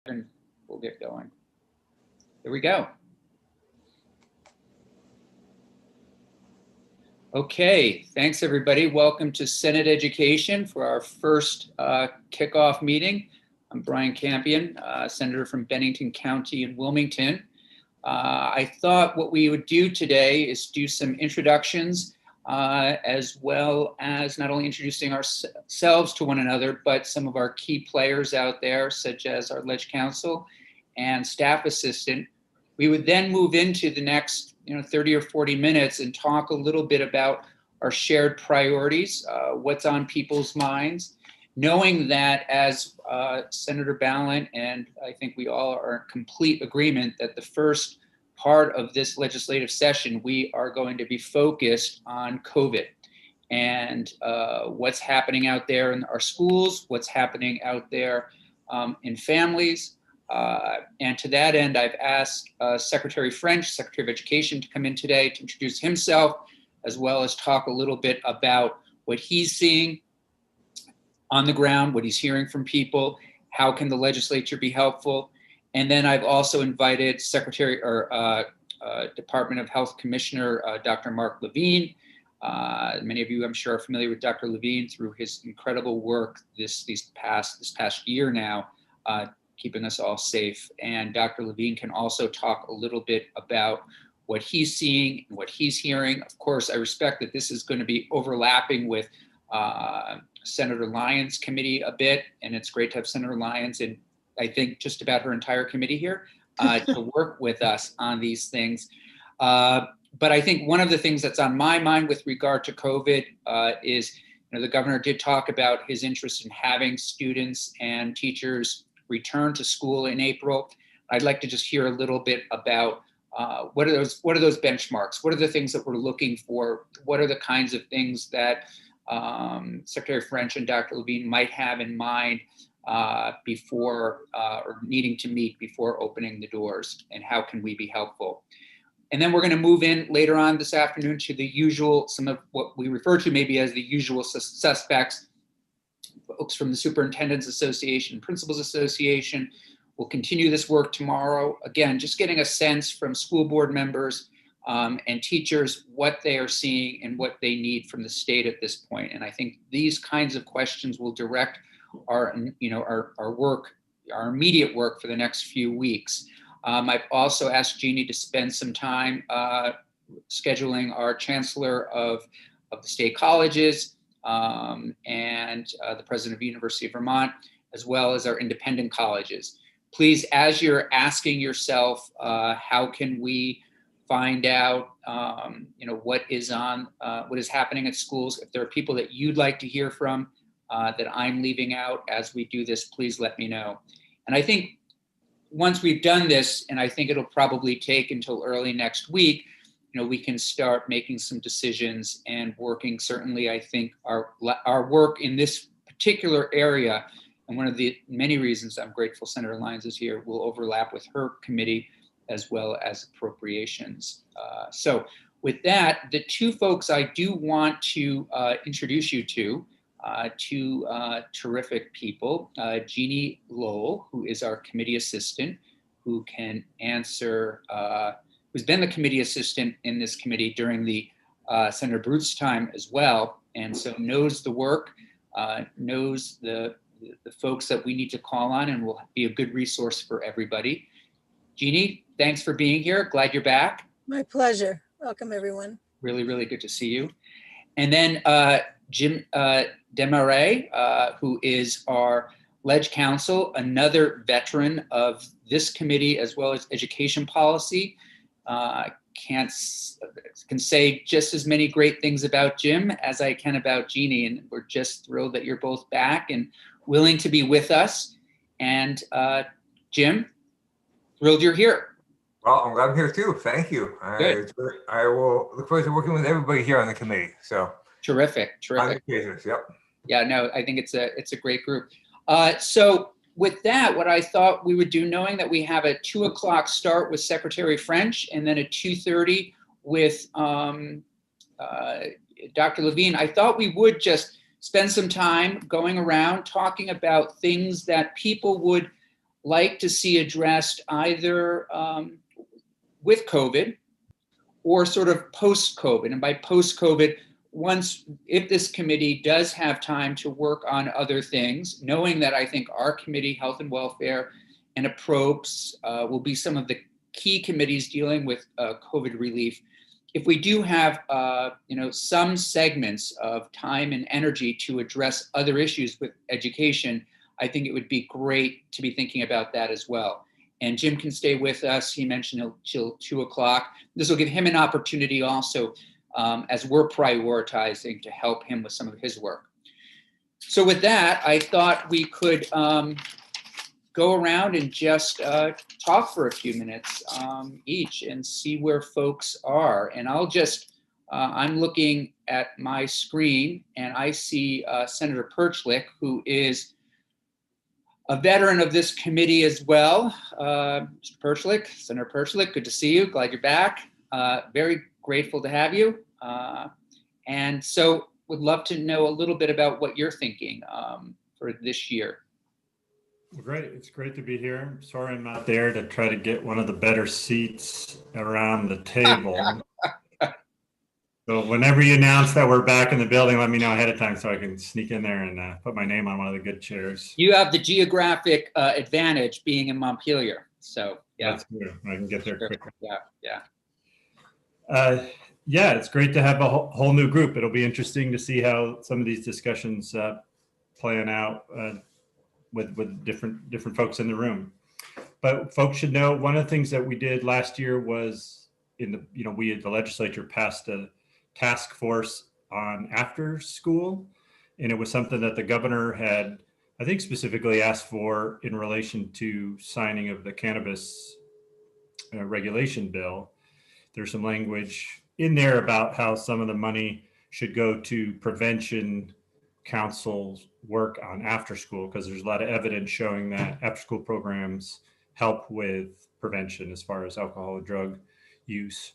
and we'll get going. Here we go. Okay, thanks everybody. Welcome to Senate Education for our first kickoff meeting. I'm Brian Campion, Senator from Bennington County in Wilmington. I thought what we would do today is do some introductions as well as not only introducing ourselves to one another, but some of our key players out there, such as our Ledge Counsel and staff assistant. We would then move into the next 30 or 40 minutes and talk a little bit about our shared priorities, what's on people's minds, knowing that as Senator Balint and I think we all are in complete agreement that the first part of this legislative session, we are going to be focused on COVID and what's happening out there in our schools, what's happening out there in families. And to that end, I've asked Secretary French, Secretary of Education, to come in today to introduce himself, as well as talk a little bit about what he's seeing on the ground, what he's hearing from people, how can the legislature be helpful. And then I've also invited Secretary or Department of Health Commissioner, Dr. Mark Levine. Many of you, I'm sure, are familiar with Dr. Levine through his incredible work this past year now, keeping us all safe. And Dr. Levine can also talk a little bit about what he's seeing and what he's hearing. Of course, I respect that this is going to be overlapping with Senator Lyons' committee a bit, and it's great to have Senator Lyons and I think just about her entire committee here to work with us on these things. But I think one of the things that's on my mind with regard to COVID is, the governor did talk about his interest in having students and teachers return to school in April. I'd like to just hear a little bit about what are those benchmarks? What are the things that we're looking for? What are the kinds of things that Secretary French and Dr. Levine might have in mind before or needing to meet before opening the doors, and how can we be helpful? And then we're going to move in later on this afternoon to the usual, some of what we refer to maybe as the usual suspects, folks from the Superintendents Association, Principals Association. We'll continue this work tomorrow. Again, just getting a sense from school board members and teachers what they are seeing and what they need from the state at this point. And I think these kinds of questions will direct our work, our immediate work for the next few weeks. I've also asked Jeannie to spend some time scheduling our chancellor of the state colleges and the president of the University of Vermont, as well as our independent colleges. Please, as you're asking yourself, how can we find out, what is happening at schools? If there are people that you'd like to hear from that I'm leaving out as we do this, please let me know. And I think once we've done this, and I think it'll probably take until early next week, we can start making some decisions and working. Certainly, I think our work in this particular area, and one of the many reasons I'm grateful Senator Lyons is here, will overlap with her committee as well as appropriations. So with that, the two folks I do want to introduce you to, two terrific people, Jeannie Lowell, who is our committee assistant, who can answer, who's been the committee assistant in this committee during the Senator Brute's time as well, and so knows the work, knows the folks that we need to call on, and will be a good resource for everybody. Jeannie, thanks for being here. Glad you're back. My pleasure. Welcome, everyone. Really, really good to see you. And then Jim Desmarais, who is our Ledge Counsel, another veteran of this committee as well as education policy. Can say just as many great things about Jim as I can about Jeannie, and we're just thrilled that you're both back and willing to be with us. And Jim, thrilled you're here. Well, I'm glad I'm here too. Thank you. I will look forward to working with everybody here on the committee. So terrific. Yep. Yeah, no, I think it's a great group. So with that, what I thought we would do, knowing that we have a 2 o'clock start with Secretary French and then a 2:30 with Dr. Levine, I thought we would just spend some time going around talking about things that people would like to see addressed either with COVID or sort of post-COVID. And by post-COVID, if this committee does have time to work on other things, knowing that I think our committee, Health and Welfare and APROPS, will be some of the key committees dealing with COVID relief. If we do have some segments of time and energy to address other issues with education, I think it would be great to be thinking about that as well. And Jim can stay with us. He mentioned till 2 o'clock. This will give him an opportunity also, as we're prioritizing, to help him with some of his work. So with that, I thought we could go around and just talk for a few minutes each and see where folks are. And I'll just, I'm looking at my screen and I see Senator Perchlik, who is a veteran of this committee as well. Mr. Perchlik, Senator Perchlik, good to see you. Glad you're back. Very grateful to have you. And so would love to know a little bit about what you're thinking for this year. Great. It's great to be here. Sorry I'm not there to try to get one of the better seats around the table. So whenever you announce that we're back in the building, let me know ahead of time so I can sneak in there and put my name on one of the good chairs. You have the geographic advantage being in Montpelier. So yeah. That's good. I can get there quicker. Yeah. Yeah, it's great to have a whole new group. It'll be interesting to see how some of these discussions plan out with different folks in the room. But folks should know one of the things that we did last year was we at the legislature passed a task force on after school. And it was something that the governor had, I think, specifically asked for in relation to signing of the cannabis regulation bill. There's some language in there about how some of the money should go to prevention council's work on after school, because there's a lot of evidence showing that after school programs help with prevention as far as alcohol and drug use.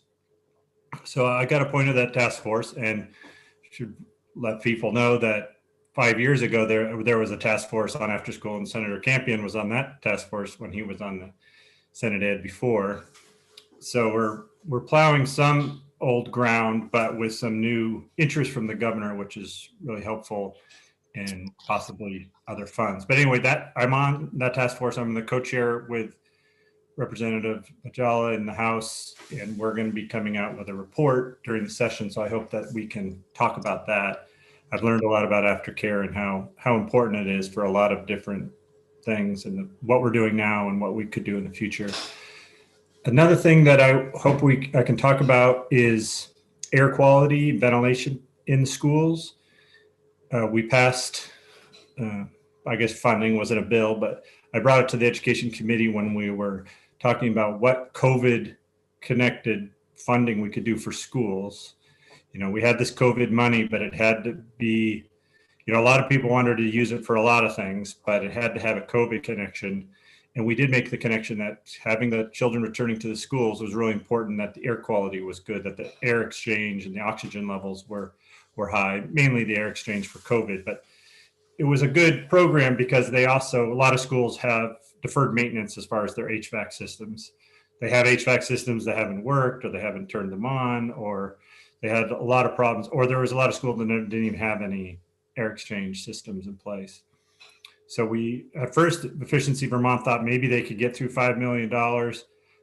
So I got appointed to that task force and should let people know that 5 years ago there was a task force on after school, and Senator Campion was on that task force when he was on the Senate Ed before. So we're plowing some old ground, but with some new interest from the governor, which is really helpful, and possibly other funds. But anyway, I'm on that task force. I'm the co-chair with Representative Ajala in the House, and we're going to be coming out with a report during the session. So I hope that we can talk about that. I've learned a lot about aftercare and how important it is for a lot of different things, and what we're doing now and what we could do in the future. Another thing that I hope I can talk about is air quality, ventilation in schools. We passed, I guess funding wasn't a bill, but I brought it to the Education Committee when we were talking about what COVID connected funding we could do for schools. We had this COVID money, but it had to be, a lot of people wanted to use it for a lot of things, but it had to have a COVID connection. And we did make the connection that having the children returning to the schools was really important, that the air quality was good, that the air exchange and the oxygen levels were high, mainly the air exchange for COVID. But it was a good program because a lot of schools have deferred maintenance as far as their HVAC systems. They have HVAC systems that haven't worked, or they haven't turned them on, or they had a lot of problems, or there was a lot of schools that didn't even have any air exchange systems in place. So we, at first, Efficiency Vermont thought maybe they could get through $5 million. I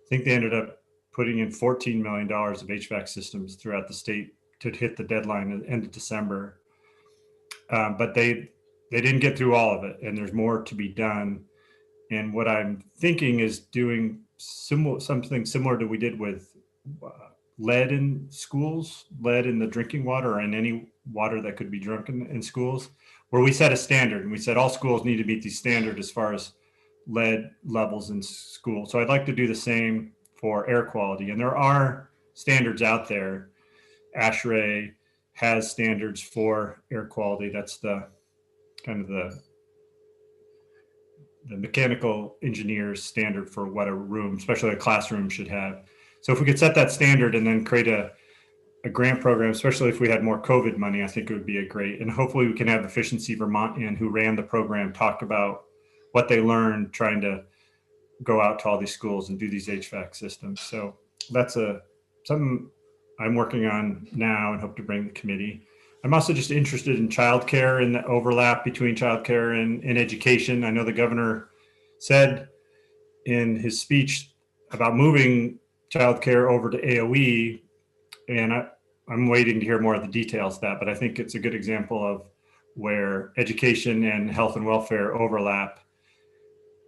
think they ended up putting in $14 million of HVAC systems throughout the state to hit the deadline at the end of December. But they didn't get through all of it, and there's more to be done. And what I'm thinking is doing something similar to we did with lead in schools, lead in the drinking water, or in any water that could be drunk in schools, where we set a standard, and we said all schools need to meet these standards as far as lead levels in school. So I'd like to do the same for air quality. And there are standards out there. ASHRAE has standards for air quality. That's the kind of the mechanical engineer's standard for what a room, especially a classroom, should have. So if we could set that standard and then create a grant program, especially if we had more COVID money, I think it would be great. And hopefully we can have Efficiency Vermont who ran the program talk about what they learned trying to go out to all these schools and do these HVAC systems. So that's something I'm working on now and hope to bring the committee. I'm also just interested in childcare and the overlap between childcare and education. I know the governor said in his speech about moving childcare over to AOE, and I'm waiting to hear more of the details of that, but I think it's a good example of where education and health and welfare overlap.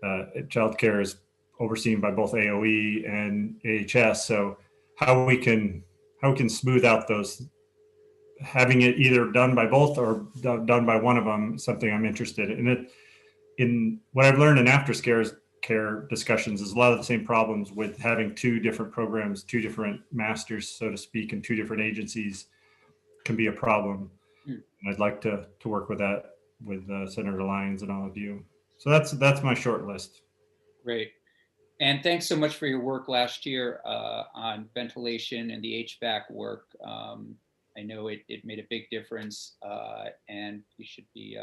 Childcare is overseen by both AOE and AHS, so how we can smooth out those, having it either done by both or done by one of them, is something I'm interested in. In what I've learned in aftercare discussions is a lot of the same problems with having two different programs, two different masters, so to speak, and two different agencies can be a problem. And I'd like to work with that with Senator Lyons and all of you. So that's my short list. Great. And thanks so much for your work last year on ventilation and the HVAC work. I know it made a big difference, and you should be,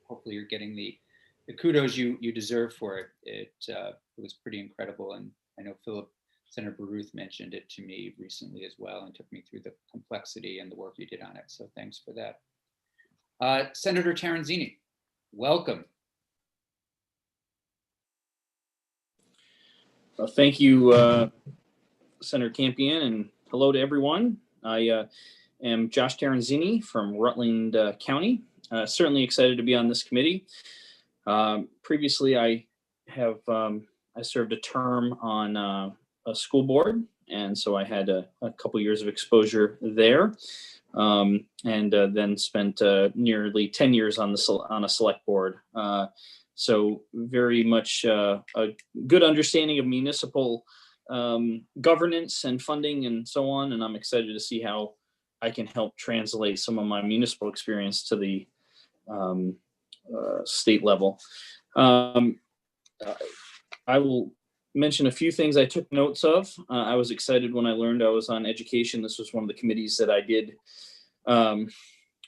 hopefully you're getting the kudos you deserve for it. It was pretty incredible. And I know Senator Baruth mentioned it to me recently as well and took me through the complexity and the work you did on it. So thanks for that. Senator Terenzini, welcome. Well, thank you, Senator Campion, and hello to everyone. I am Josh Terenzini from Rutland County. Certainly excited to be on this committee. Previously, I served a term on a school board, and so I had a couple years of exposure there, and then spent nearly 10 years on a select board. So very much a good understanding of municipal governance and funding and so on. And I'm excited to see how I can help translate some of my municipal experience to the state level. I will mention a few things I took notes of. I was excited when I learned I was on education. This was one of the committees that I did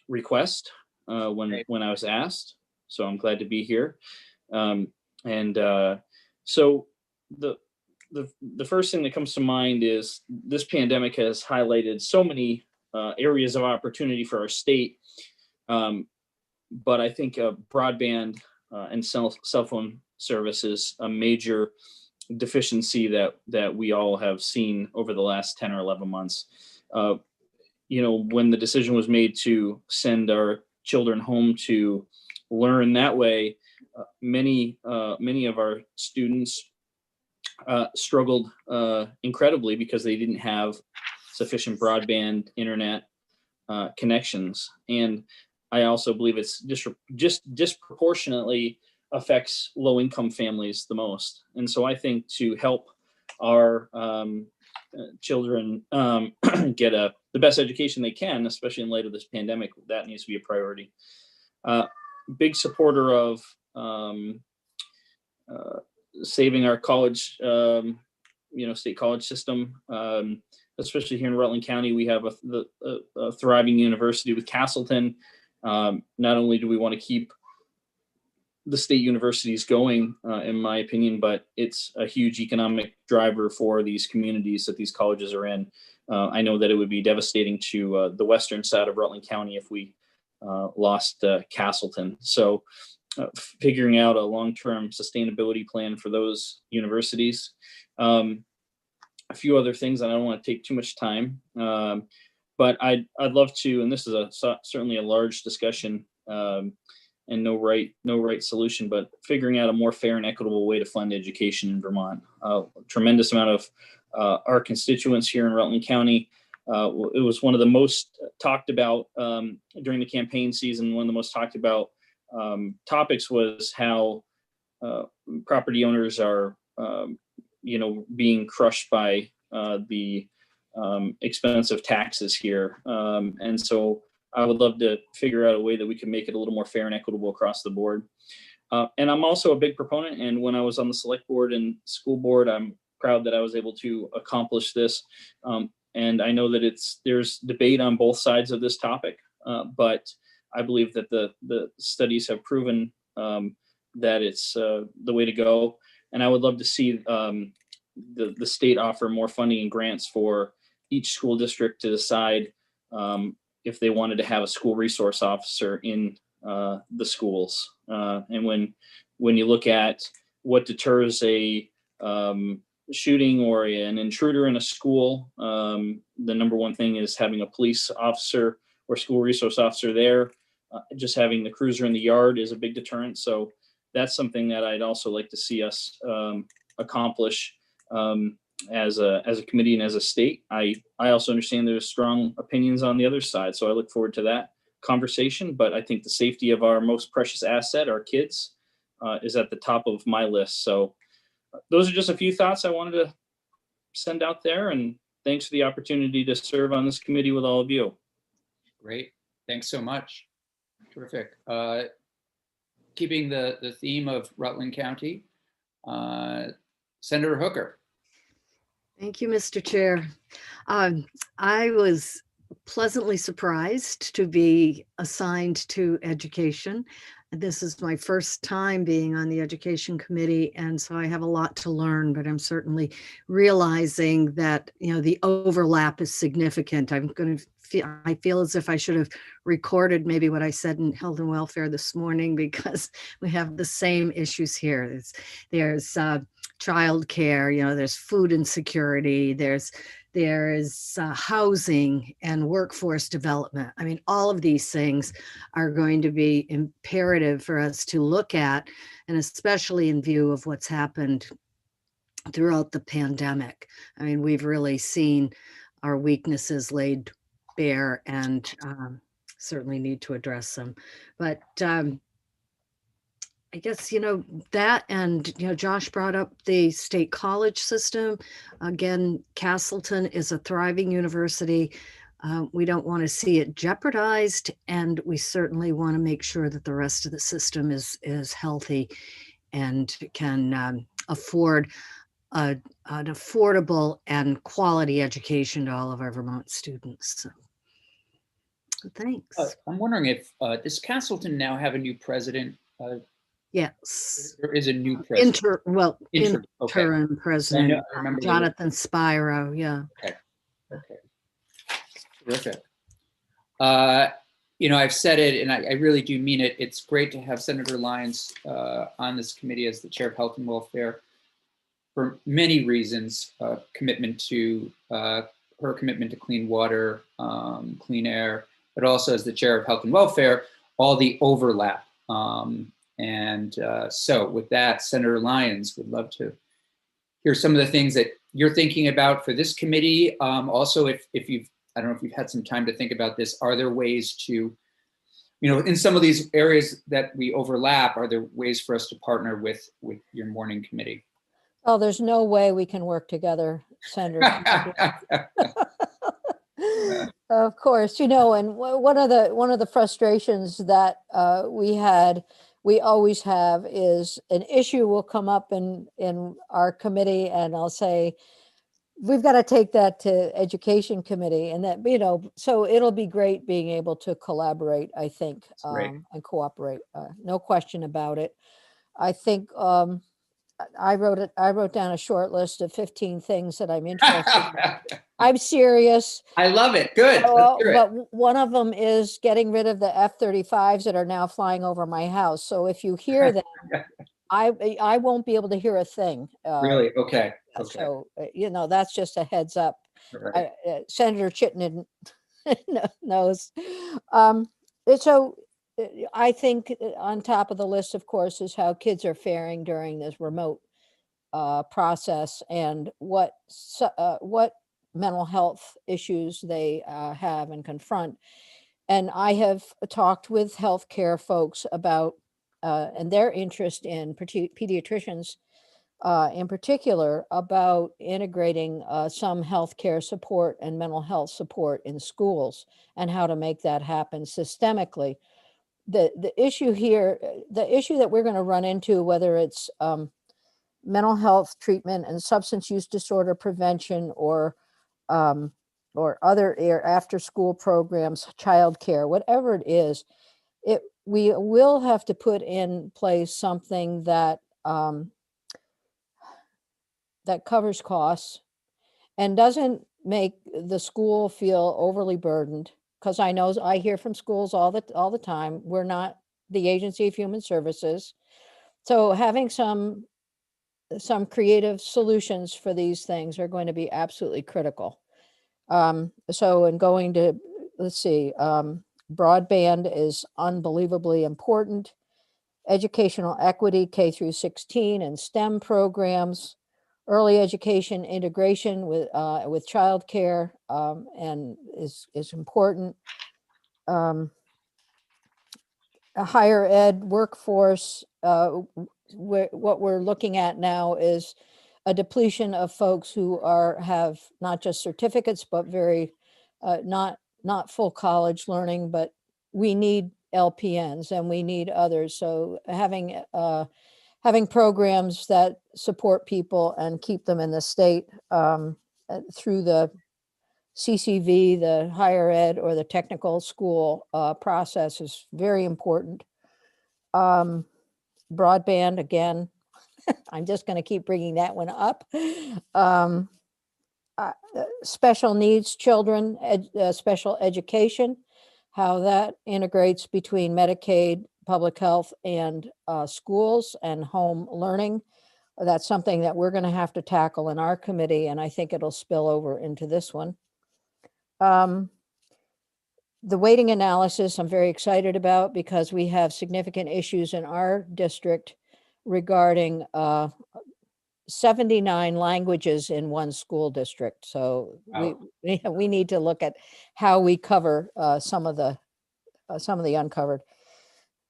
request when I was asked. So I'm glad to be here. So the first thing that comes to mind is this pandemic has highlighted so many areas of opportunity for our state. But I think broadband and cell phone service is a major deficiency that we all have seen over the last 10 or 11 months. When the decision was made to send our children home to learn that way, many of our students struggled incredibly because they didn't have sufficient broadband internet connections. And I also believe it's just disproportionately affects low-income families the most. And so I think to help our children get the best education they can, especially in light of this pandemic, that needs to be a priority. Big supporter of saving our college, state college system, especially here in Rutland County. We have a thriving university with Castleton. Not only do we want to keep the state universities going, in my opinion, but it's a huge economic driver for these communities that these colleges are in. I know that it would be devastating to the western side of Rutland County if we lost Castleton. So figuring out a long-term sustainability plan for those universities. A few other things, and I don't want to take too much time, but I'd love to, and this is certainly a large discussion, and no right solution, but figuring out a more fair and equitable way to fund education in Vermont. A tremendous amount of our constituents here in Rutland County. It was one of the most talked about during the campaign season. One of the most talked about topics was how property owners are, being crushed by the expensive taxes here. And so I would love to figure out a way that we can make it a little more fair and equitable across the board. And I'm also a big proponent. And when I was on the select board and school board, I'm proud that I was able to accomplish this. And I know that there's debate on both sides of this topic, but I believe that the studies have proven that it's the way to go. And I would love to see the state offer more funding and grants for each school district to decide if they wanted to have a school resource officer in the schools. And when you look at what deters a shooting or an intruder in a school, the number one thing is having a police officer or school resource officer there. Just having the cruiser in the yard is a big deterrent. So that's something that I'd also like to see us accomplish as a committee and as a state. I also understand there's strong opinions on the other side, so I look forward to that conversation. But I think the safety of our most precious asset, our kids, is at the top of my list. So those are just a few thoughts I wanted to send out there, and thanks for the opportunity to serve on this committee with all of you. Great. Thanks so much. Terrific. Keeping the theme of Rutland County, Senator Hooker. Thank you, Mr. Chair. I was pleasantly surprised to be assigned to education. This is my first time being on the Education Committee, and so I have a lot to learn, but I'm certainly realizing that, the overlap is significant. I feel as if I should have recorded maybe what I said in Health and Welfare this morning, because we have the same issues here. There's childcare, there's food insecurity, there is housing and workforce development. I mean, all of these things are going to be imperative for us to look at, and especially in view of what's happened throughout the pandemic. I mean, we've really seen our weaknesses laid bare, and certainly need to address them. But I guess, that, and, Josh brought up the state college system. Again, Castleton is a thriving university. We don't want to see it jeopardized, and we certainly want to make sure that the rest of the system is healthy and can afford an affordable and quality education to all of our Vermont students. So thanks. I'm wondering if, does Castleton now have a new president? Yes. There is a new president. Interim president, I remember Jonathan Spiro. Yeah. Okay. Terrific. I've said it, and I really do mean it. It's great to have Senator Lyons on this committee as the chair of Health and Welfare for many reasons. Commitment to her commitment to clean water, clean air, but also as the chair of Health and Welfare, all the overlap. So with that, Senator Lyons, would love to hear some of the things that you're thinking about for this committee. Also, if you've, I don't know if you've had some time to think about this, are there ways to, in some of these areas that we overlap, are there ways for us to partner with your morning committee? Oh, there's no way we can work together, Senator. Of course, and one of the frustrations that we always have is an issue will come up in our committee, and I'll say, we've got to take that to Education Committee, and that, so it'll be great being able to collaborate, I think, and cooperate. No question about it. I think I wrote down a short list of 15 things that I'm interested in. I'm serious. I love it. Good. But one of them is getting rid of the F-35s that are now flying over my house. So if you hear that, I won't be able to hear a thing. Really? Okay. So, that's just a heads up. Right. Senator Chittenden knows. So I think on top of the list, of course, is how kids are faring during this remote process, and what mental health issues they have and confront. And I have talked with healthcare folks about and their interest in pediatricians in particular, about integrating some healthcare support and mental health support in schools, and how to make that happen systemically. The issue here, the issue that we're going to run into, whether it's mental health treatment and substance use disorder prevention, or other after school programs, childcare, whatever it is, we will have to put in place something that that covers costs and doesn't make the school feel overly burdened. Because I hear from schools all the time, we're not the Agency of Human Services. So having some creative solutions for these things are going to be absolutely critical. So in going to, let's see, broadband is unbelievably important. Educational equity, K through 16 and STEM programs, early education integration with childcare, and is important. A higher ed workforce, what we're looking at now is a depletion of folks who have not just certificates, but very not full college learning, but we need LPNs and we need others. So having programs that support people and keep them in the state through the CCV, the higher ed or the technical school process is very important. Broadband, again, I'm just going to keep bringing that one up. Special needs children, special education, how that integrates between Medicaid, public health, and schools and home learning. That's something that we're going to have to tackle in our committee, and I think it'll spill over into this one. The weighting analysis I'm very excited about because we have significant issues in our district regarding 79 languages in one school district. So we need to look at how we cover some of the uncovered.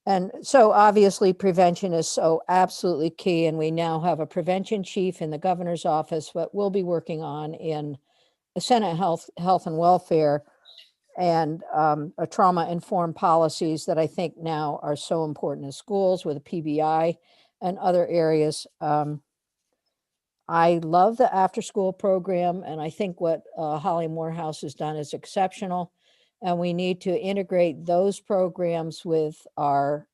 And so obviously prevention is so absolutely key. And we now have a prevention chief in the governor's office, but we'll be working on in the Senate Health and Welfare and a trauma-informed policies that I think now are so important in schools with a PBI and other areas. I love the after-school program, and I think what Holly Morehouse has done is exceptional. And we need to integrate those programs with our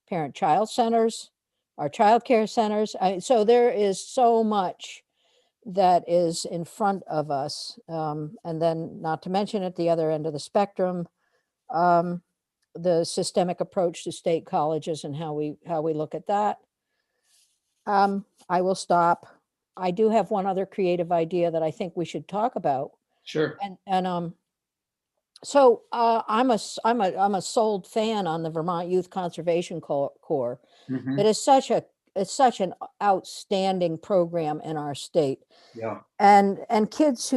parent-child centers, our child care centers. So there is so much that is in front of us. And then not to mention at the other end of the spectrum, the systemic approach to state colleges and how we look at that. I will stop. I do have one other creative idea that I think we should talk about. Sure. So I'm a sold fan on the Vermont Youth Conservation Corps. Mhm. It is such an outstanding program in our state. Yeah. And kids,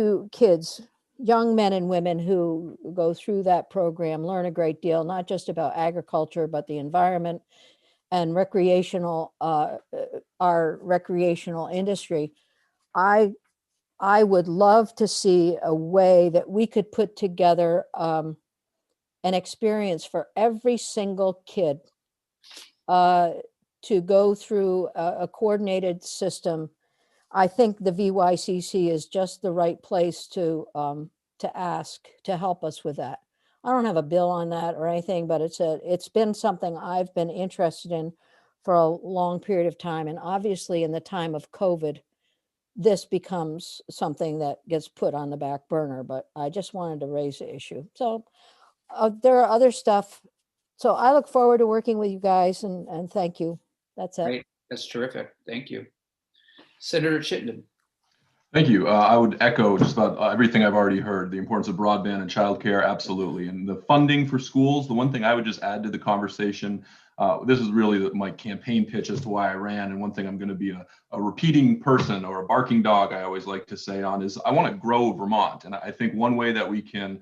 young men and women who go through that program learn a great deal, not just about agriculture, but the environment and our recreational industry. I would love to see a way that we could put together an experience for every single kid to go through a coordinated system. I think the VYCC is just the right place to ask to help us with that. I don't have a bill on that or anything, but it's been something I've been interested in for a long period of time. And obviously in the time of COVID, this becomes something that gets put on the back burner, but I just wanted to raise the issue. So there are other stuff. So I look forward to working with you guys and thank you. That's it. Great. That's terrific. Thank you. Senator Chittenden. Thank you. I would echo just about everything I've already heard. The importance of broadband and childcare, absolutely. And the funding for schools, the one thing I would just add to the conversation, this is really my campaign pitch as to why I ran. And one thing I'm going to be a repeating person or a barking dog, I always like to say on, is I want to grow Vermont. And I think one way that we can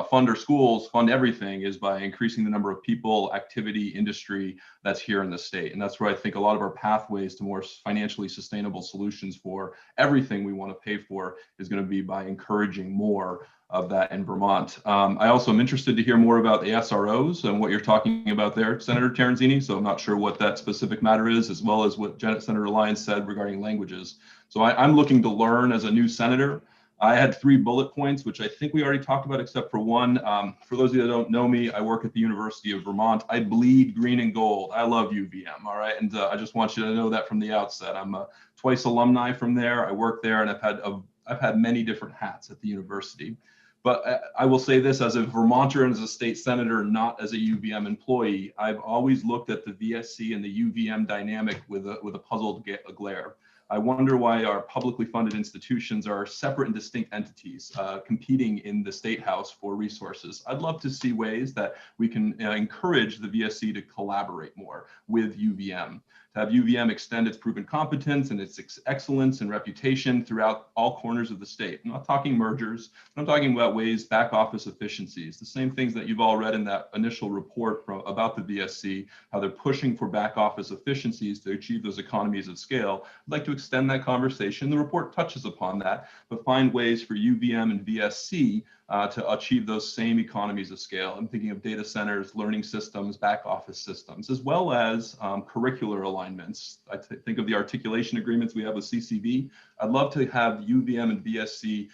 fund our schools, fund everything, is by increasing the number of people, activity, industry that's here in the state. And that's where I think a lot of our pathways to more financially sustainable solutions for everything we want to pay for is going to be by encouraging more of that in Vermont. I also am interested to hear more about the SROs and what you're talking about there, Senator Terenzini. So I'm not sure what that specific matter is, as well as what Senator Lyons said regarding languages. So I'm looking to learn as a new senator I had 3 bullet points, which I think we already talked about, except for one. For those of you that don't know me, I work at the University of Vermont. I bleed green and gold. I love UVM, all right? And I just want you to know that from the outset. I'm a twice alumni from there. I work there, and I've had many different hats at the university. But I will say this, as a Vermonter and as a state senator, not as a UVM employee, I've always looked at the VSC and the UVM dynamic with a puzzled glare. I wonder why our publicly funded institutions are separate and distinct entities competing in the State House for resources. I'd love to see ways that we can encourage the VSC to collaborate more with UVM, to have UVM extend its proven competence and its excellence and reputation throughout all corners of the state. I'm not talking mergers, I'm talking about ways, back office efficiencies, the same things that you've all read in that initial report about the VSC, how they're pushing for back office efficiencies to achieve those economies of scale. I'd like to extend that conversation. The report touches upon that, but find ways for UVM and VSC to achieve those same economies of scale. I'm thinking of data centers, learning systems, back office systems, as well as curricular alignments. I think of the articulation agreements we have with CCV. I'd love to have UVM and VSC,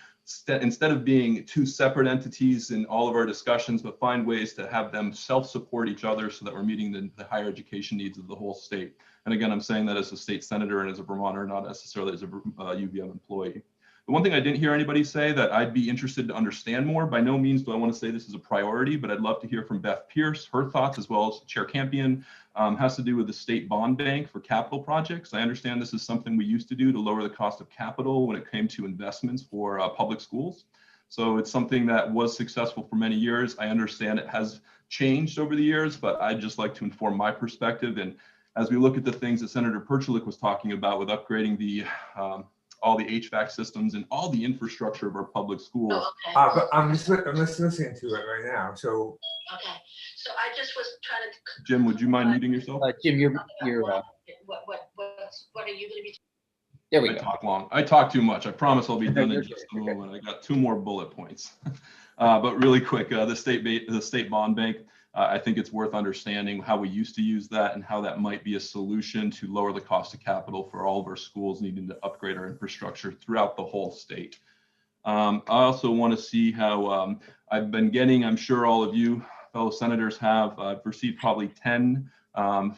instead of being 2 separate entities in all of our discussions, but find ways to have them self-support each other so that we're meeting the higher education needs of the whole state. And again, I'm saying that as a state senator and as a Vermonter, not necessarily as a UVM employee. The one thing I didn't hear anybody say that I'd be interested to understand more, by no means do I want to say this is a priority, but I'd love to hear from Beth Pierce, her thoughts, as well as Chair Campion, has to do with the state bond bank for capital projects. I understand this is something we used to do to lower the cost of capital when it came to investments for public schools. So it's something that was successful for many years. I understand it has changed over the years, but I'd just like to inform my perspective. And as we look at the things that Senator Perchulik was talking about with upgrading the all the HVAC systems and all the infrastructure of our public schools. Oh, okay. But I'm just listening to it right now. So Okay. So I just was trying to. Jim, would you mind muting yourself? Jim, you're What are you going to be? there we I go. talk long. I talk too much. I promise I'll be done You're in just a good. moment. I got 2 more bullet points. But really quick, the state bond bank. I think it's worth understanding how we used to use that and how that might be a solution to lower the cost of capital for all of our schools needing to upgrade our infrastructure throughout the whole state. I also want to see how I've been getting, I'm sure all of you fellow senators have, received probably 10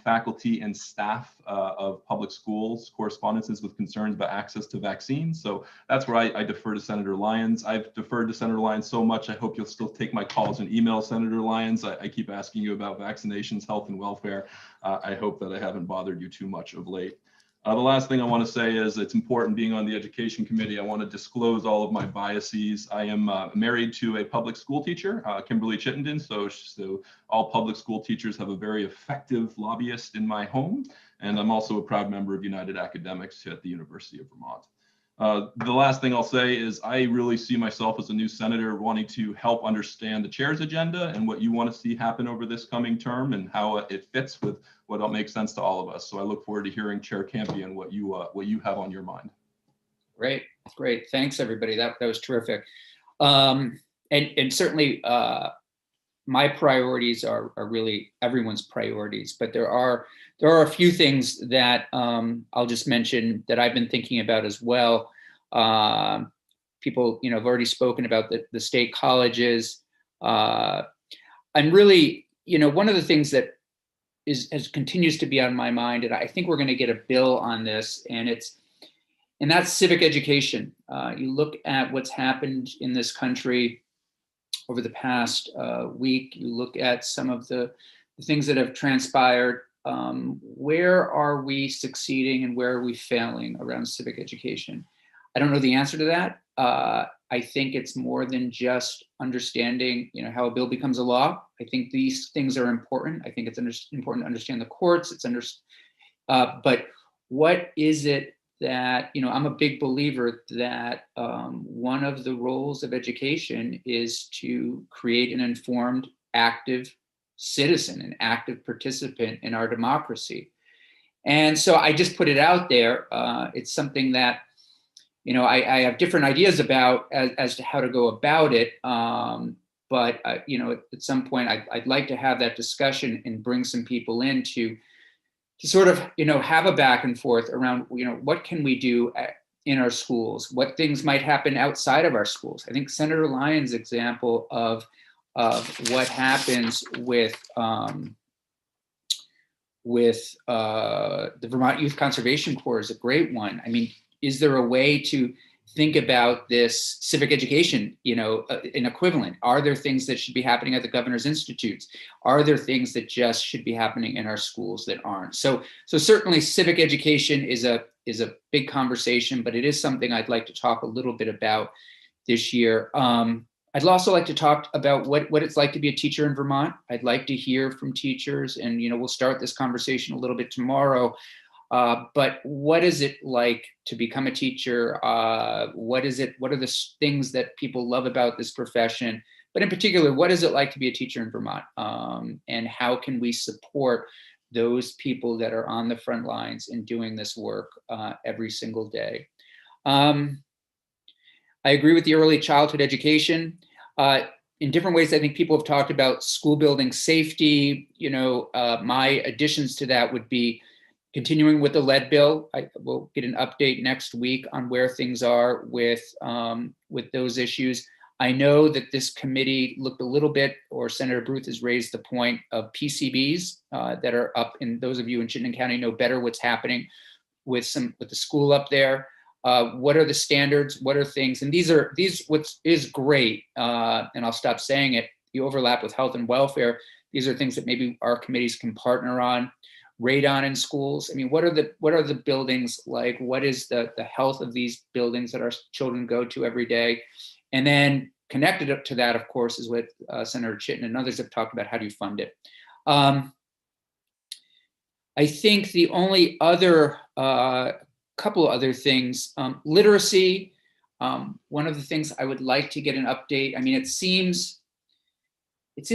faculty and staff of public schools correspondences with concerns about access to vaccines. So that's where I defer to Senator Lyons. I've deferred to Senator Lyons so much, I hope you'll still take my calls and email Senator Lyons. I keep asking you about vaccinations, health, and welfare. I hope that I haven't bothered you too much of late. The last thing I want to say is it's important being on the education committee. I want to disclose all of my biases. I am married to a public school teacher, Kimberly Chittenden. So all public school teachers have a very effective lobbyist in my home. And I'm also a proud member of United Academics at the University of Vermont. The last thing I'll say is I really see myself as a new senator wanting to help understand the chair's agenda and what you want to see happen over this coming term and how it fits with what makes sense to all of us. So I look forward to hearing Chair Campion what you have on your mind. Great. Thanks, everybody. That was terrific. And certainly my priorities are really everyone's priorities, but there are a few things that I'll just mention that I've been thinking about as well. People, have already spoken about the state colleges. I'm really, one of the things that continues to be on my mind, and I think we're going to get a bill on this, and that's civic education. You look at what's happened in this country over the past week, you look at some of the things that have transpired. Where are we succeeding and where are we failing around civic education? I don't know the answer to that. I think it's more than just understanding, how a bill becomes a law. I think these things are important. I think it's important to understand the courts. But what is it that, I'm a big believer that one of the roles of education is to create an informed, active citizen, an active participant in our democracy. And so I just put it out there. It's something that, I have different ideas about as to how to go about it. But at some point I'd like to have that discussion and bring some people in to sort of, have a back and forth around, what can we do in our schools, what things might happen outside of our schools. I think Senator Lyon's example of what happens with the Vermont Youth Conservation Corps is a great one. I mean, is there a way to think about this civic education, an equivalent? Are there things that should be happening at the Governor's Institutes? Are there things that just should be happening in our schools that aren't? So certainly civic education is a big conversation, but it is something I'd like to talk a little bit about this year. I'd also like to talk about what it's like to be a teacher in Vermont. I'd like to hear from teachers, and we'll start this conversation a little bit tomorrow. But what is it like to become a teacher? What are the things that people love about this profession? But in particular, what is it like to be a teacher in Vermont? And how can we support those people that are on the front lines in doing this work every single day? I agree with the early childhood education. In different ways, I think people have talked about school building safety. My additions to that would be continuing with the lead bill. I will get an update next week on where things are with those issues. I know that this committee looked a little bit, or Senator Bruce has raised the point of PCBs that are up, and those of you in Chittenden County know better what's happening with the school up there. What are the standards? What are things? And these what is great, and I'll stop saying it, the overlap with health and welfare. These are things that maybe our committees can partner on. Radon in schools. I mean, what are the buildings like? What is the health of these buildings that our children go to every day? And then connected up to that, of course, is what Senator Chittenden and others have talked about. How do you fund it? I think the only other couple of other things, literacy. One of the things I would like to get an update. I mean, it seems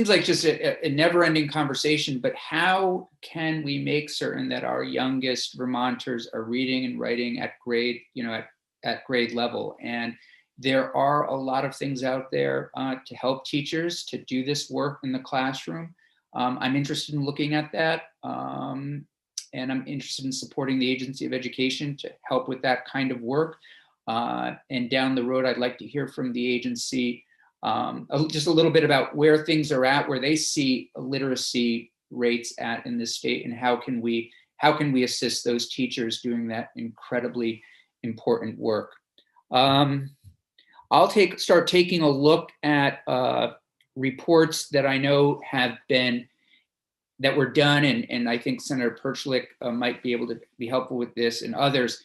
like just a never-ending conversation, but how can we make certain that our youngest Vermonters are reading and writing at grade, at grade level? And there are a lot of things out there to help teachers to do this work in the classroom. I'm interested in looking at that. And I'm interested in supporting the Agency of Education to help with that kind of work. And down the road, I'd like to hear from the agency just a little bit about where things are at, where they see literacy rates at in this state, and how can we assist those teachers doing that incredibly important work. I'll start taking a look at reports that I know that were done, and I think Senator Perchlik might be able to be helpful with this, and others,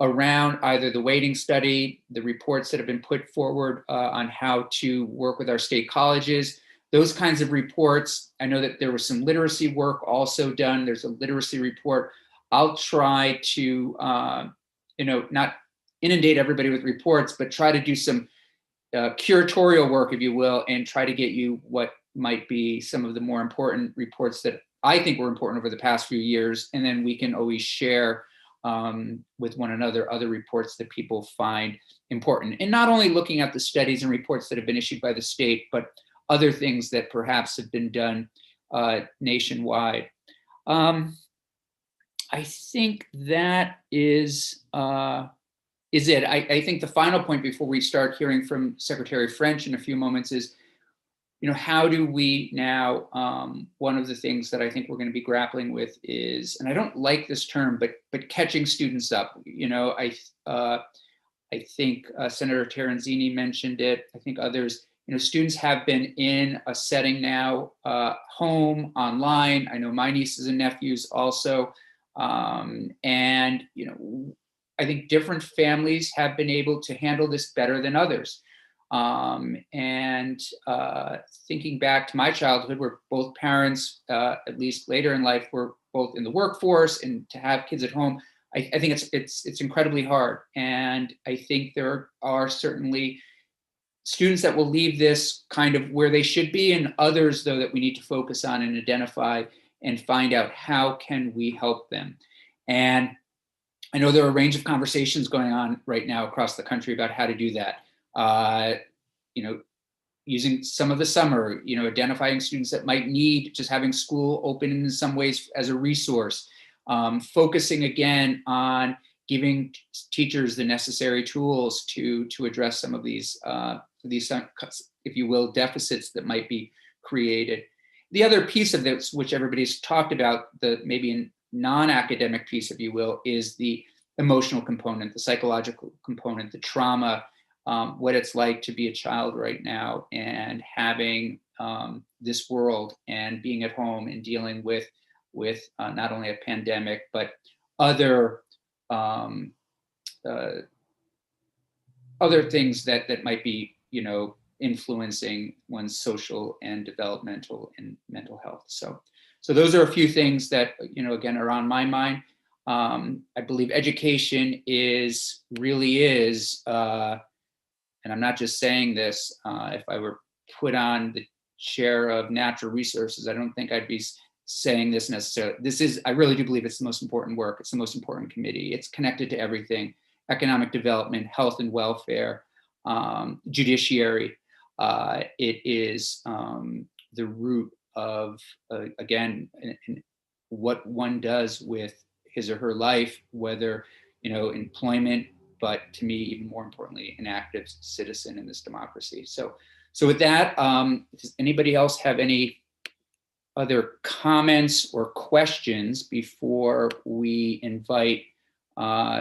around either the weighting study, the reports that have been put forward on how to work with our state colleges, those kinds of reports. I know that there was some literacy work also done. There's a literacy report. I'll try to, not inundate everybody with reports, but try to do some curatorial work, if you will, and try to get you what might be some of the more important reports that I think were important over the past few years. And then we can always share with one another other reports that people find important. And not only looking at the studies and reports that have been issued by the state, but other things that perhaps have been done nationwide. I think that is it. I think the final point before we start hearing from Secretary French in a few moments is, how do we now, one of the things that I think we're going to be grappling with is, and I don't like this term, but catching students up. I think Senator Terenzini mentioned it. I think others, students have been in a setting now, home, online. I know my nieces and nephews also. And, I think different families have been able to handle this better than others. Thinking back to my childhood, where both parents, at least later in life, were both in the workforce, and to have kids at home, I think it's incredibly hard. And I think there are certainly students that will leave this kind of where they should be, and others, though, that we need to focus on and identify and find out how can we help them. And I know there are a range of conversations going on right now across the country about how to do that. Using some of the summer, identifying students that might need just having school open in some ways as a resource, focusing again on giving teachers the necessary tools to address some of these, if you will, deficits that might be created. The other piece of this, which everybody's talked about, the maybe non-academic piece, if you will, is the emotional component, the psychological component, the trauma, what it's like to be a child right now and having this world and being at home and dealing with not only a pandemic, but other things that might be, influencing one's social and developmental and mental health. So those are a few things that, again, are on my mind. I believe education really is, and I'm not just saying this, if I were put on the chair of natural resources, I don't think I'd be saying this necessarily. I really do believe it's the most important work. It's the most important committee. It's connected to everything: economic development, health and welfare, judiciary. It is the root of, again, what one does with his or her life, whether, employment, but to me, even more importantly, an active citizen in this democracy. So with that, does anybody else have any other comments or questions before we invite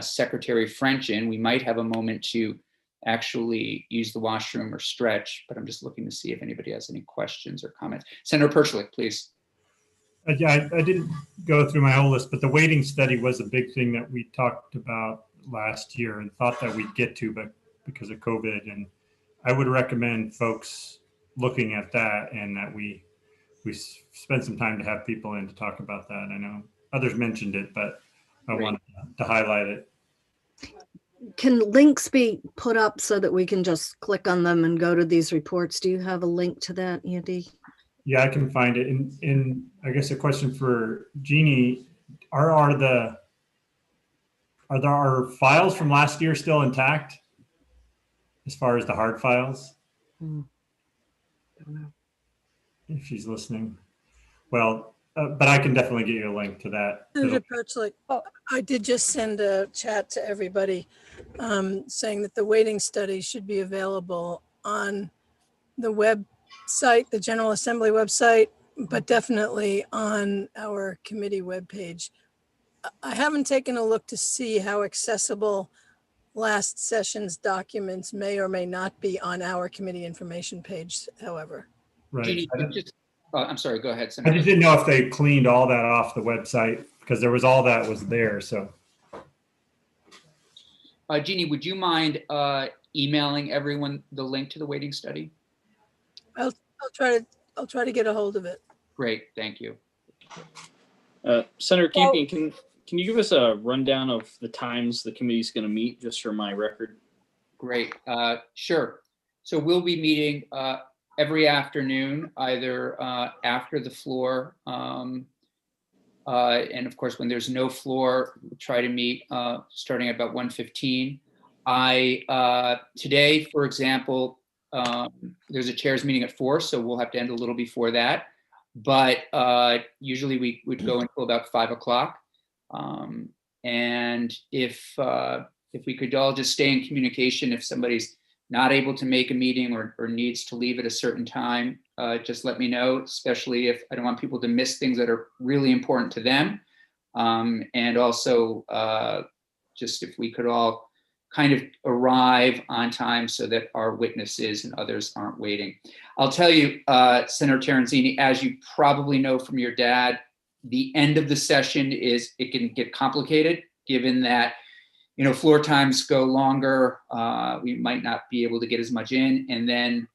Secretary French in? We might have a moment to actually use the washroom or stretch, but I'm just looking to see if anybody has any questions or comments. Senator Perchlik, please. Yeah, I didn't go through my whole list, but the weighting study was a big thing that we talked about last year and thought that we'd get to, but because of COVID. And I would recommend folks looking at that, and that we spend some time to have people in to talk about that. I know others mentioned it, but I wanted to highlight it. Can links be put up so that we can just click on them and go to these reports? Do you have a link to that, Andy? Yeah, I can find it. And I guess a question for Jeannie: Are our files from last year still intact, as far as the hard files? Don't know. If she's listening, well, but I can definitely get you a link to that. Senator Perchlik, I did just send a chat to everybody saying that the weighting study should be available on the website, the General Assembly website, but definitely on our committee webpage. I haven't taken a look to see how accessible last session's documents may or may not be on our committee information page, however. Right. Jeannie, I'm sorry, go ahead, I Senator. just didn't know if they cleaned all that off the website, because there was all that was there. So, Jeannie, would you mind emailing everyone the link to the weighting study? I'll try to get a hold of it. Great, thank you. Senator Campion, can you give us a rundown of the times the committee is going to meet, just for my record? Great, sure. So we'll be meeting every afternoon, either after the floor, and of course, when there's no floor, we'll try to meet starting at about 1:15. Today, for example, there's a chairs meeting at 4, so we'll have to end a little before that. But usually we would go until about 5 o'clock. And if we could all just stay in communication, if somebody's not able to make a meeting or needs to leave at a certain time, just let me know, especially if I don't want people to miss things that are really important to them. And also just if we could all kind of arrive on time so that our witnesses and others aren't waiting. I'll tell you, Senator Terenzini, as you probably know from your dad, the end of the session it can get complicated, given that floor times go longer. We might not be able to get as much in, and then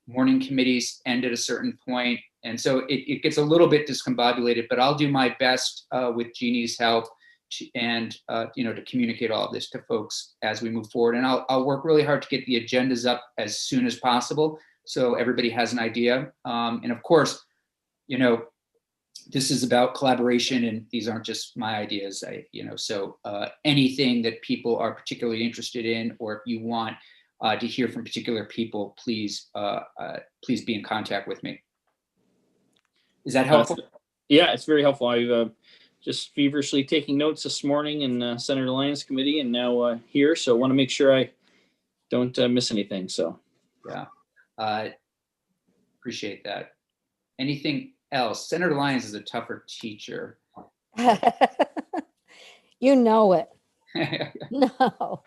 morning committees end at a certain point. And so it gets a little bit discombobulated, but I'll do my best with Jeannie's help to communicate all of this to folks as we move forward. And I'll work really hard to get the agendas up as soon as possible so everybody has an idea. And of course, this is about collaboration, and these aren't just my ideas. So anything that people are particularly interested in, or if you want to hear from particular people, please be in contact with me. Is that helpful? Yeah, it's very helpful. I've just feverishly taking notes this morning in Senator Lyons' committee, and now here. So I want to make sure I don't miss anything. So Yeah, appreciate that. Anything else? Senator Lyons is a tougher teacher. You know it. No.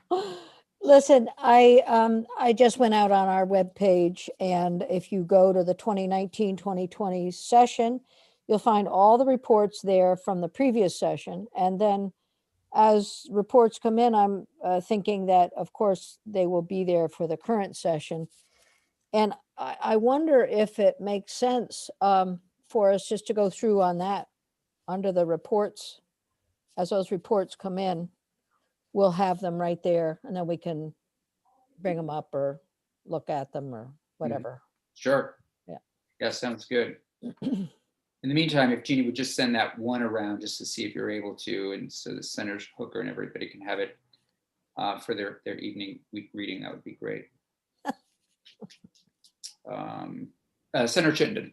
Listen, I just went out on our webpage, and if you go to the 2019-2020 session, you'll find all the reports there from the previous session. And then as reports come in, I'm thinking that, of course, they will be there for the current session. And I wonder if it makes sense for us just to go through on that under the reports. As those reports come in, we'll have them right there, and then we can bring them up or look at them or whatever. Sure. Yeah. Yeah, sounds good. In the meantime, if Jeannie would just send that one around just to see if you're able to, and so the Senator Hooker and everybody can have it for their evening reading, that would be great. Senator Chittenden.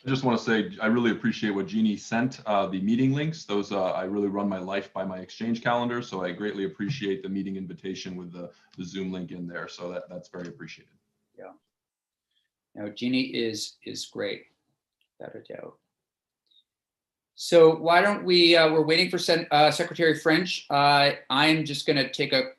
I just want to say, I really appreciate what Jeannie sent, the meeting links. Those, I really run my life by my Exchange calendar. So I greatly appreciate the meeting invitation with the Zoom link in there. So that's very appreciated. Yeah. No, Jeannie is great, without a doubt. So why don't we, we're waiting for Secretary French. I'm just going to take a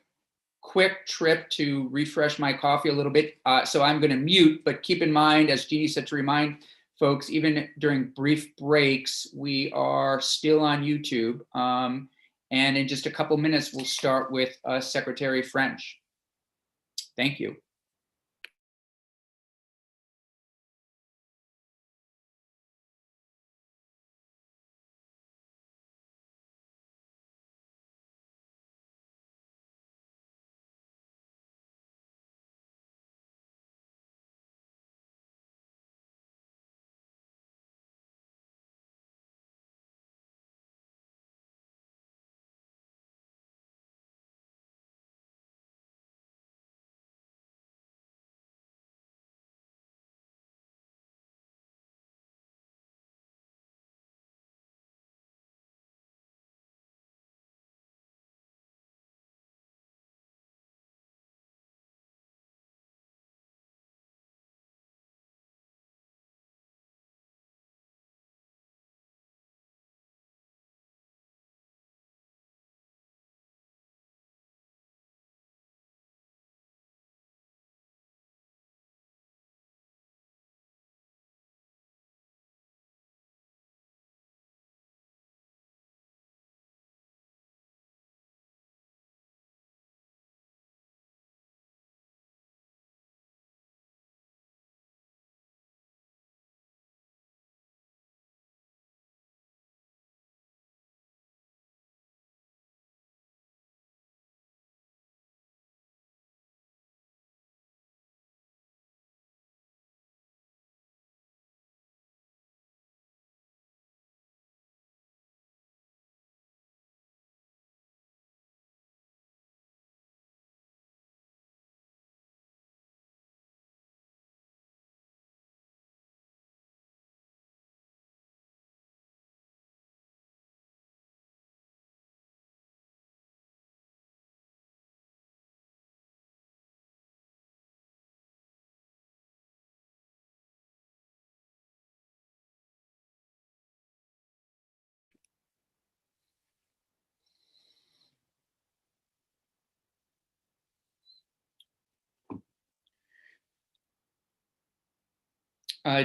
quick trip to refresh my coffee a little bit. So I'm going to mute, but keep in mind, as Jeannie said, to remind folks, even during brief breaks, we are still on YouTube. And in just a couple minutes, we'll start with Secretary French. Thank you.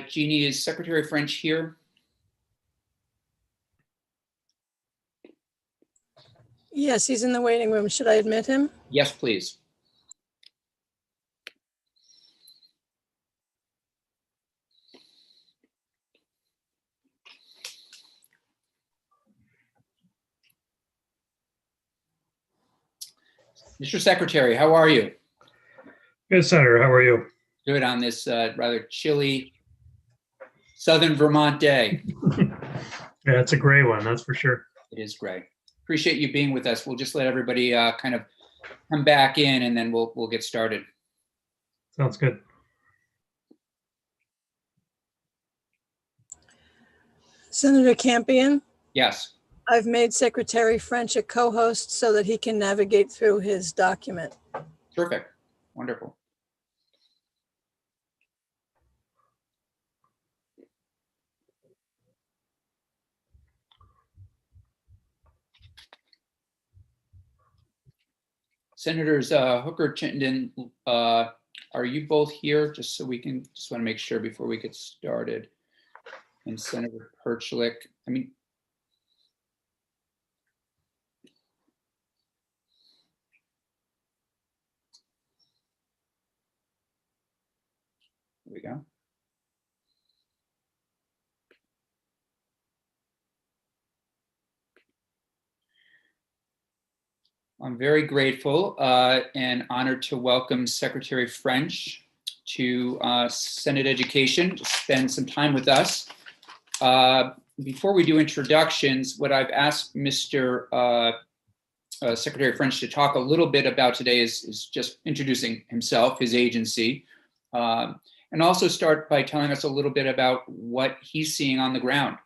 Jeannie, is Secretary French here? Yes, he's in the waiting room. Should I admit him? Yes, please. Mr. Secretary, how are you? Good, Senator. How are you? Good on this rather chilly Southern Vermont day. Yeah, it's a gray one, that's for sure. It is great. Appreciate you being with us. We'll just let everybody kind of come back in, and then we'll get started. Sounds good. Senator Campion, Yes. I've made Secretary French a co-host so that he can navigate through his document. Terrific. Wonderful. Senators Hooker, Chittenden, are you both here? Just so we can, just want to make sure before we get started. And Senator Perchlik, I mean, here we go. I'm very grateful and honored to welcome Secretary French to Senate Education to spend some time with us. Before we do introductions, what I've asked Mr. Secretary French to talk a little bit about today is just introducing himself, his agency, and also start by telling us a little bit about what he's seeing on the ground,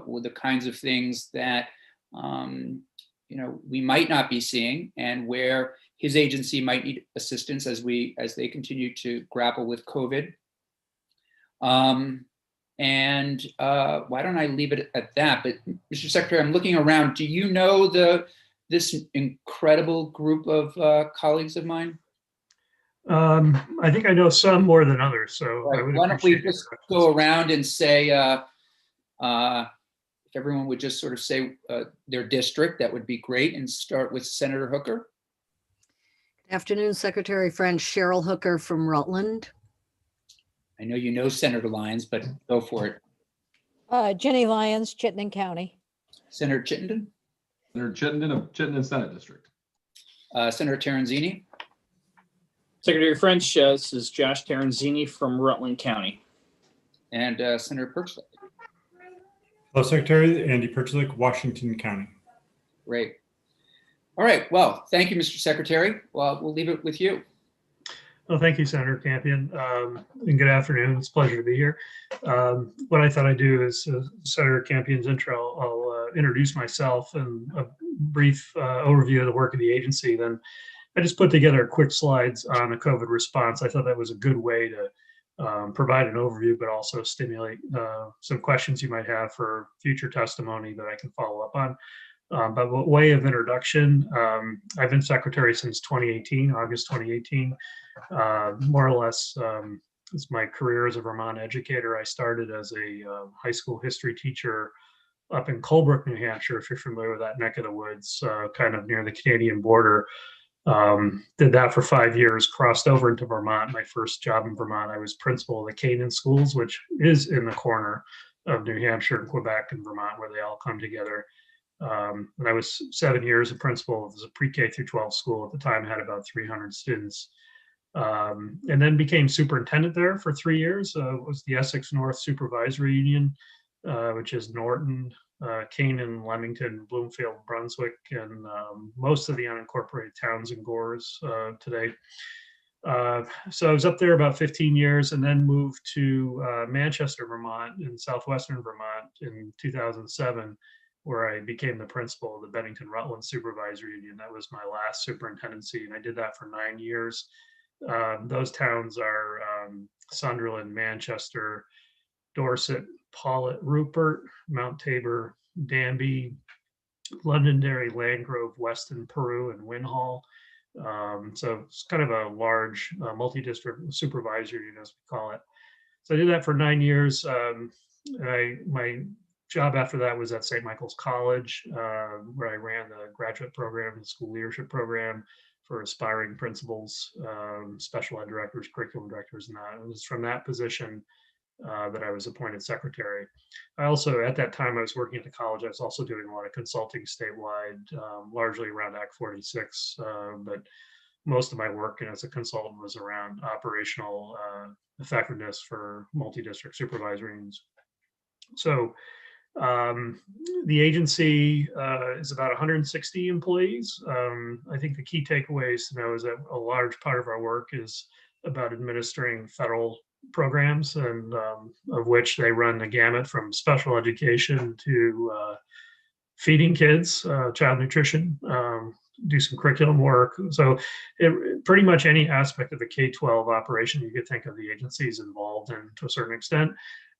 with the kinds of things that we might not be seeing, and where his agency might need assistance as they continue to grapple with COVID. And why don't I leave it at that? But Mr. Secretary, I'm looking around. Do you know this incredible group of colleagues of mine? I think I know some more than others. So Right. I would Why don't we appreciate just go around and say, if everyone would just sort of say their district, that would be great, and start with Senator Hooker. Good afternoon, Secretary French. Cheryl Hooker from Rutland. I know you know Senator Lyons, but go for it. Jenny Lyons, Chittenden County. Senator Chittenden? Senator Chittenden of Chittenden Senate District. Senator Terenzini? Secretary French, this is Josh Terenzini from Rutland County. And Senator Perchlik? Hello, Secretary. Andy Perchlik, Washington County. Great. All right. Well, thank you, Mr. Secretary. Well, we'll leave it with you. Well, thank you, Senator Campion, and good afternoon. It's a pleasure to be here. What I thought I'd do is Senator Campion's intro. I'll introduce myself and a brief overview of the work of the agency. Then I just put together quick slides on the COVID response. I thought that was a good way to provide an overview, but also stimulate some questions you might have for future testimony that I can follow up on. But way of introduction, I've been secretary since 2018, August 2018. More or less, it's my career as a Vermont educator. I started as a high school history teacher up in Colebrook, New Hampshire, if you're familiar with that neck of the woods, kind of near the Canadian border. Did that for 5 years, crossed over into Vermont. My first job in Vermont, I was principal of the Canaan schools, which is in the corner of New Hampshire and Quebec and Vermont, where they all come together. And I was 7 years a principal. It was a pre-K through 12 school. At the time, I had about 300 students. And then became superintendent there for 3 years. Was the Essex North Supervisory Union, which is Norton, Canaan, Leamington, Bloomfield, Brunswick, and most of the unincorporated towns and gores today. So I was up there about 15 years and then moved to Manchester, Vermont, in southwestern Vermont in 2007, where I became the principal of the Bennington-Rutland Supervisory Union. That was my last superintendency, and I did that for 9 years. Those towns are Sunderland, Manchester, Dorset, Paulet, Rupert, Mount Tabor, Danby, Londonderry, Landgrove, Weston, Peru, and Winhall. So it's kind of a large multi-district supervisory unit, as we call it. So I did that for 9 years. My job after that was at St. Michael's College, where I ran the graduate program and school leadership program for aspiring principals, special ed directors, curriculum directors, and that. It was from that position that I was appointed secretary. I also, at that time I was working at the college, I was also doing a lot of consulting statewide, largely around Act 46, but most of my work as a consultant was around operational effectiveness for multi-district supervisory unions. So the agency is about 160 employees. I think the key takeaways to know is that a large part of our work is about administering federal programs, and of which they run the gamut from special education to feeding kids, child nutrition, do some curriculum work. So pretty much any aspect of the K-12 operation you could think of the agencies involved in to a certain extent.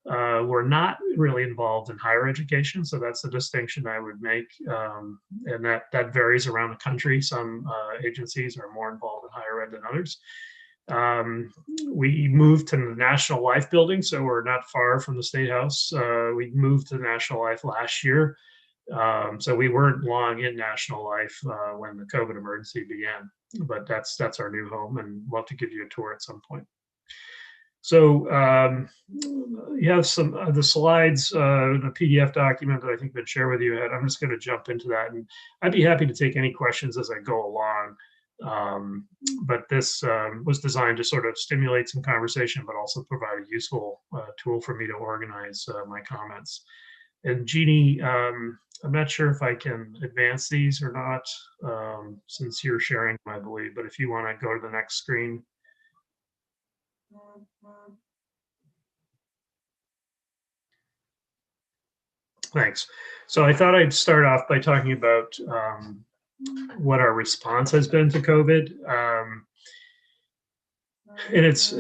We're not really involved in higher education, so that's the distinction I would make, and that varies around the country. Some agencies are more involved in higher ed than others. We moved to the National Life building, so we're not far from the State House. We moved to National Life last year, so we weren't long in National Life when the COVID emergency began, but that's our new home, and love to give you a tour at some point. So you have some of the slides, the PDF document that I think been shared with you. I'm just going to jump into that, and I'd be happy to take any questions as I go along. But this was designed to sort of stimulate some conversation, but also provide a useful tool for me to organize my comments. And Jeannie, I'm not sure if I can advance these or not, since you're sharing, I believe, but if you want to go to the next screen. Thanks. So I thought I'd start off by talking about what our response has been to COVID. And it's,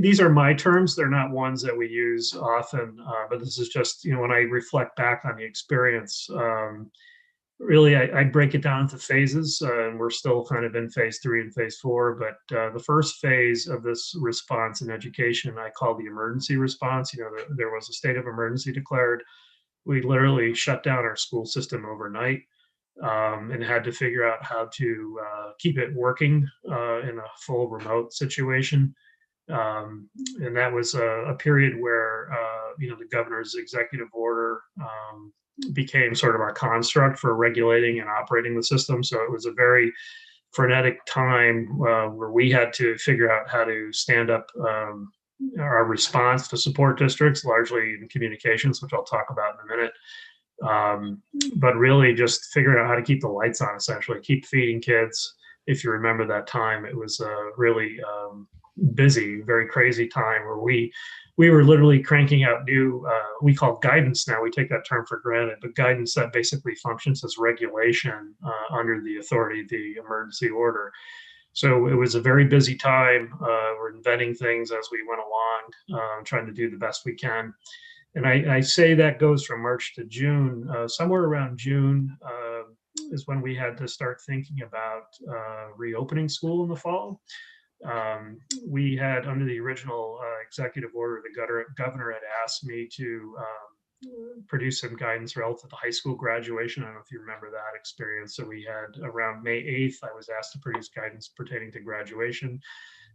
these are my terms. They're not ones that we use often, but this is just, when I reflect back on the experience, really, I break it down into phases, and we're still kind of in phase 3 and phase 4. But the first phase of this response in education, I call the emergency response. There was a state of emergency declared. We literally shut down our school system overnight, and had to figure out how to keep it working in a full remote situation. And that was a period where, the governor's executive order became sort of our construct for regulating and operating the system. So it was a very frenetic time where we had to figure out how to stand up our response to support districts, largely in communications, which I'll talk about in a minute. But really just figuring out how to keep the lights on, essentially, keep feeding kids. If you remember that time, it was a really busy, very crazy time where we were literally cranking out new, we call guidance now, we take that term for granted, but guidance that basically functions as regulation under the authority of the emergency order. So it was a very busy time. We're inventing things as we went along, trying to do the best we can. And I say that goes from March to June. Somewhere around June is when we had to start thinking about reopening school in the fall. We had, under the original executive order, the governor had asked me to produce some guidance relative to high school graduation. I don't know if you remember that experience. So we had around May 8th, I was asked to produce guidance pertaining to graduation.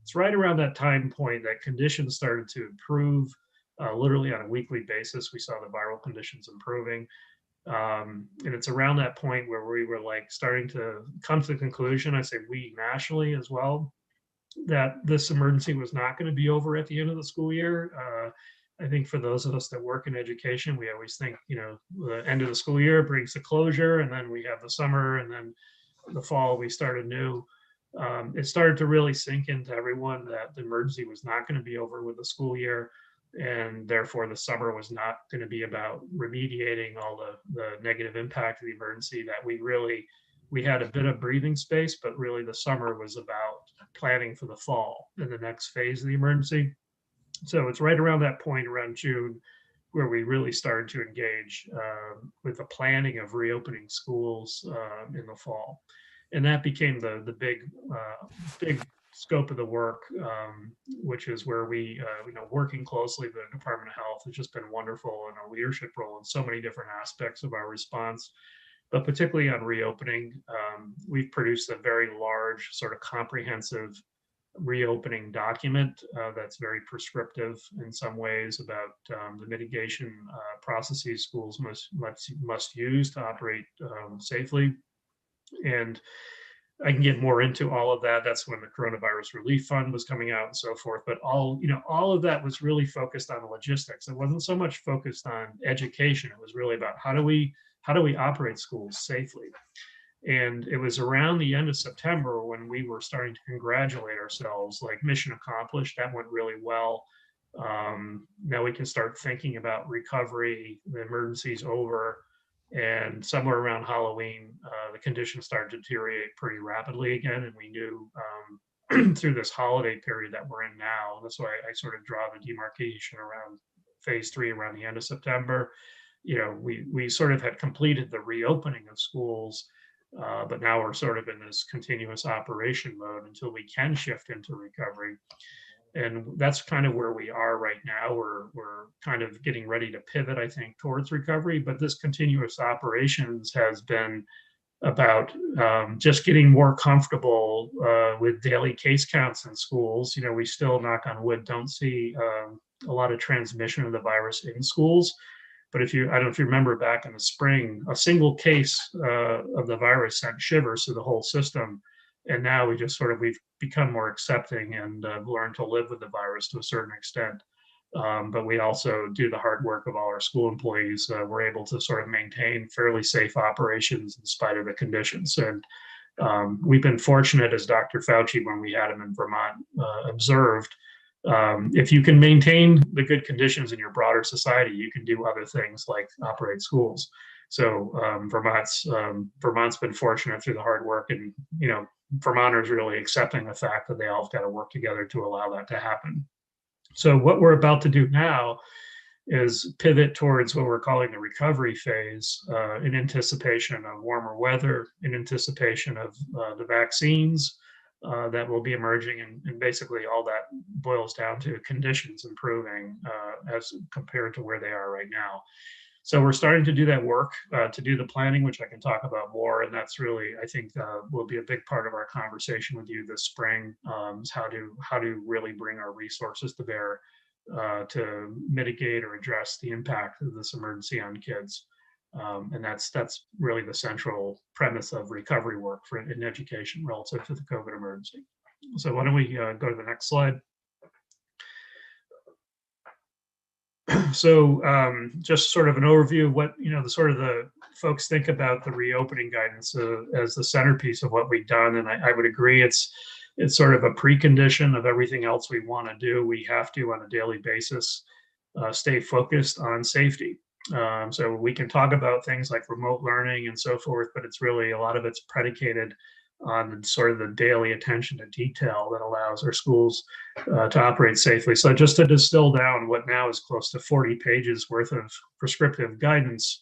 It's right around that time point that conditions started to improve. Literally on a weekly basis, we saw the viral conditions improving. And it's around that point where we were starting to come to the conclusion, I say we nationally as well, that this emergency was not going to be over at the end of the school year. I think for those of us that work in education, we always think, the end of the school year brings the closure, and then we have the summer, and then the fall we start anew. It started to really sink into everyone that the emergency was not going to be over with the school year, and therefore the summer was not going to be about remediating all the negative impact of the emergency, that we had a bit of breathing space, but really the summer was about planning for the fall and the next phase of the emergency. So it's right around that point, around June, where we really started to engage with the planning of reopening schools in the fall. And that became the big scope of the work, which is where we, working closely with the Department of Health has just been wonderful in a leadership role in so many different aspects of our response. But particularly on reopening, we've produced a very large, sort of comprehensive reopening document that's very prescriptive in some ways about the mitigation processes schools must use to operate safely. And I can get more into all of that. That's when the Coronavirus Relief Fund was coming out and so forth. But all of that was really focused on logistics. It wasn't so much focused on education. It was really about how do we operate schools safely. And it was around the end of September when we were starting to congratulate ourselves, like mission accomplished, that went really well. Now we can start thinking about recovery, the emergency's over. And somewhere around Halloween, the conditions started to deteriorate pretty rapidly again. And we knew through this holiday period that we're in now, that's why I sort of draw the demarcation around phase 3 around the end of September. You know, we sort of had completed the reopening of schools, but now we're sort of in this continuous operation mode until we can shift into recovery. And that's kind of where we are right now. We're kind of getting ready to pivot, I think, towards recovery, but this continuous operations has been about just getting more comfortable with daily case counts in schools. You know, we still, knock on wood, don't see a lot of transmission of the virus in schools. But I don't know if you remember back in the spring, a single case of the virus sent shivers through the whole system. And now we've become more accepting and learned to live with the virus to a certain extent. But we also do the hard work of all our school employees. We're able to sort of maintain fairly safe operations in spite of the conditions. And we've been fortunate, as Dr. Fauci, when we had him in Vermont, observed, if you can maintain the good conditions in your broader society, you can do other things like operate schools. So Vermont's been fortunate through the hard work, and you know, Vermonters really accepting the fact that they all have got to work together to allow that to happen. So what we're about to do now is pivot towards what we're calling the recovery phase, in anticipation of warmer weather, in anticipation of the vaccines that will be emerging, and basically all that boils down to conditions improving as compared to where they are right now. So we're starting to do that work, to do the planning, which I can talk about more. And that's really, I think, will be a big part of our conversation with you this spring, is how to really bring our resources to bear to mitigate or address the impact of this emergency on kids. And that's really the central premise of recovery work in education relative to the COVID emergency. So why don't we go to the next slide? So just sort of an overview of what, you know, the folks think about the reopening guidance as the centerpiece of what we've done. And I would agree, it's sort of a precondition of everything else we want to do. We have to, on a daily basis, stay focused on safety. So we can talk about things like remote learning and so forth, but it's really, a lot of it's predicated on sort of the daily attention to detail that allows our schools to operate safely. So just to distill down what now is close to 40 pages worth of prescriptive guidance,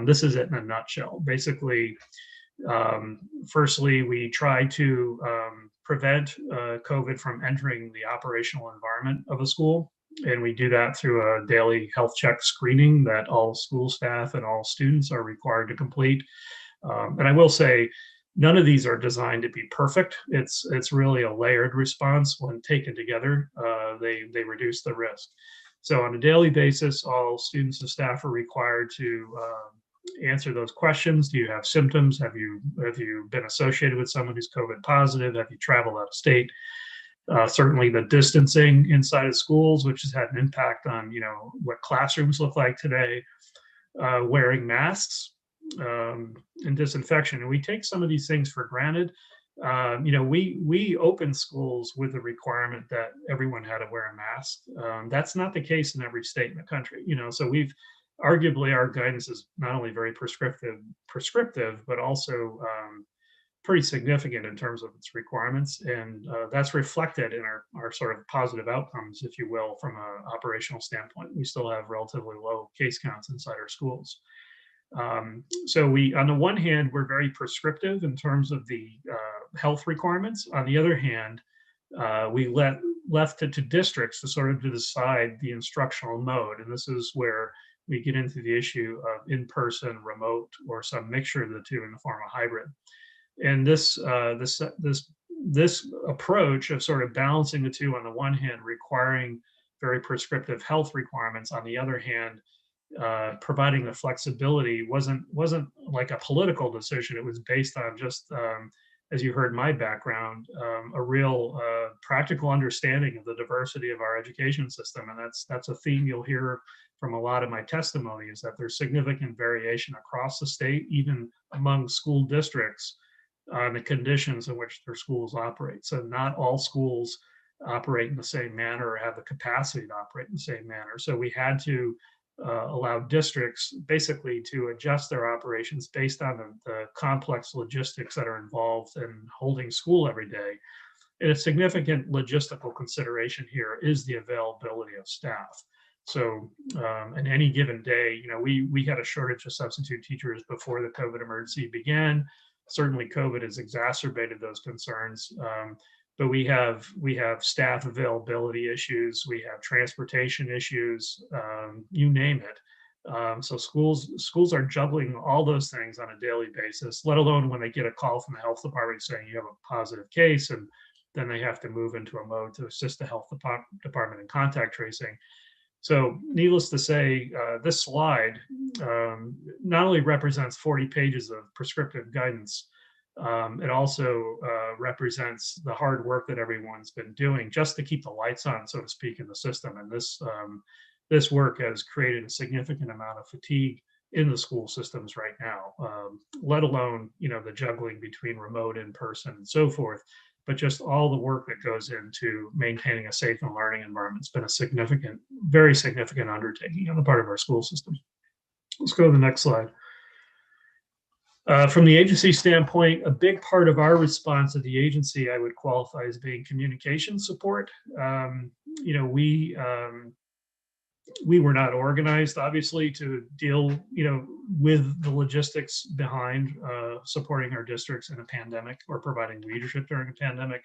this is it in a nutshell. Basically, firstly, we try to prevent COVID from entering the operational environment of a school. And we do that through a daily health check screening that all school staff and all students are required to complete. And I will say, none of these are designed to be perfect. It's really a layered response. When taken together, they reduce the risk. So on a daily basis, all students and staff are required to answer those questions. Do you have symptoms? Have you been associated with someone who's COVID positive? Have you traveled out of state? Certainly the distancing inside of schools, which has had an impact on, you know, what classrooms look like today, wearing masks, and disinfection. And we take some of these things for granted. You know, we opened schools with the requirement that everyone had to wear a mask. That's not the case in every state in the country, you know, so arguably our guidance is not only very prescriptive, but also pretty significant in terms of its requirements. And that's reflected in our sort of positive outcomes, if you will, from an operational standpoint. We still have relatively low case counts inside our schools. So on the one hand, we're very prescriptive in terms of the health requirements. On the other hand, we left it to districts to sort of decide the instructional mode. And this is where we get into the issue of in-person, remote, or some mixture of the two in the form of hybrid. And this approach of sort of balancing the two, on the one hand, requiring very prescriptive health requirements, on the other hand, providing the flexibility wasn't like a political decision. It was based on just, as you heard my background, a real practical understanding of the diversity of our education system. And that's a theme you'll hear from a lot of my testimony, is that there's significant variation across the state, even among school districts, on the conditions in which their schools operate. So not all schools operate in the same manner or have the capacity to operate in the same manner. So we had to allowed districts basically to adjust their operations based on the complex logistics that are involved in holding school every day. And a significant logistical consideration here is the availability of staff. So in any given day, we had a shortage of substitute teachers before the COVID emergency began. Certainly COVID has exacerbated those concerns. But we have staff availability issues, we have transportation issues, you name it. So schools are juggling all those things on a daily basis, let alone when they get a call from the health department saying you have a positive case, and then they have to move into a mode to assist the health department in contact tracing. So needless to say, this slide not only represents 40 pages of prescriptive guidance, it also represents the hard work that everyone's been doing just to keep the lights on, so to speak, in the system. And this work has created a significant amount of fatigue in the school systems right now, let alone the juggling between remote, in person, and so forth. But just all the work that goes into maintaining a safe and learning environment has been a significant, very significant undertaking on the part of our school system. Let's go to the next slide. From the agency standpoint, a big part of our response at the agency I would qualify as being communication support. We were not organized, obviously, to deal, with the logistics behind supporting our districts in a pandemic or providing leadership during a pandemic.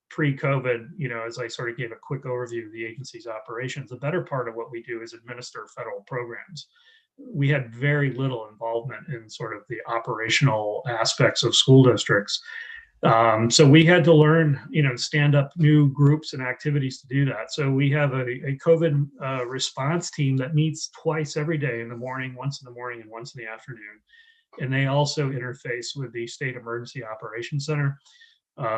Pre-COVID, as I sort of gave a quick overview of the agency's operations, the better part of what we do is administer federal programs. We had very little involvement in sort of the operational aspects of school districts. So we had to learn, stand up new groups and activities to do that. So we have a COVID response team that meets twice every day, in the morning, once in the morning and once in the afternoon. And they also interface with the State Emergency Operations Center.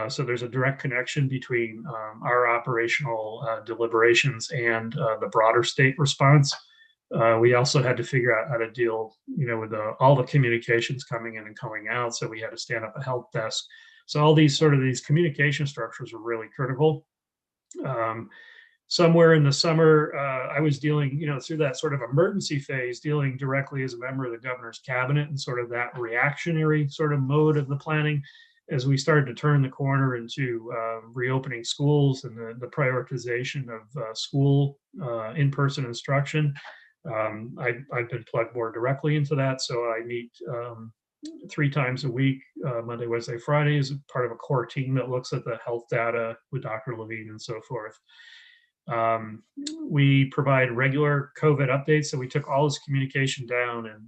So there's a direct connection between our operational deliberations and the broader state response. We also had to figure out how to deal, with all the communications coming in and going out. So we had to stand up a help desk. So all these communication structures are really critical. Somewhere in the summer, I was dealing, through that sort of emergency phase, dealing directly as a member of the governor's cabinet and sort of that reactionary sort of mode of the planning. As we started to turn the corner into reopening schools and the prioritization of school in-person instruction, I've been plugged more directly into that. So I meet 3 times a week, Monday, Wednesday, Friday, as part of a core team that looks at the health data with Dr. Levine and so forth. We provide regular COVID updates. So we took all this communication down, and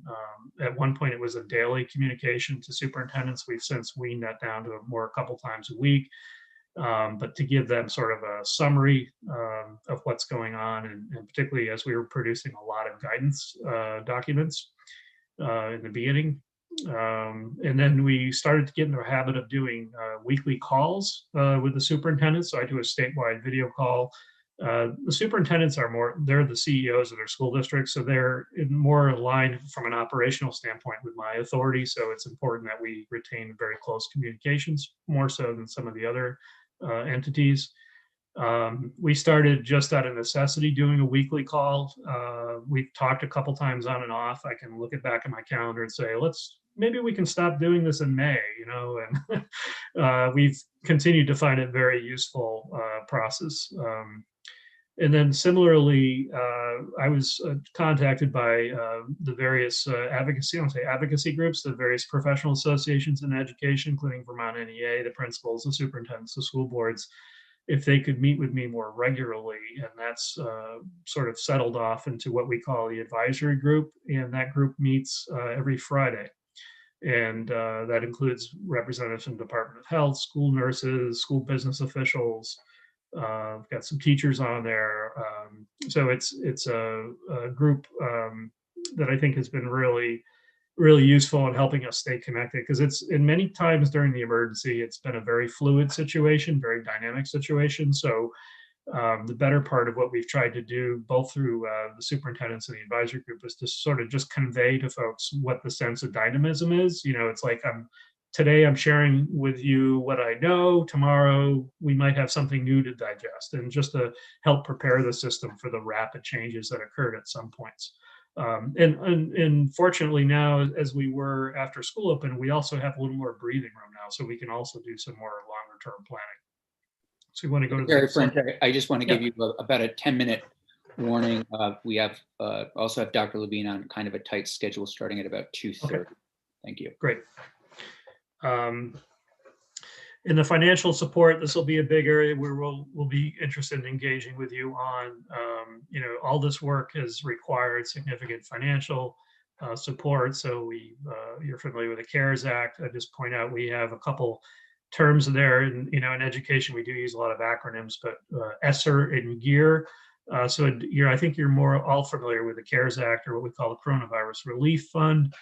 at one point it was a daily communication to superintendents. We've since weaned that down to a couple times a week. But to give them sort of a summary of what's going on, and particularly as we were producing a lot of guidance documents in the beginning. And then we started to get into a habit of doing weekly calls with the superintendents. So I do a statewide video call. The superintendents they're the CEOs of their school districts, so they're more aligned from an operational standpoint with my authority. So it's important that we retain very close communications, more so than some of the other entities. We started just out of necessity doing a weekly call. We've talked a couple times on and off. I can look back at my calendar and say, maybe we can stop doing this in May, and we've continued to find it very useful process. And then similarly, I was contacted by the various advocacy groups, the various professional associations in education, including Vermont NEA, the principals, the superintendents, the school boards, if they could meet with me more regularly. And that's sort of settled off into what we call the advisory group. And that group meets every Friday. And that includes representatives from the Department of Health, school nurses, school business officials. We've got some teachers on there. So it's a group that I think has been really, really useful in helping us stay connected, because it's in many times during the emergency, it's been a very fluid situation, very dynamic situation. So the better part of what we've tried to do, both through the superintendents and the advisory group, is to sort of just convey to folks what the sense of dynamism is. It's like today I'm sharing with you what I know. Tomorrow we might have something new to digest, and just to help prepare the system for the rapid changes that occurred at some points. And fortunately now, as we were after school open, we also have a little more breathing room now, so we can also do some more longer term planning. So you want to go to the next slide? I just want to give you about a 10-minute warning. We have also have Dr. Levine on kind of a tight schedule starting at about 2:30. Okay. Thank you. Great. In the financial support, this will be a big area where we'll be interested in engaging with you on. All this work has required significant financial support. So you're familiar with the CARES Act. I just point out we have a couple terms there, and in education we do use a lot of acronyms, but ESSER and GEAR. So I think you're more all familiar with the CARES Act, or what we call the Coronavirus Relief Fund.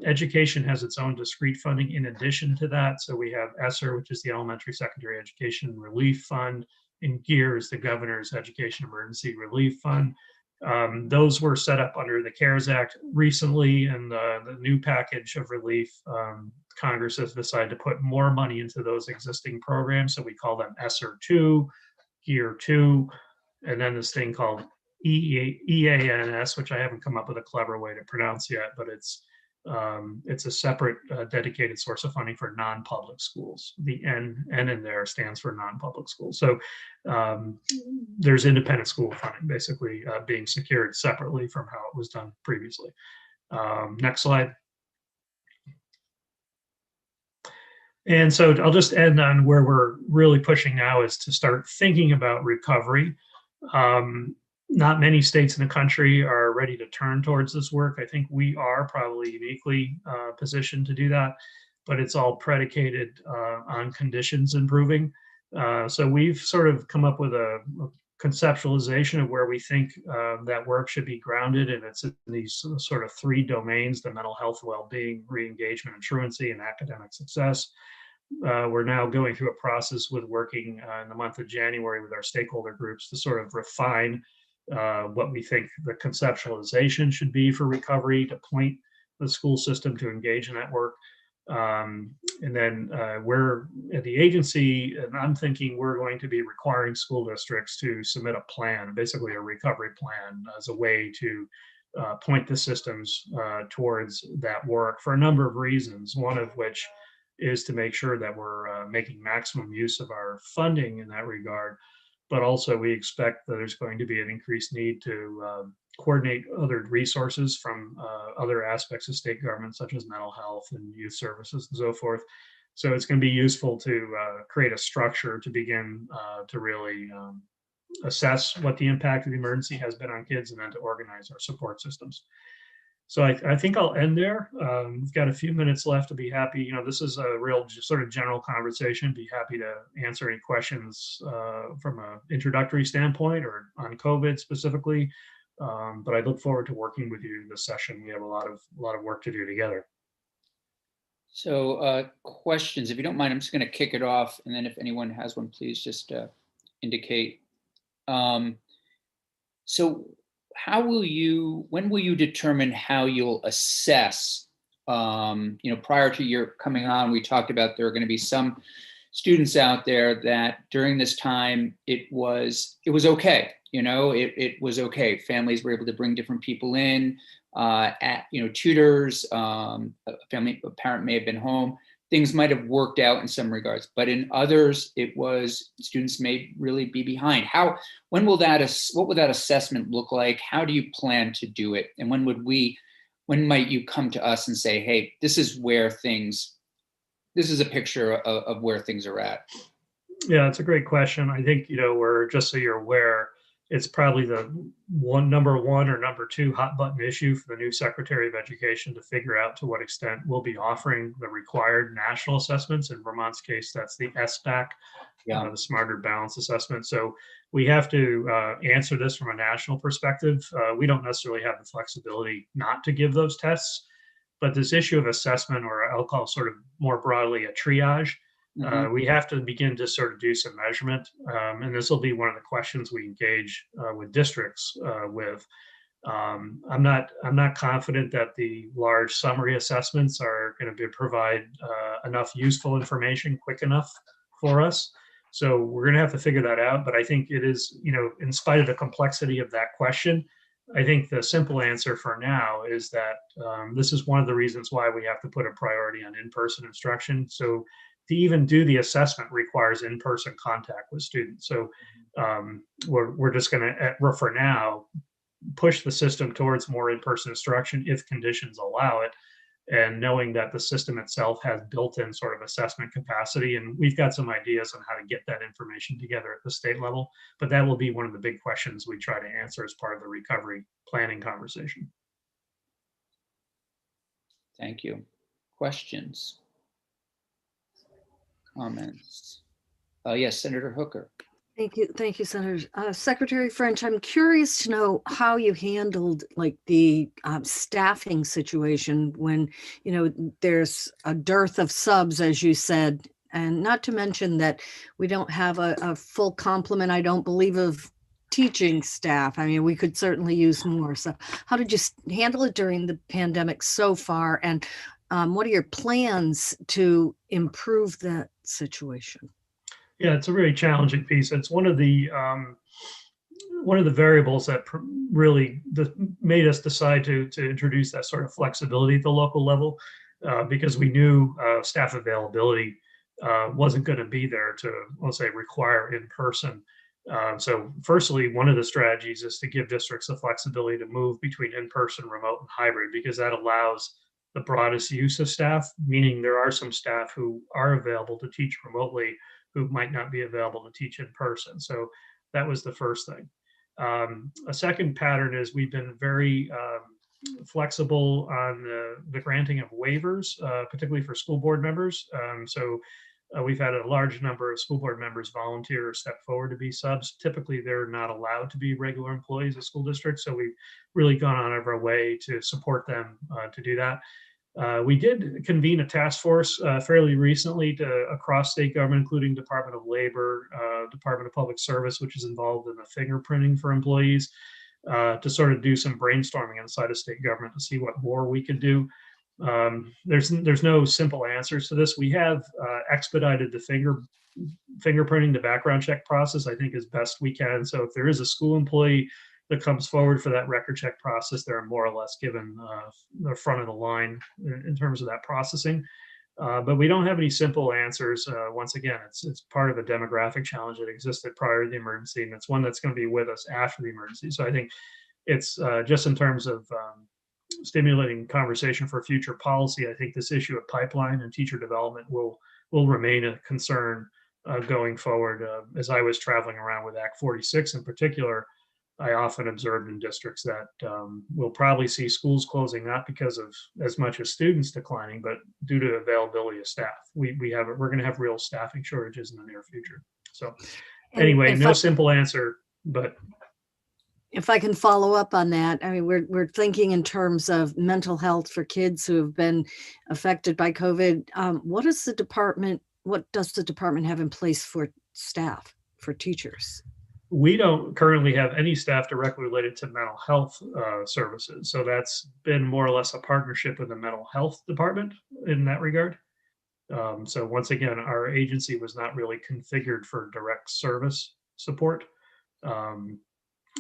Education has its own discrete funding in addition to that. So we have ESSER, which is the Elementary Secondary Education Relief Fund, and GEAR is the Governor's Education Emergency Relief Fund. Those were set up under the CARES Act recently, and the new package of relief, Congress has decided to put more money into those existing programs. So we call them ESSER 2, GEAR 2, and then this thing called EANS, which I haven't come up with a clever way to pronounce yet, but it's a separate dedicated source of funding for non-public schools. The N in there stands for non-public schools. So there's independent school funding basically being secured separately from how it was done previously. Next slide. And so I'll just end on where we're really pushing now is to start thinking about recovery. Not many states in the country are ready to turn towards this work. I think we are probably uniquely positioned to do that, but it's all predicated on conditions improving. So we've sort of come up with a conceptualization of where we think that work should be grounded, and it's in these sort of three domains: the mental health, well-being, re-engagement, and truancy, and academic success. We're now going through a process with working in the month of January with our stakeholder groups to sort of refine what we think the conceptualization should be for recovery, to point the school system to engage in that work. And then we're at the agency, and I'm thinking we're going to be requiring school districts to submit a plan, basically a recovery plan, as a way to point the systems towards that work for a number of reasons, one of which is to make sure that we're making maximum use of our funding in that regard. But also we expect that there's going to be an increased need to coordinate other resources from other aspects of state government, such as mental health and youth services and so forth. So it's going to be useful to create a structure to begin to really assess what the impact of the emergency has been on kids, and then to organize our support systems. So I think I'll end there. We've got a few minutes left. To be happy, this is a real sort of general conversation. Be happy to answer any questions from an introductory standpoint or on COVID specifically. But I look forward to working with you this session. We have a lot of work to do together. So questions, if you don't mind, I'm just going to kick it off, and then if anyone has one, please just indicate. So when will you determine how you'll assess? Prior to your coming on, we talked about there are going to be some students out there that during this time it was okay. It was okay. Families were able to bring different people in, tutors, a parent may have been home. Things might have worked out in some regards, but in others, it was students may really be behind. What will that assessment look like? How do you plan to do it? And when might you come to us and say, hey, this is a picture of where things are at? Yeah, it's a great question. I think, we're, just so you're aware, it's probably the number one or number two hot button issue for the new Secretary of Education to figure out to what extent we'll be offering the required national assessments. In Vermont's case, that's the SBAC, the Smarter Balance Assessment. So we have to answer this from a national perspective. We don't necessarily have the flexibility not to give those tests, but this issue of assessment, or I'll call sort of more broadly a triage, we have to begin to sort of do some measurement, and this will be one of the questions we engage with districts with. I'm not confident that the large summary assessments are going to provide enough useful information quick enough for us. So we're going to have to figure that out. But I think it is, in spite of the complexity of that question, I think the simple answer for now is that this is one of the reasons why we have to put a priority on in-person instruction. So to even do the assessment requires in-person contact with students. So we're just going to, for now, push the system towards more in-person instruction if conditions allow it, and knowing that the system itself has built-in sort of assessment capacity. And we've got some ideas on how to get that information together at the state level, but that will be one of the big questions we try to answer as part of the recovery planning conversation. Thank you. Questions? Comments? Yes, Senator Hooker. Thank you, Senator. Secretary French, I'm curious to know how you handled like the staffing situation when, there's a dearth of subs, as you said, and not to mention that we don't have a full complement, I don't believe, of teaching staff. I mean, we could certainly use more. So how did you handle it during the pandemic so far? And what are your plans to improve that situation? Yeah, it's a really challenging piece. It's one of the variables that really made us decide to introduce that sort of flexibility at the local level, because we knew staff availability wasn't going to be there to, let's say, require in person. So firstly, one of the strategies is to give districts the flexibility to move between in-person, remote, and hybrid, because that allows the broadest use of staff, meaning there are some staff who are available to teach remotely who might not be available to teach in person. So that was the first thing. A second pattern is we've been very flexible on the granting of waivers, particularly for school board members. So we've had a large number of school board members volunteer or step forward to be subs. Typically, they're not allowed to be regular employees of school districts. So we've really gone out of our way to support them to do that. We did convene a task force fairly recently across state government, including Department of Labor, Department of Public Service, which is involved in the fingerprinting for employees, to sort of do some brainstorming inside of state government to see what more we could do. There's no simple answers to this. We have expedited the fingerprinting, the background check process, I think, as best we can. So if there is a school employee that comes forward for that record check process, they're more or less given the front of the line in terms of that processing. But we don't have any simple answers. Once again, it's part of a demographic challenge that existed prior to the emergency, and it's one that's going to be with us after the emergency. So I think it's just in terms of stimulating conversation for future policy, I think this issue of pipeline and teacher development will remain a concern going forward. As I was traveling around with Act 46 in particular, I often observed in districts that we'll probably see schools closing not because of as much as students declining, but due to availability of staff. We're going to have real staffing shortages in the near future. So anyway, no simple answer, but. If I can follow up on that, I mean, we're thinking in terms of mental health for kids who have been affected by COVID. What does the department have in place for staff, for teachers? We don't currently have any staff directly related to mental health services. So that's been more or less a partnership with the mental health department in that regard. So once again, our agency was not really configured for direct service support.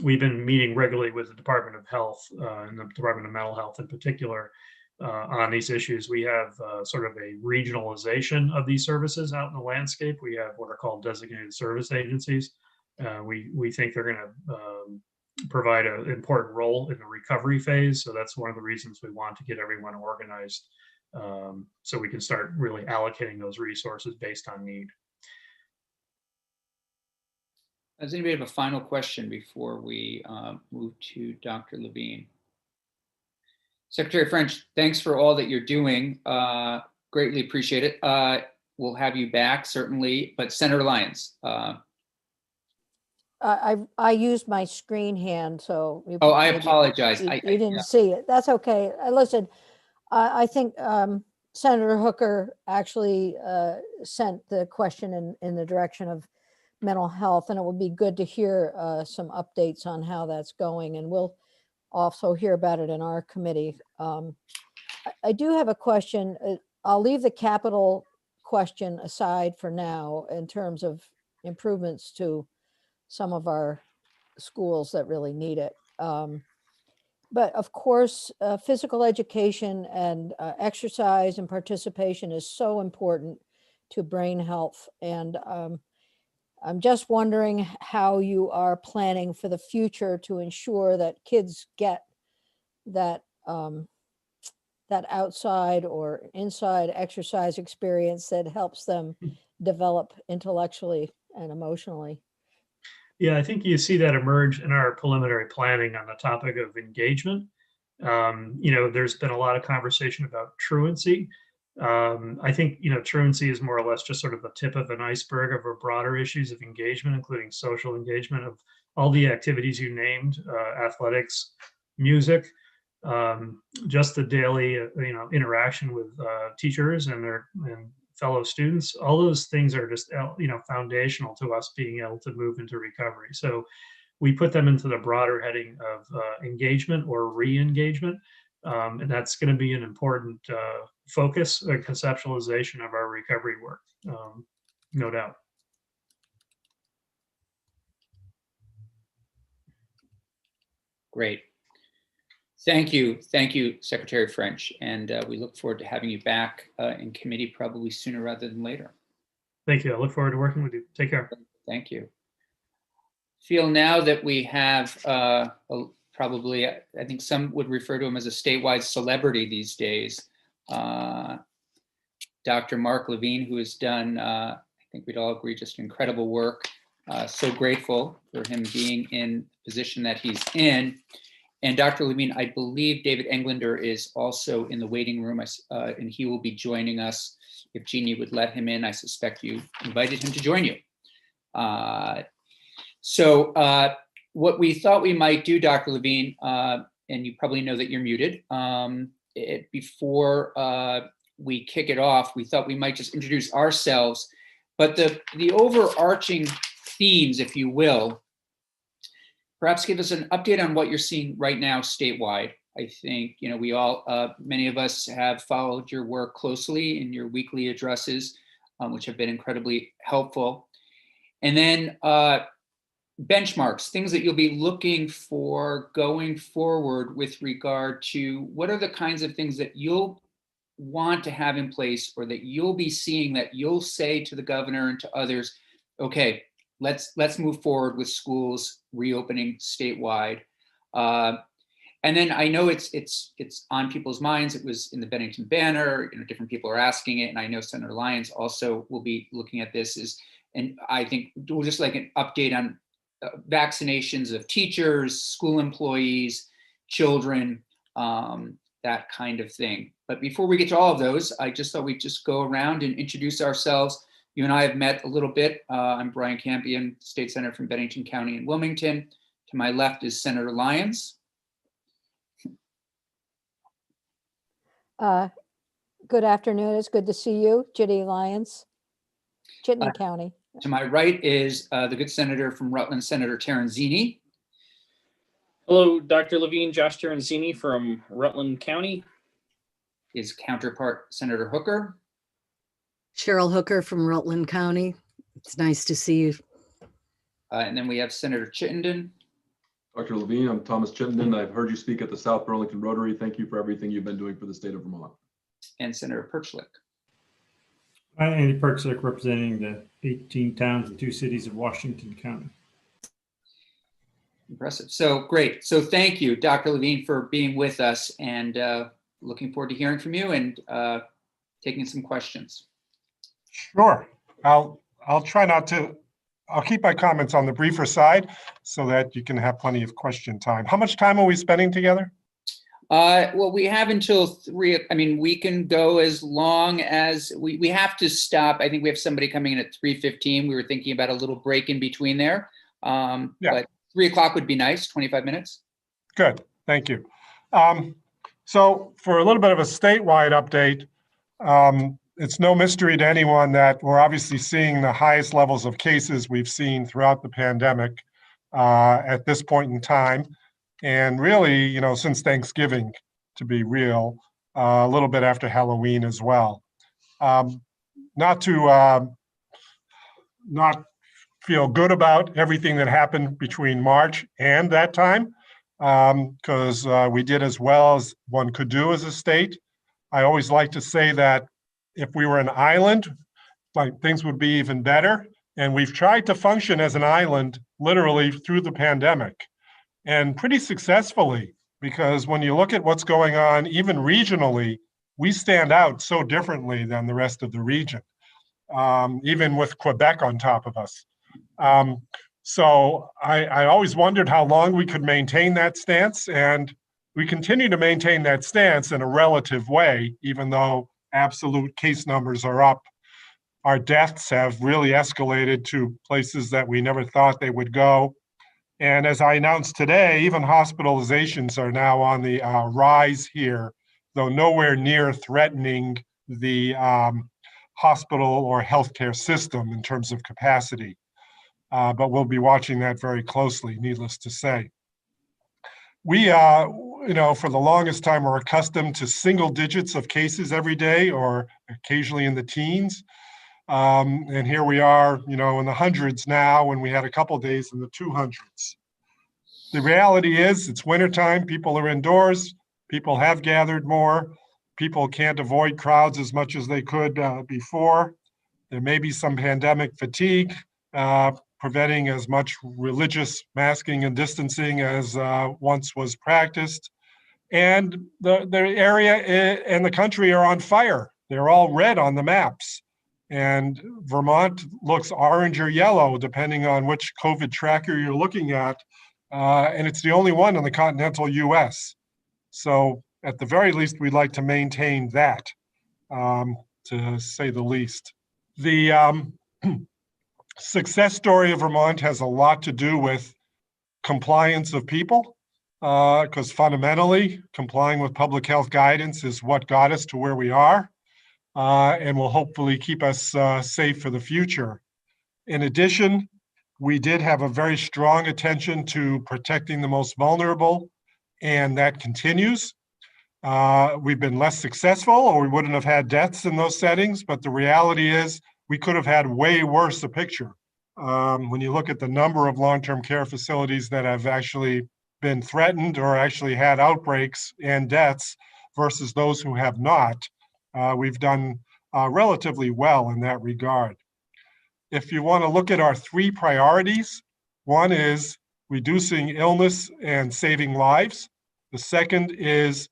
We've been meeting regularly with the Department of Health and the Department of Mental Health in particular on these issues. We have sort of a regionalization of these services out in the landscape. We have what are called designated service agencies. We think they're going to provide an important role in the recovery phase. So that's one of the reasons we want to get everyone organized so we can start really allocating those resources based on need. Does anybody have a final question before we move to Dr. Levine? Secretary French, thanks for all that you're doing. Greatly appreciate it. We'll have you back, certainly. But Senator Lyons. I used my screen hand, so. I apologize. You didn't see it. That's okay. Listen, I think Senator Hooker actually sent the question in the direction of mental health, and it would be good to hear some updates on how that's going. And we'll also hear about it in our committee. I do have a question. I'll leave the capital question aside for now in terms of improvements to some of our schools that really need it. But of course, physical education and exercise and participation is so important to brain health. And I'm just wondering how you are planning for the future to ensure that kids get that that outside or inside exercise experience that helps them develop intellectually and emotionally. Yeah, I think you see that emerge in our preliminary planning on the topic of engagement. There's been a lot of conversation about truancy. I think, truancy is more or less just sort of the tip of an iceberg of our broader issues of engagement, including social engagement of all the activities you named, athletics, music, just the daily, interaction with teachers and their fellow students. All those things are just, foundational to us being able to move into recovery. So we put them into the broader heading of engagement or re-engagement. And that's going to be an important focus, conceptualization of our recovery work, no doubt. Great. Thank you, Secretary French. And we look forward to having you back in committee probably sooner rather than later. Thank you. I look forward to working with you. Take care. Thank you. Feel now that we have probably, I think some would refer to him as a statewide celebrity these days. Dr. Mark Levine, who has done, I think we'd all agree, just incredible work. So grateful for him being in the position that he's in. And Dr. Levine, I believe David Englander is also in the waiting room, and he will be joining us if Jeannie would let him in. I suspect you invited him to join you. So what we thought we might do, Dr. Levine, and you probably know that you're muted, before we kick it off, we thought we might just introduce ourselves, but the overarching themes, if you will, perhaps give us an update on what you're seeing right now statewide. I think, we all, many of us have followed your work closely in your weekly addresses, which have been incredibly helpful. And then benchmarks, things that you'll be looking for going forward with regard to what are the kinds of things that you'll want to have in place or that you'll be seeing that you'll say to the governor and to others, okay, let's move forward with schools reopening statewide. And then I know it's on people's minds. It was in the Bennington banner, different people are asking it. And I know Senator Lyons also will be looking at this and I think we'll just like an update on vaccinations of teachers, school employees, children, that kind of thing. But before we get to all of those, I just thought we'd just go around and introduce ourselves. You and I have met a little bit. I'm Brian Campion, State Senator from Bennington County and Wilmington. To my left is Senator Lyons. Good afternoon. It's good to see you, Judy Lyons, Chittenden County. To my right is the good senator from Rutland, Senator Terenzini. Hello, Dr. Levine, Josh Terenzini from Rutland County. His counterpart, Senator Hooker. Cheryl Hooker from Rutland County. It's nice to see you. And then we have Senator Chittenden. Dr. Levine, I'm Thomas Chittenden. I've heard you speak at the South Burlington Rotary. Thank you for everything you've been doing for the state of Vermont. And Senator Perchlik. Hi, Andy Perchlik, representing the 18 towns and 2 cities of Washington County. Impressive. So great. So thank you, Dr. Levine, for being with us and looking forward to hearing from you and taking some questions. Sure. I'll try not to, I'll keep my comments on the briefer side so that you can have plenty of question time. How much time are we spending together? Well, we have until 3. I mean, we can go as long as we have to stop. I think we have somebody coming in at 3:15. We were thinking about a little break in between there. But 3 o'clock would be nice, 25 minutes. Good, thank you. So for a little bit of a statewide update, it's no mystery to anyone that we're obviously seeing the highest levels of cases we've seen throughout the pandemic at this point in time. and really, since Thanksgiving, to be real, a little bit after Halloween as well. Not to not feel good about everything that happened between March and that time, because we did as well as one could do as a state. I always like to say that if we were an island, like things would be even better. And we've tried to function as an island literally through the pandemic, and pretty successfully, because when you look at what's going on, even regionally, we stand out so differently than the rest of the region, even with Quebec on top of us. So I always wondered how long we could maintain that stance, and we continue to maintain that stance in a relative way, even though absolute case numbers are up. Our deaths have really escalated to places that we never thought they would go. And as I announced today, even hospitalizations are now on the rise here, though nowhere near threatening the hospital or healthcare system in terms of capacity. But we'll be watching that very closely, needless to say. We, for the longest time, were accustomed to single digits of cases every day, or occasionally in the teens. And here we are, in the hundreds now, when we had a couple days in the 200s. The reality is it's wintertime, people are indoors, people have gathered more, people can't avoid crowds as much as they could before. There may be some pandemic fatigue, preventing as much religious masking and distancing as once was practiced. And the area and the country are on fire. They're all red on the maps. And Vermont looks orange or yellow, depending on which COVID tracker you're looking at. And it's the only one in the continental US. So at the very least, we'd like to maintain that, to say the least. The success story of Vermont has a lot to do with compliance of people, because fundamentally, complying with public health guidance is what got us to where we are. And will hopefully keep us safe for the future. In addition, we did have a very strong attention to protecting the most vulnerable, and that continues. We've been less successful, or we wouldn't have had deaths in those settings, but the reality is we could have had way worse a picture. When you look at the number of long-term care facilities that have actually been threatened or actually had outbreaks and deaths versus those who have not, we've done relatively well in that regard. If you want to look at our three priorities, one is reducing illness and saving lives. The second is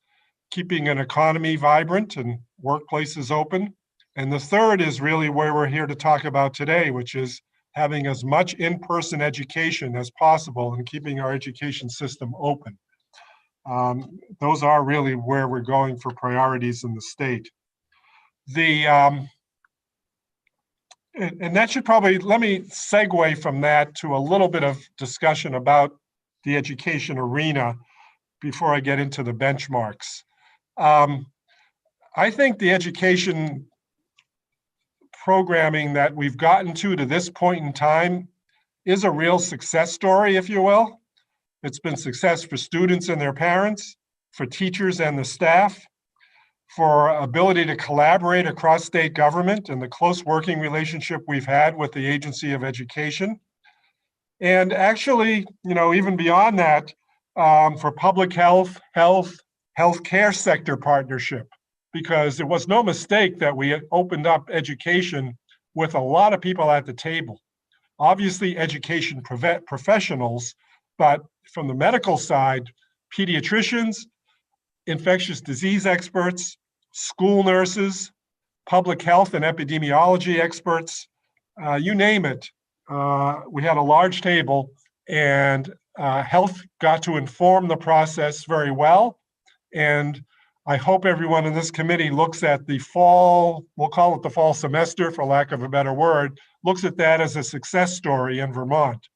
keeping an economy vibrant and workplaces open. And the third is really where we're here to talk about today, which is having as much in-person education as possible and keeping our education system open. Those are really where we're going for priorities in the state. And that should probably, let me segue from that to a little bit of discussion about the education arena before I get into the benchmarks. I think the education programming that we've gotten to this point in time is a real success story, if you will. It's been success for students and their parents, for teachers and the staff, for ability to collaborate across state government and the close working relationship we've had with the Agency of Education. And actually, even beyond that, for public healthcare sector partnership, because it was no mistake that we opened up education with a lot of people at the table. Obviously, education professionals, but from the medical side, pediatricians, infectious disease experts, school nurses, public health and epidemiology experts, you name it. We had a large table, and health got to inform the process very well. And I hope everyone in this committee looks at the fall, we'll call it the fall semester for lack of a better word, looks at that as a success story in Vermont.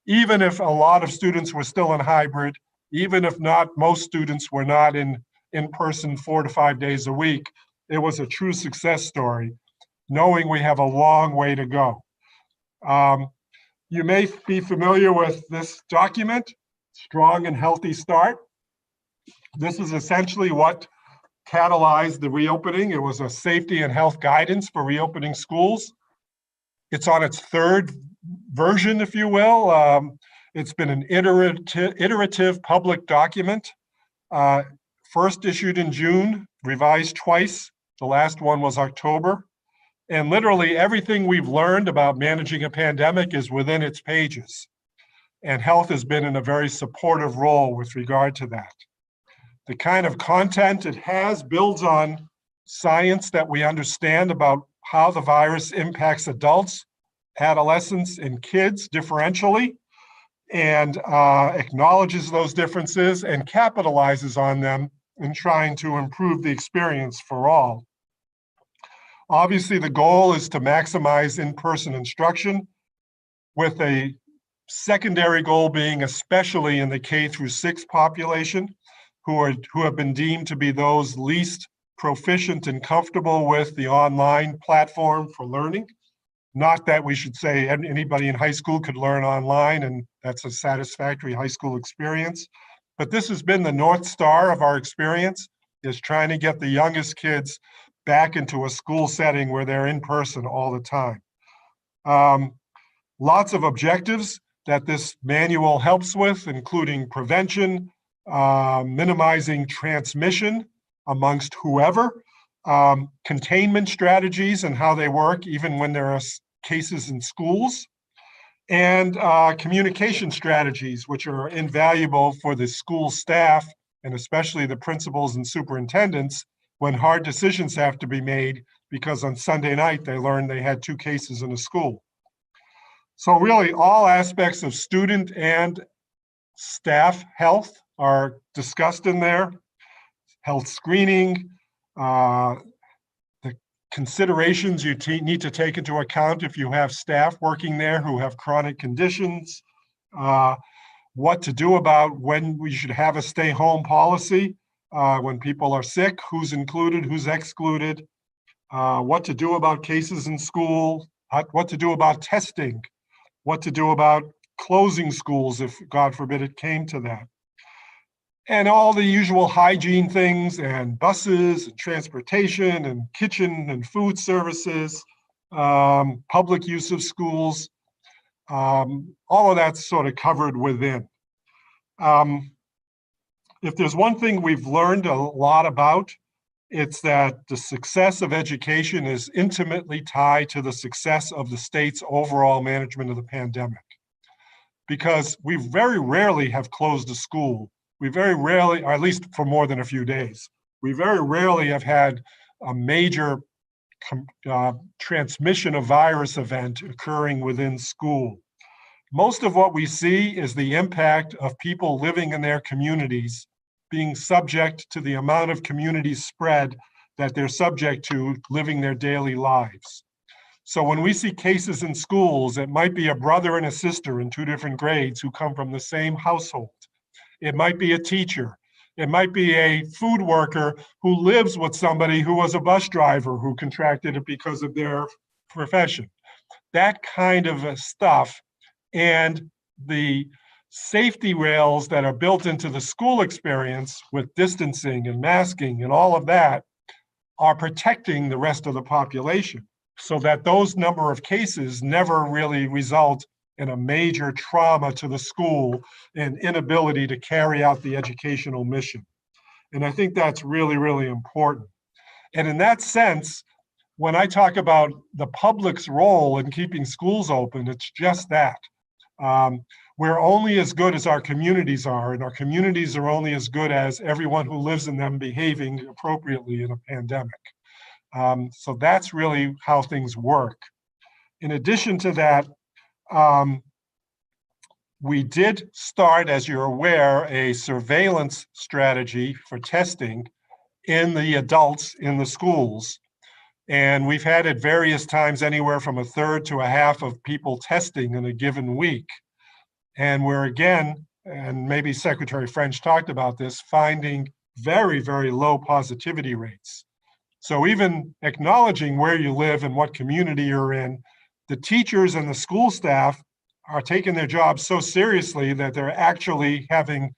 Even if a lot of students were still in hybrid, even if not most students were not in person 4 to 5 days a week, it was a true success story, knowing we have a long way to go. You may be familiar with this document. strong and healthy start. This is essentially what catalyzed the reopening. It was a safety and health guidance for reopening schools. It's on its third version, if you will. It's been an iterative public document, first issued in June, revised twice. The last one was October. And literally everything we've learned about managing a pandemic is within its pages. And health has been in a very supportive role with regard to that. The kind of content it has builds on science that we understand about how the virus impacts adults, adolescents, and kids differentially, and acknowledges those differences and capitalizes on them in trying to improve the experience for all. Obviously, the goal is to maximize in-person instruction, with a secondary goal being especially in the K-6 population, who have been deemed to be those least proficient and comfortable with the online platform for learning. Not that we should say anybody in high school could learn online and that's a satisfactory high school experience, but this has been the North Star of our experience, is trying to get the youngest kids back into a school setting where they're in person all the time. Lots of objectives that this manual helps with, including prevention, minimizing transmission amongst whoever, containment strategies and how they work even when there are cases in schools, and communication strategies, which are invaluable for the school staff and especially the principals and superintendents when hard decisions have to be made, because on Sunday night they learned they had 2 cases in a school. So really all aspects of student and staff health are discussed in there. Health screening, the considerations you need to take into account if you have staff working there who have chronic conditions, what to do about when we should have a stay home policy, when people are sick, who's included, who's excluded, what to do about cases in school, what to do about testing, what to do about closing schools if, God forbid, it came to that. And all the usual hygiene things, and buses and transportation and kitchen and food services, public use of schools, all of that's sort of covered within. If there's one thing we've learned a lot about, it's that the success of education is intimately tied to the success of the state's overall management of the pandemic. Because we very rarely have closed a school. We very rarely, or at least for more than a few days, we very rarely have had a major transmission of virus event occurring within school. Most of what we see is the impact of people living in their communities being subject to the amount of community spread that they're subject to living their daily lives. So when we see cases in schools, it might be a brother and a sister in 2 different grades who come from the same household. It might be a teacher. It might be a food worker who lives with somebody who was a bus driver who contracted it because of their profession. That kind of stuff, and the safety rails that are built into the school experience with distancing and masking and all of that are protecting the rest of the population, so that those number of cases never really result in a major trauma to the school and inability to carry out the educational mission. And I think that's really, really important. And in that sense, when I talk about the public's role in keeping schools open, it's just that. We're only as good as our communities are, and our communities are only as good as everyone who lives in them behaving appropriately in a pandemic. So that's really how things work. In addition to that, we did start, as you're aware, a surveillance strategy for testing in the adults in the schools. And we've had at various times anywhere from 1/3 to 1/2 of people testing in a given week. And we're again, and maybe Secretary French talked about this, finding very, very low positivity rates. So even acknowledging where you live and what community you're in, the teachers and the school staff are taking their job so seriously that they're actually having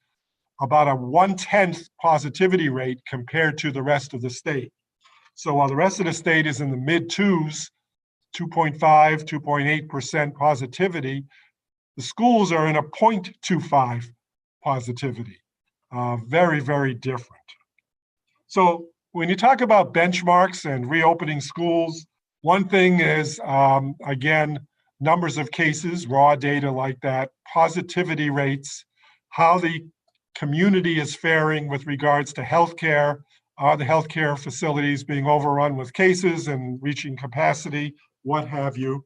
about a 1/10 positivity rate compared to the rest of the state. So while the rest of the state is in the mid twos, 2.5, 2.8% positivity, the schools are in a 0.25 positivity. Very, very different. So when you talk about benchmarks and reopening schools, one thing is, again, numbers of cases, raw data like that, positivity rates, how the community is faring with regards to healthcare. Are the healthcare facilities being overrun with cases and reaching capacity, what have you?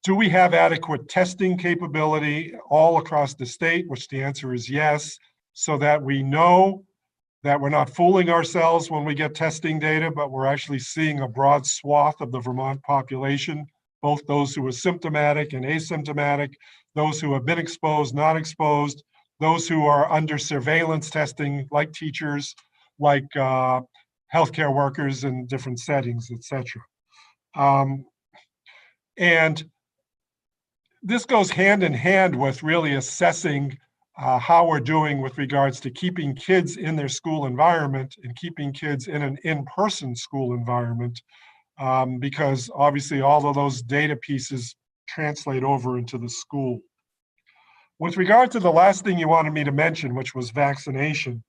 Do we have adequate testing capability all across the state, which the answer is yes, so that we know that we're not fooling ourselves when we get testing data, but we're actually seeing a broad swath of the Vermont population, both those who are symptomatic and asymptomatic, those who have been exposed, not exposed, those who are under surveillance testing, like teachers, like healthcare workers in different settings, et cetera. And this goes hand in hand with really assessing how we're doing with regards to keeping kids in their school environment and keeping kids in an in-person school environment, because obviously all of those data pieces translate over into the school. With regard to the last thing you wanted me to mention, which was vaccination,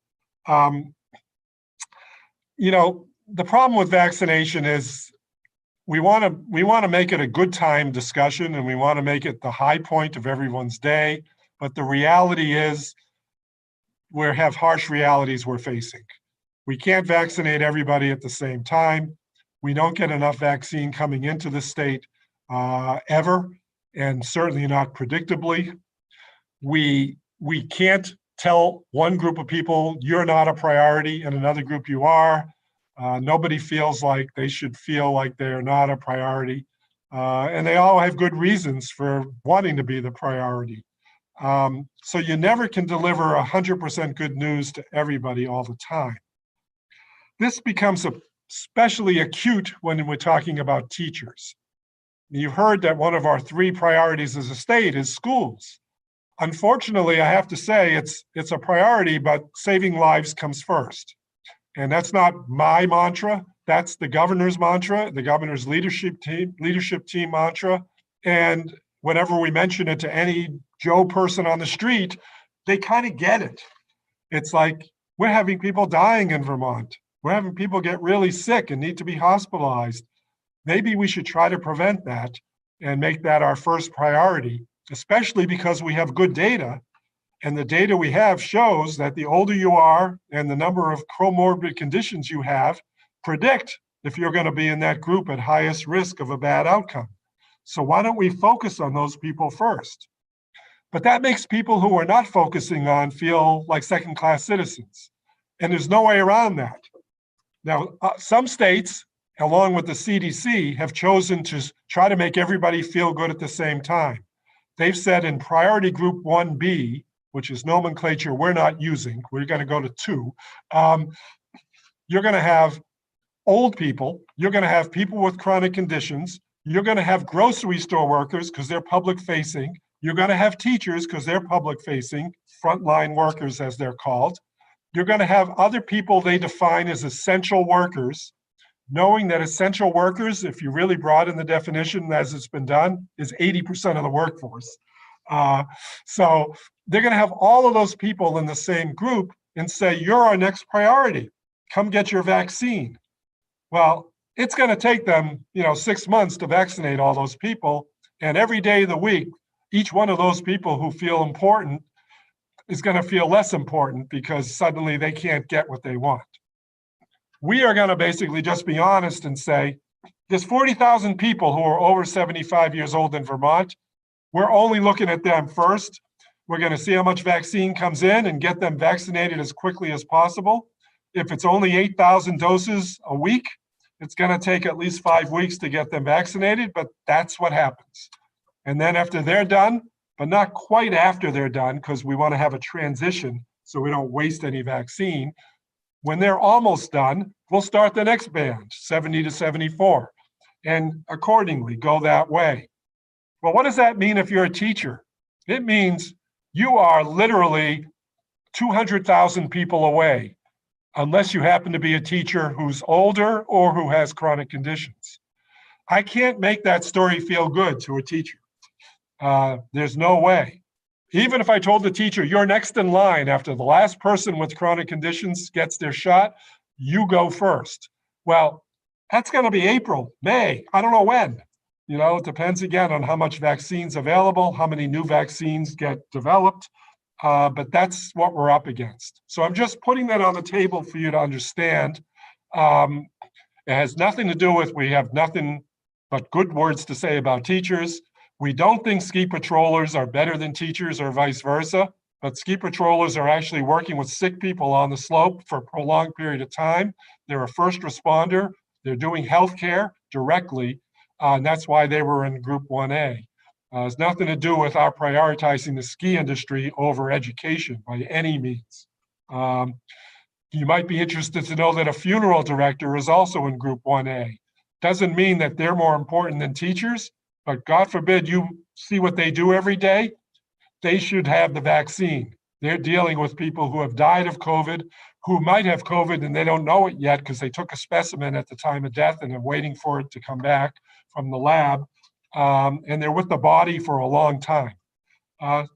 you know, the problem with vaccination is we want to make it a good time discussion, and we want to make it the high point of everyone's day. But the reality is we have harsh realities we're facing. We can't vaccinate everybody at the same time. We don't get enough vaccine coming into the state ever, and certainly not predictably. We can't tell one group of people you're not a priority and another group you are. Nobody feels like they should feel like they're not a priority. And they all have good reasons for wanting to be the priority. So you never can deliver 100% good news to everybody all the time. This becomes especially acute when we're talking about teachers. You've heard that one of our 3 priorities as a state is schools. Unfortunately, I have to say it's a priority, but saving lives comes first. And that's not my mantra. That's the governor's mantra, the governor's leadership team mantra. And whenever we mention it to any Joe person on the street, they kind of get it. It's like, we're having people dying in Vermont. We're having people get really sick and need to be hospitalized. Maybe we should try to prevent that and make that our first priority, especially because we have good data. And the data we have shows that the older you are and the number of comorbid conditions you have predict if you're going to be in that group at highest risk of a bad outcome. So why don't we focus on those people first? But that makes people who are not focusing on feel like second-class citizens. And there's no way around that. Now, some states, along with the CDC, have chosen to try to make everybody feel good at the same time. They've said in priority group 1B, which is nomenclature we're not using, we're going to go to 2, you're going to have old people, you're going to have people with chronic conditions, you're going to have grocery store workers because they're public facing, you're going to have teachers because they're public facing, frontline workers as they're called. You're going to have other people they define as essential workers, knowing that essential workers, if you really broaden the definition as it's been done, is 80% of the workforce. So they're going to have all of those people in the same group and say, you're our next priority. Come get your vaccine. Well, it's going to take them, 6 months to vaccinate all those people. And every day of the week, each one of those people who feel important is going to feel less important because suddenly they can't get what they want. We are going to basically just be honest and say, there's 40,000 people who are over 75 years old in Vermont. We're only looking at them first. We're going to see how much vaccine comes in and get them vaccinated as quickly as possible. If it's only 8,000 doses a week, it's going to take at least 5 weeks to get them vaccinated, but that's what happens. And then after they're done, but not quite after they're done, because we want to have a transition so we don't waste any vaccine. When they're almost done, we'll start the next band, 70 to 74, and accordingly go that way. Well, what does that mean if you're a teacher? It means you are literally 200,000 people away, unless you happen to be a teacher who's older or who has chronic conditions. I can't make that story feel good to a teacher. There's no way. Even if I told the teacher, you're next in line after the last person with chronic conditions gets their shot, you go first. Well, that's going to be April, May, I don't know when. You know, it depends again on how much vaccine's available, how many new vaccines get developed, but that's what we're up against. So I'm just putting that on the table for you to understand. It has nothing to do with, we have nothing but good words to say about teachers. We don't think ski patrollers are better than teachers or vice versa, but ski patrollers are actually working with sick people on the slope for a prolonged period of time. They're a first responder. They're doing healthcare directly, and that's why they were in Group 1A. It's nothing to do with our prioritizing the ski industry over education by any means. You might be interested to know that a funeral director is also in Group 1A. Doesn't mean that they're more important than teachers, but God forbid you see what they do every day. They should have the vaccine. They're dealing with people who have died of COVID, who might have COVID and they don't know it yet because they took a specimen at the time of death and are waiting for it to come back from the lab. And they're with the body for a long time.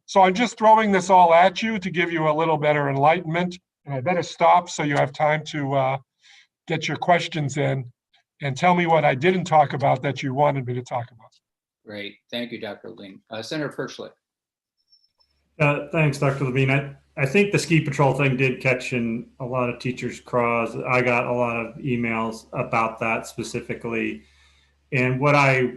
So I'm just throwing this all at you to give you a little better enlightenment. And I better stop so you have time to get your questions in and tell me what I didn't talk about that you wanted me to talk about. Great. Thank you, Dr. Levine. Senator Perschlick. Thanks, Dr. Levine. I think the ski patrol thing did catch in a lot of teachers' craws. I got a lot of emails about that specifically. And what I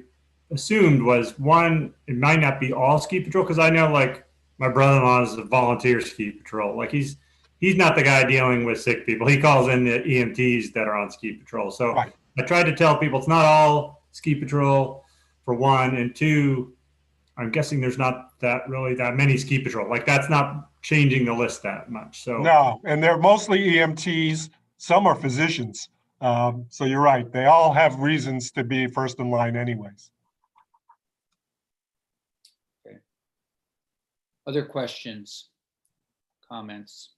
assumed was, one, it might not be all ski patrol, because I know, like, my brother-in-law is a volunteer ski patrol. Like, he's not the guy dealing with sick people. He calls in the EMTs that are on ski patrol. So right. I tried to tell people it's not all ski patrol, for one, and two, I'm guessing there's not that many ski patrol. Like, that's not changing the list that much. So no, and they're mostly EMTs. Some are physicians. So you're right. They all have reasons to be first in line anyways. Okay. Other questions, comments?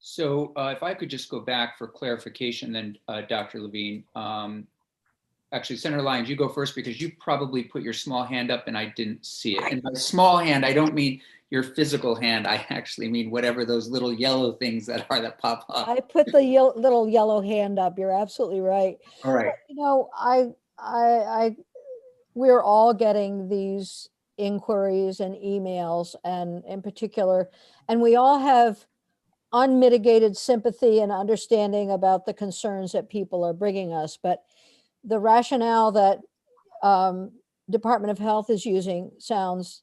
So if I could just go back for clarification, then Dr. Levine. Actually, Senator Lyons, you go first because you probably put your small hand up and I didn't see it. And by small hand, I don't mean your physical hand. I actually mean whatever those little yellow things that are that pop up. I put the little yellow hand up. You're absolutely right. All right. You know, we're all getting these inquiries and emails, and in particular, and we all have unmitigated sympathy and understanding about the concerns that people are bringing us. But the rationale that Department of Health is using sounds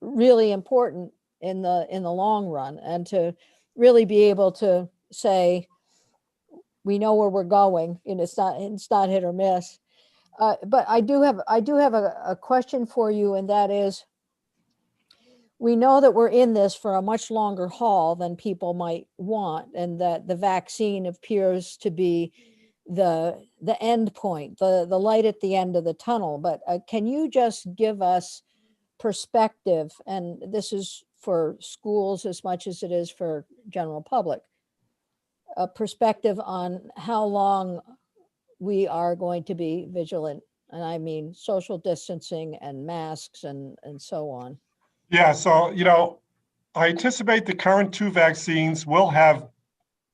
really important in the long run, and to really be able to say we know where we're going, and it's not hit or miss. But I do have a question for you, and that is, we know that we're in this for a much longer haul than people might want, and that the vaccine appears to be the end point, the light at the end of the tunnel. But can you just give us perspective, and this is for schools as much as it is for general public, a perspective on how long we are going to be vigilant, and I mean social distancing and masks and so on? Yeah, so, you know, I anticipate the current 2 vaccines will have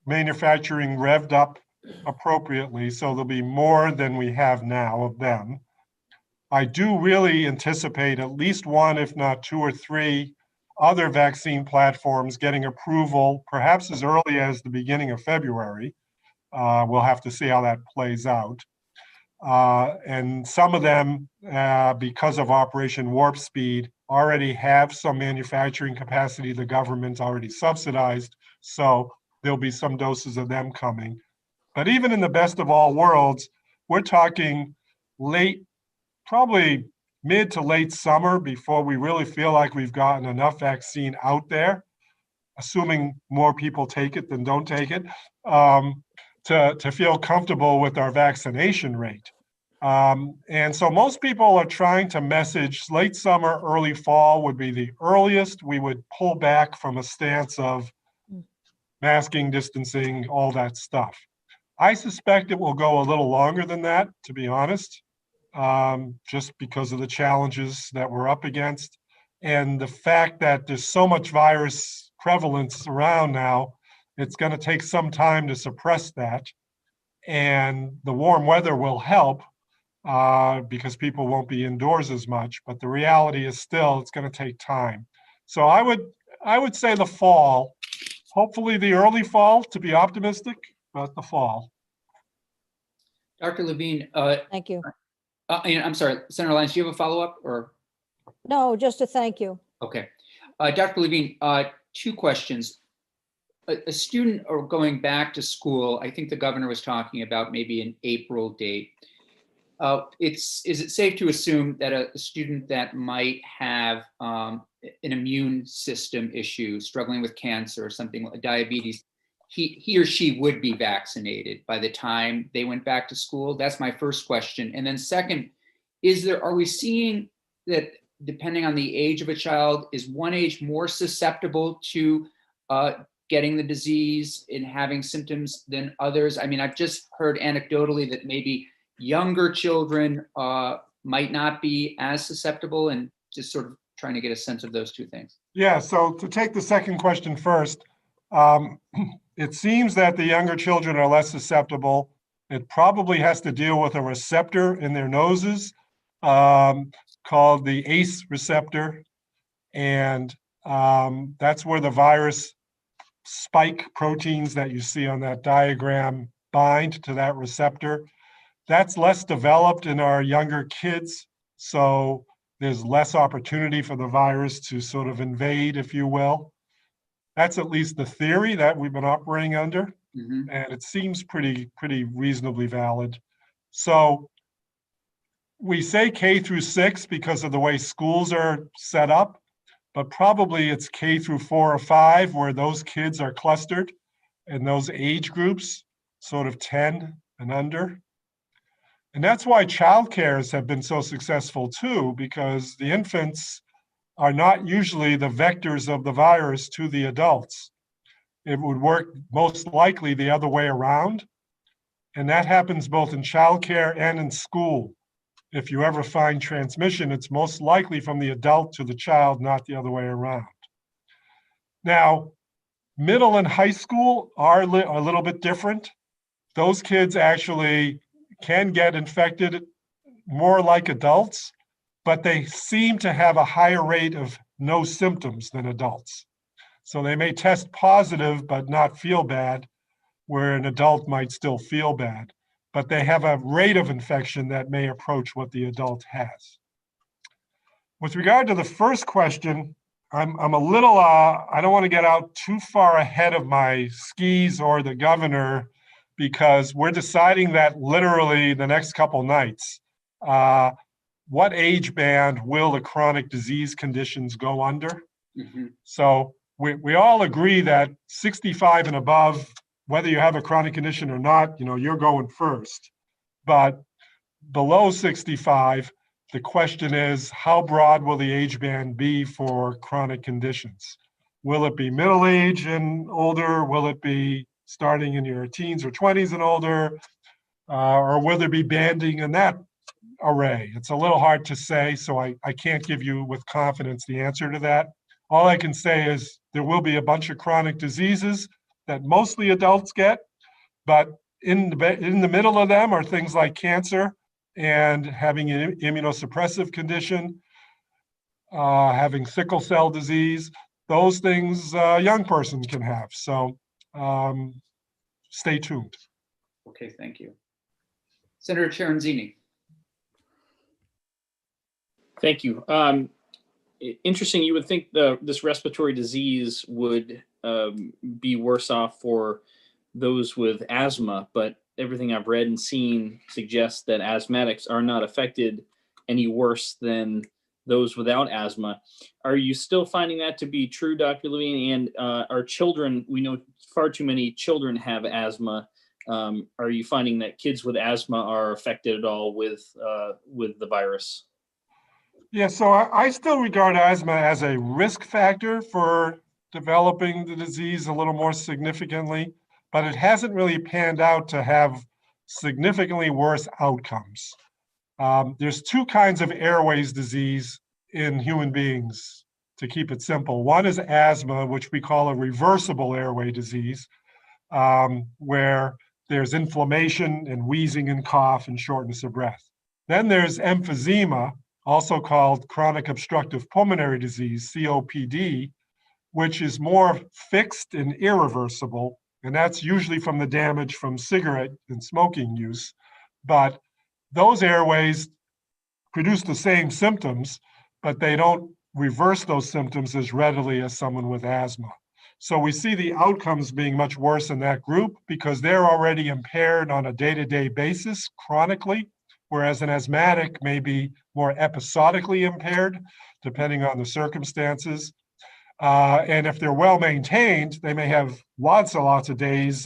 manufacturing revved up appropriately, so there'll be more than we have now of them. I do really anticipate at least 1, if not 2 or 3 other vaccine platforms getting approval, perhaps as early as the beginning of February. We'll have to see how that plays out. And some of them, because of Operation Warp Speed, already have some manufacturing capacity the government's already subsidized, so there'll be some doses of them coming. But even in the best of all worlds, we're talking probably mid to late summer before we really feel like we've gotten enough vaccine out there, assuming more people take it than don't take it, to feel comfortable with our vaccination rate. And so most people are trying to message late summer, early fall would be the earliest we would pull back from a stance of masking, distancing, all that stuff. I suspect it will go a little longer than that, to be honest, just because of the challenges that we're up against and the fact that there's so much virus prevalence around now. It's going to take some time to suppress that, and the warm weather will help because people won't be indoors as much. But the reality is still it's going to take time. So I would say the fall, hopefully the early fall to be optimistic, but the fall. Dr. Levine, Thank you. I'm sorry, Senator Lyons, do you have a follow-up or? No, just a thank you. Okay. Dr. Levine, 2 questions. A student or going back to school, I think the governor was talking about maybe an April date. Is it safe to assume that a student that might have an immune system issue, struggling with cancer or something like diabetes, he or she would be vaccinated by the time they went back to school? That's my first question. And then second, are we seeing that depending on the age of a child, is one age more susceptible to getting the disease and having symptoms than others? I mean, I've just heard anecdotally that maybe younger children might not be as susceptible, and just sort of trying to get a sense of those 2 things. Yeah, so to take the second question first, it seems that the younger children are less susceptible. It probably has to deal with a receptor in their noses called the ACE receptor. And that's where the virus spike proteins that you see on that diagram bind to that receptor. That's less developed in our younger kids. So there's less opportunity for the virus to sort of invade, if you will. That's at least the theory that we've been operating under. And it seems pretty reasonably valid. So we say K through 6 because of the way schools are set up, but probably it's K through 4 or 5 where those kids are clustered and those age groups, sort of 10 and under. And that's why childcares have been so successful too, because the infants are not usually the vectors of the virus to the adults. It would work most likely the other way around. And that happens both in childcare and in school. If you ever find transmission, it's most likely from the adult to the child, not the other way around. Now, middle and high school are a little bit different. Those kids actually can get infected more like adults, but they seem to have a higher rate of no symptoms than adults. So they may test positive but not feel bad, where an adult might still feel bad. But they have a rate of infection that may approach what the adult has. With regard to the first question, I'm a little, I don't want to get out too far ahead of my skis or the governor, because we're deciding that literally the next couple nights. What age band will the chronic disease conditions go under? So we all agree that 65 and above, whether you have a chronic condition or not, you're going first. But below 65, the question is, how broad will the age band be for chronic conditions? Will it be middle age and older? Will it be starting in your teens or 20s and older? Or will there be banding in that array? It's a little hard to say, so I can't give you with confidence the answer to that. All I can say is there will be a bunch of chronic diseases that mostly adults get, but in the middle of them are things like cancer and having an immunosuppressive condition, having sickle cell disease. Those things a young person can have. So stay tuned. Okay, thank you. Senator Chiaranzini. Thank you. Interesting. You would think this respiratory disease would be worse off for those with asthma, but everything I've read and seen suggests that asthmatics are not affected any worse than those without asthma. Are you still finding that to be true, Dr. Levine? And our children, we know far too many children have asthma. Are you finding that kids with asthma are affected at all with the virus? Yeah, so I still regard asthma as a risk factor for developing the disease a little more significantly, but it hasn't really panned out to have significantly worse outcomes. There's two kinds of airways disease in human beings, to keep it simple. One is asthma, which we call a reversible airway disease, where there's inflammation and wheezing and cough and shortness of breath. Then there's emphysema, also called chronic obstructive pulmonary disease, COPD, which is more fixed and irreversible, and that's usually from the damage from cigarette and smoking use. But those airways produce the same symptoms, but they don't reverse those symptoms as readily as someone with asthma. So we see the outcomes being much worse in that group because they're already impaired on a day-to-day basis chronically, whereas an asthmatic may be more episodically impaired, depending on the circumstances. And if they're well maintained, they may have lots and lots of days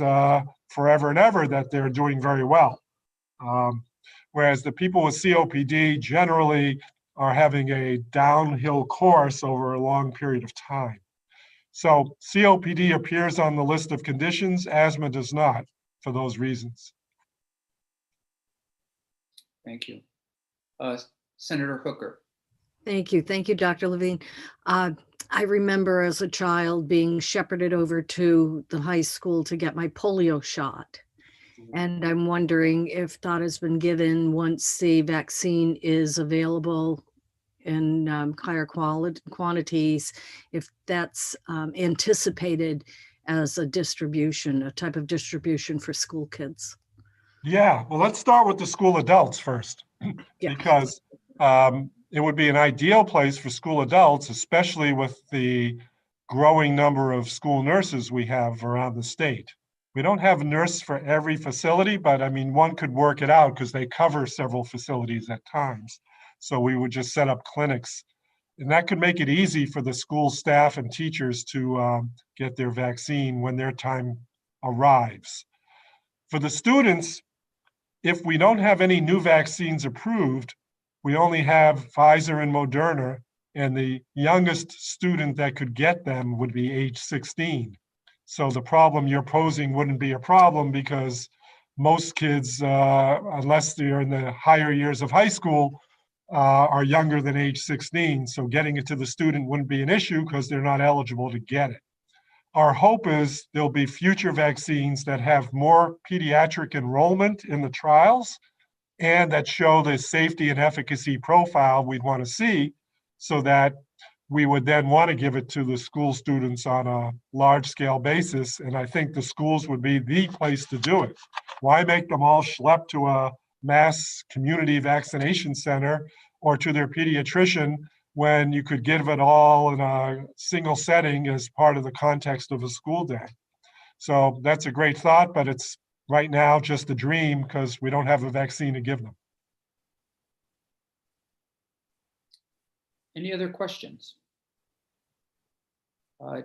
forever and ever that they're doing very well. Whereas the people with COPD generally are having a downhill course over a long period of time. So COPD appears on the list of conditions, asthma does not, for those reasons. Thank you. Senator Hooker. Thank you. Thank you, Dr. Levine. I remember as a child being shepherded over to the high school to get my polio shot. And I'm wondering if thought has been given once the vaccine is available in higher quantities, if that's anticipated as a distribution, a type of distribution for school kids. Yeah, well, let's start with the school adults first, because it would be an ideal place for school adults, especially with the growing number of school nurses we have around the state. We don't have a nurse for every facility, but I mean, one could work it out because they cover several facilities at times. So we would just set up clinics, and that could make it easy for the school staff and teachers to get their vaccine when their time arrives. For the students, if we don't have any new vaccines approved, we only have Pfizer and Moderna, and the youngest student that could get them would be age 16. So the problem you're posing wouldn't be a problem because most kids, unless they're in the higher years of high school, are younger than age 16. So getting it to the student wouldn't be an issue because they're not eligible to get it. Our hope is there'll be future vaccines that have more pediatric enrollment in the trials and that show the safety and efficacy profile we'd want to see, so that we would then want to give it to the school students on a large-scale basis. And I think the schools would be the place to do it. Why make them all schlep to a mass community vaccination center or to their pediatrician when you could give it all in a single setting as part of the context of a school day? So that's a great thought, but it's right now just a dream because we don't have a vaccine to give them. Any other questions?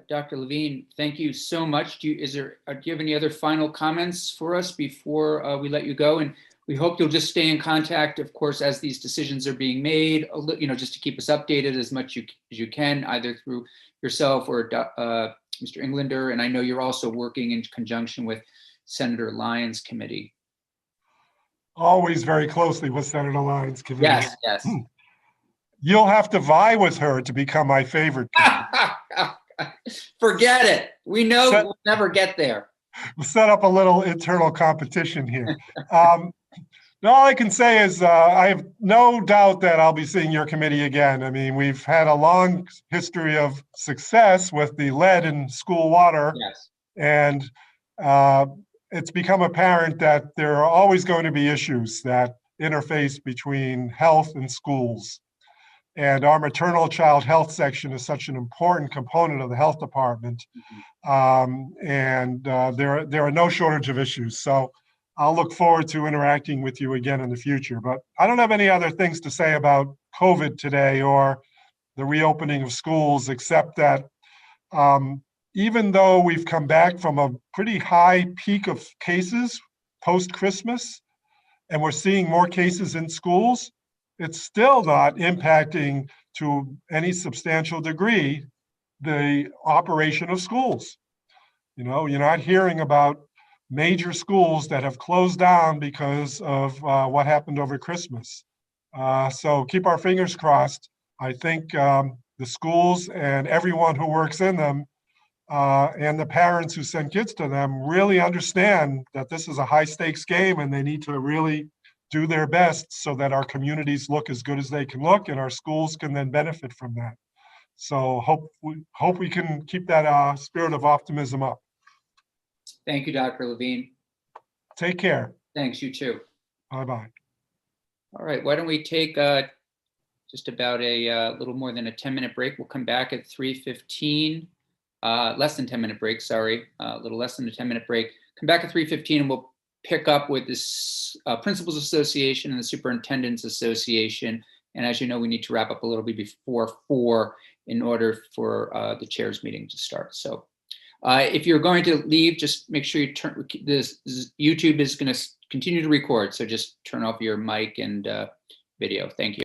Dr. Levine, thank you so much. Do you have any other final comments for us before we let you go? And we hope you'll just stay in contact, of course, as these decisions are being made, just to keep us updated as much as you can, either through yourself or Mr. Englander. And I know you're also working in conjunction with Senator Lyons' committee. Always very closely with Senator Lyons' committee. Yes, yes. You'll have to vie with her to become my favorite. Forget it. We know we'll never get there. We'll set up a little internal competition here. All I can say is I have no doubt that I'll be seeing your committee again. I mean, we've had a long history of success with the lead in school water. Yes. And it's become apparent that there are always going to be issues that interface between health and schools. And our maternal child health section is such an important component of the health department. There are no shortage of issues. So I'll look forward to interacting with you again in the future. But I don't have any other things to say about COVID today or the reopening of schools, except that even though we've come back from a pretty high peak of cases post-Christmas, and we're seeing more cases in schools, it's still not impacting to any substantial degree the operation of schools. You know, you're not hearing about major schools that have closed down because of what happened over Christmas. So keep our fingers crossed. I think the schools and everyone who works in them and the parents who send kids to them really understand that this is a high stakes game and they need to really do their best so that our communities look as good as they can look and our schools can then benefit from that. So hope we can keep that spirit of optimism up. Thank you, Dr. Levine. Take care. Thanks, you too. Bye-bye. All right, why don't we take just about a little more than a 10-minute break. We'll come back at 3:15, less than 10-minute break, sorry, a little less than a 10-minute break. Come back at 3:15 and we'll pick up with this Principals Association and the Superintendents Association. And as you know, we need to wrap up a little bit before 4 in order for the chair's meeting to start. So if you're going to leave, just make sure you turn, this YouTube is going to continue to record. So just turn off your mic and video. Thank you.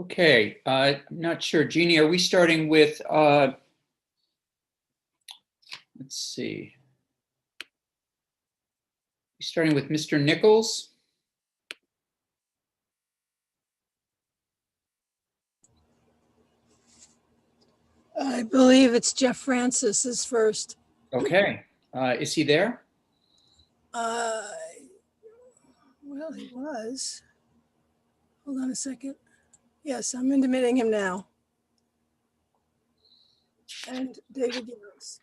Okay, I'm not sure. Jeannie, are we starting with, let's see. Starting with Mr. Nichols? I believe it's Jeff Francis is first. Okay, is he there? Well, he was. Hold on a second. Yes, I'm admitting him now. And David Youngs.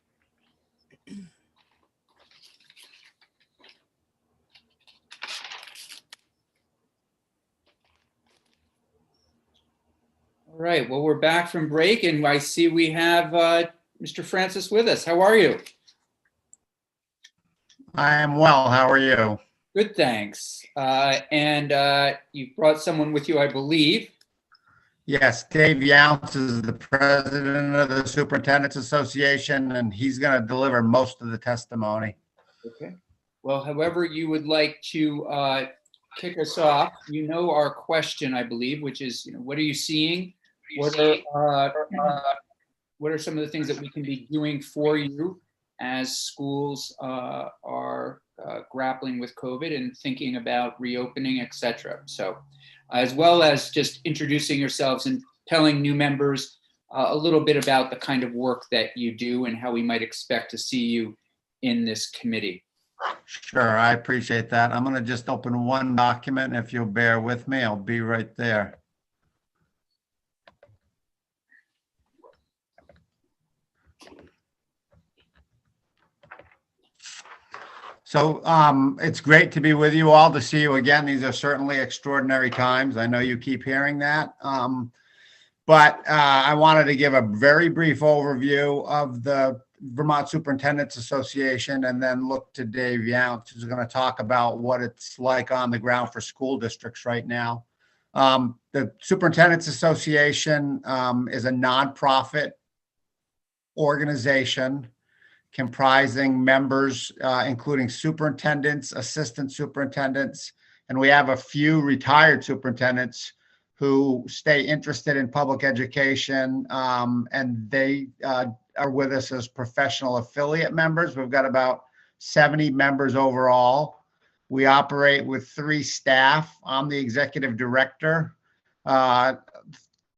All right, well, we're back from break and I see we have Mr. Francis with us. How are you? I am well. How are you? Good, thanks. And you brought someone with you, I believe. Yes, Dave Younts is the president of the Superintendents Association, and he's going to deliver most of the testimony. Okay. Well, however you would like to kick us off, you know our question, I believe, which is, what are you seeing? What are some of the things that we can be doing for you as schools are grappling with COVID and thinking about reopening, et cetera. So, as well as just introducing yourselves and telling new members a little bit about the kind of work that you do and how we might expect to see you in this committee. Sure, I appreciate that. I'm going to just open one document. If you'll bear with me, I'll be right there. So it's great to be with you all, to see you again. These are certainly extraordinary times. I know you keep hearing that. But I wanted to give a very brief overview of the Vermont Superintendents Association and then look to Dave Younts, who's going to talk about what it's like on the ground for school districts right now. The Superintendents Association is a nonprofit organization comprising members, including superintendents, assistant superintendents, and we have a few retired superintendents who stay interested in public education, and they are with us as professional affiliate members. We've got about 70 members overall. We operate with 3 staff. I'm the executive director.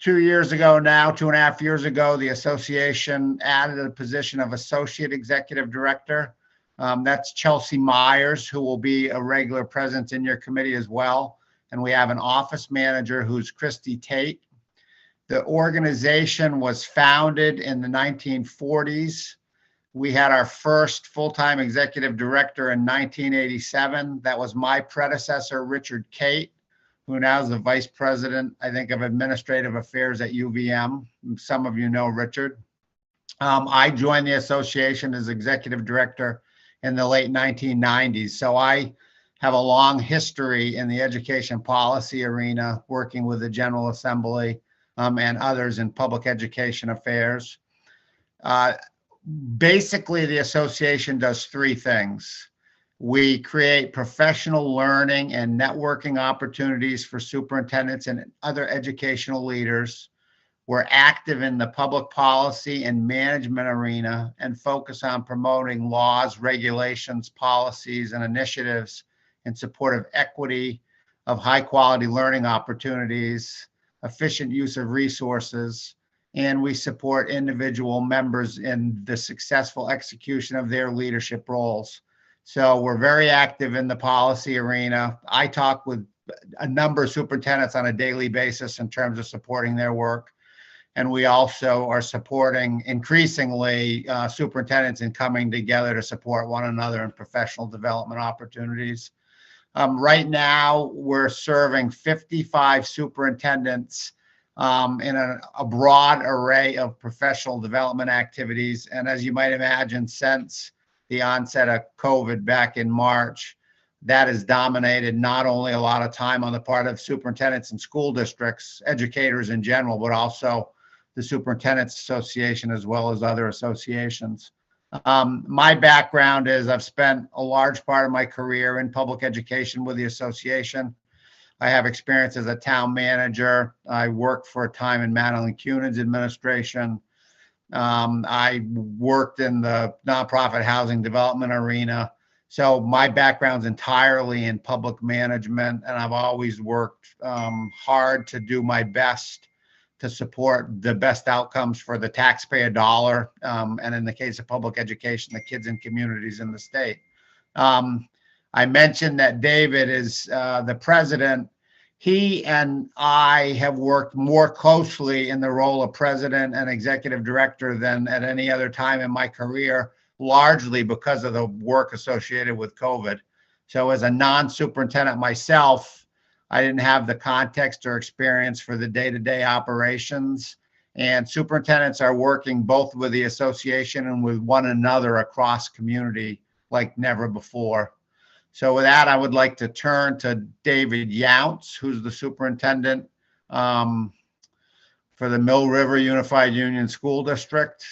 2 years ago now, 2.5 years ago, the association added a position of associate executive director. That's Chelsea Myers, who will be a regular presence in your committee as well. And we have an office manager who's Christy Tate. The organization was founded in the 1940s. We had our first full-time executive director in 1987. That was my predecessor, Richard Cate, who now is the vice president, I think, of administrative affairs at UVM. Some of you know Richard. I joined the association as executive director in the late 1990s. So I have a long history in the education policy arena, working with the General Assembly and others in public education affairs. Basically, the association does 3 things. We create professional learning and networking opportunities for superintendents and other educational leaders. We're active in the public policy and management arena and focus on promoting laws, regulations, policies, and initiatives in support of equity, of high quality learning opportunities, efficient use of resources, and we support individual members in the successful execution of their leadership roles. So we're very active in the policy arena. I talk with a number of superintendents on a daily basis in terms of supporting their work. And we also are supporting increasingly superintendents in coming together to support one another in professional development opportunities. Right now, we're serving 55 superintendents in a broad array of professional development activities. And as you might imagine, since the onset of COVID back in March, that has dominated not only a lot of time on the part of superintendents and school districts, educators in general, but also the Superintendents Association as well as other associations. My background is I've spent a large part of my career in public education with the association. I have experience as a town manager. I worked for a time in Madeline Cunan's administration. I worked in the nonprofit housing development arena. So my background's entirely in public management, and I've always worked hard to do my best to support the best outcomes for the taxpayer dollar. And in the case of public education, the kids and communities in the state. I mentioned that David is the president. He and I have worked more closely in the role of president and executive director than at any other time in my career, largely because of the work associated with COVID. So as a non-superintendent myself, I didn't have the context or experience for the day-to-day operations. And superintendents are working both with the association and with one another across community like never before. So with that, I would like to turn to David Younts, who's the superintendent for the Mill River Unified Union School District.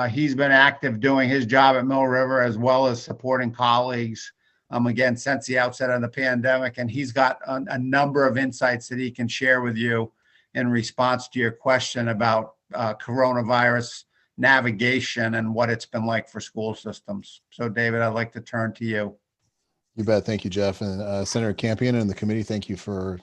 He's been active doing his job at Mill River as well as supporting colleagues, again, since the outset of the pandemic. And he's got a number of insights that he can share with you in response to your question about coronavirus navigation and what it's been like for school systems. So David, I'd like to turn to you. You bet. Thank you, Jeff. And Senator Campion and the committee, thank you for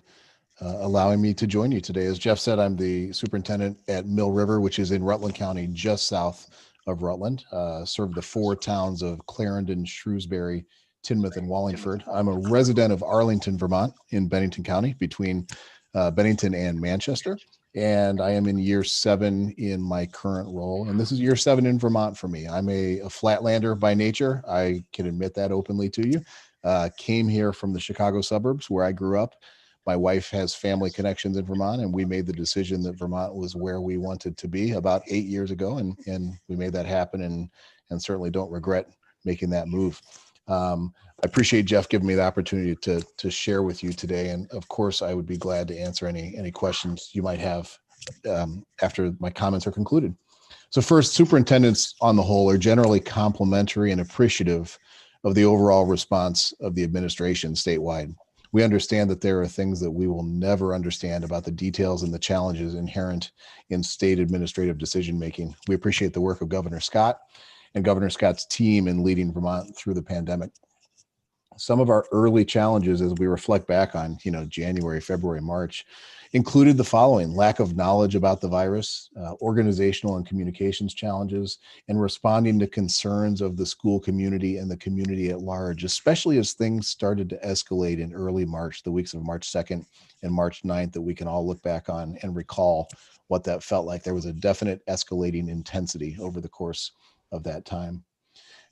allowing me to join you today. As Jeff said, I'm the superintendent at Mill River, which is in Rutland County, just south of Rutland. Serve the 4 towns of Clarendon, Shrewsbury, Tinmouth, and Wallingford. I'm a resident of Arlington, Vermont, in Bennington County, between Bennington and Manchester. And I am in year 7 in my current role. And this is year 7 in Vermont for me. I'm a flatlander by nature. I can admit that openly to you. Came here from the Chicago suburbs where I grew up. My wife has family connections in Vermont, and we made the decision that Vermont was where we wanted to be about 8 years ago. And we made that happen and certainly don't regret making that move. I appreciate Jeff giving me the opportunity to share with you today. And of course, I would be glad to answer any questions you might have after my comments are concluded. So first, superintendents on the whole are generally complimentary and appreciative of the overall response of the administration statewide. We understand that there are things that we will never understand about the details and the challenges inherent in state administrative decision-making. We appreciate the work of Governor Scott and Governor Scott's team in leading Vermont through the pandemic. Some of our early challenges as we reflect back on, January, February, March, included the following: lack of knowledge about the virus, organizational and communications challenges, and responding to concerns of the school community and the community at large, especially as things started to escalate in early March, the weeks of March 2nd and March 9th, that we can all look back on and recall what that felt like. There was a definite escalating intensity over the course of that time.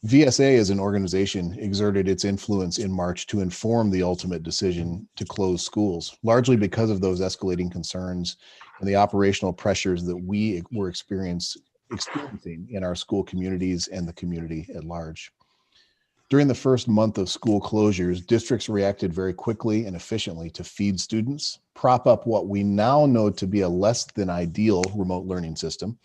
VSA as an organization exerted its influence in March to inform the ultimate decision to close schools, largely because of those escalating concerns and the operational pressures that we were experiencing in our school communities and the community at large. During the first month of school closures, districts reacted very quickly and efficiently to feed students, prop up what we now know to be a less than ideal remote learning system,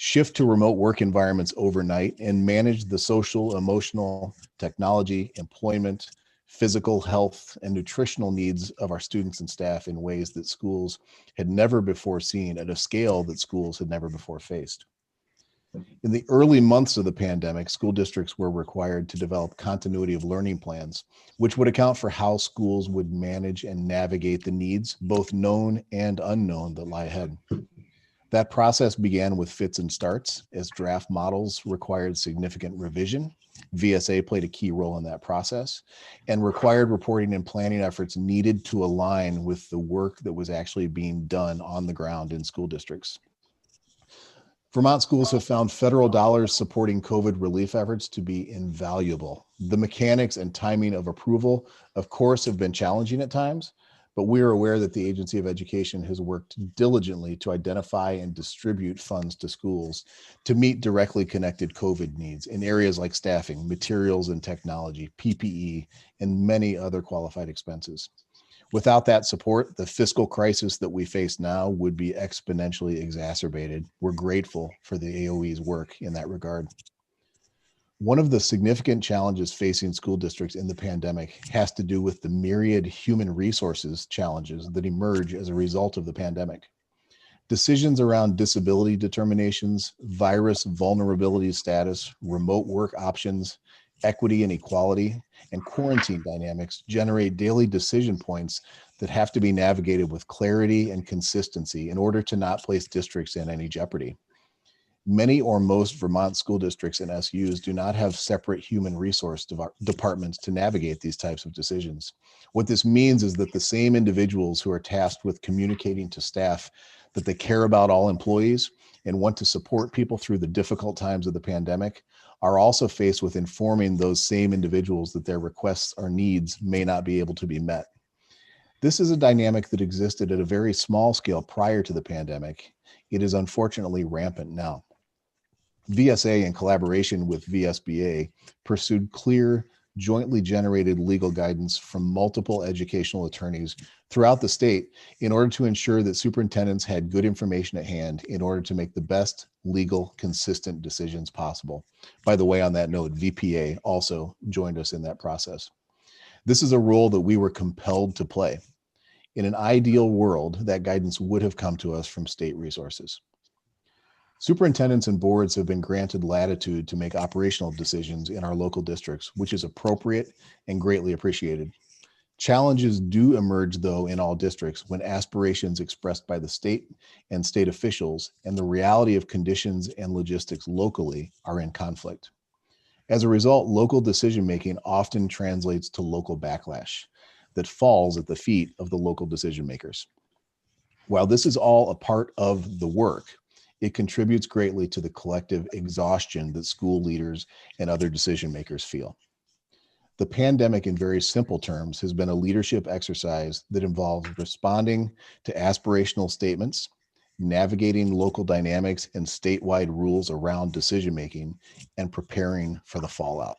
shift to remote work environments overnight, and manage the social, emotional, technology, employment, physical health, and nutritional needs of our students and staff in ways that schools had never before seen at a scale that schools had never before faced. In the early months of the pandemic, school districts were required to develop continuity of learning plans, which would account for how schools would manage and navigate the needs, both known and unknown, that lie ahead. That process began with fits and starts as draft models required significant revision. VSA played a key role in that process and required reporting and planning efforts needed to align with the work that was actually being done on the ground in school districts. Vermont schools have found federal dollars supporting COVID relief efforts to be invaluable. The mechanics and timing of approval, of course, have been challenging at times, but we are aware that the Agency of Education has worked diligently to identify and distribute funds to schools to meet directly connected COVID needs in areas like staffing, materials and technology, PPE, and many other qualified expenses. Without that support, the fiscal crisis that we face now would be exponentially exacerbated. We're grateful for the AOE's work in that regard. One of the significant challenges facing school districts in the pandemic has to do with the myriad human resources challenges that emerge as a result of the pandemic. Decisions around disability determinations, virus vulnerability status, remote work options, equity and equality, and quarantine dynamics generate daily decision points that have to be navigated with clarity and consistency in order to not place districts in any jeopardy. Many or most Vermont school districts and SUs do not have separate human resource departments to navigate these types of decisions. What this means is that the same individuals who are tasked with communicating to staff that they care about all employees and want to support people through the difficult times of the pandemic are also faced with informing those same individuals that their requests or needs may not be able to be met. This is a dynamic that existed at a very small scale prior to the pandemic. It is unfortunately rampant now. VSA, in collaboration with VSBA, pursued clear, jointly generated legal guidance from multiple educational attorneys throughout the state in order to ensure that superintendents had good information at hand in order to make the best legal, consistent decisions possible. By the way, on that note, VPA also joined us in that process. This is a role that we were compelled to play. In an ideal world, that guidance would have come to us from state resources. Superintendents and boards have been granted latitude to make operational decisions in our local districts, which is appropriate and greatly appreciated. Challenges do emerge, though, in all districts when aspirations expressed by the state and state officials and the reality of conditions and logistics locally are in conflict. As a result, local decision-making often translates to local backlash that falls at the feet of the local decision makers. While this is all a part of the work, it contributes greatly to the collective exhaustion that school leaders and other decision makers feel. The pandemic, in very simple terms, has been a leadership exercise that involves responding to aspirational statements, navigating local dynamics and statewide rules around decision making, and preparing for the fallout.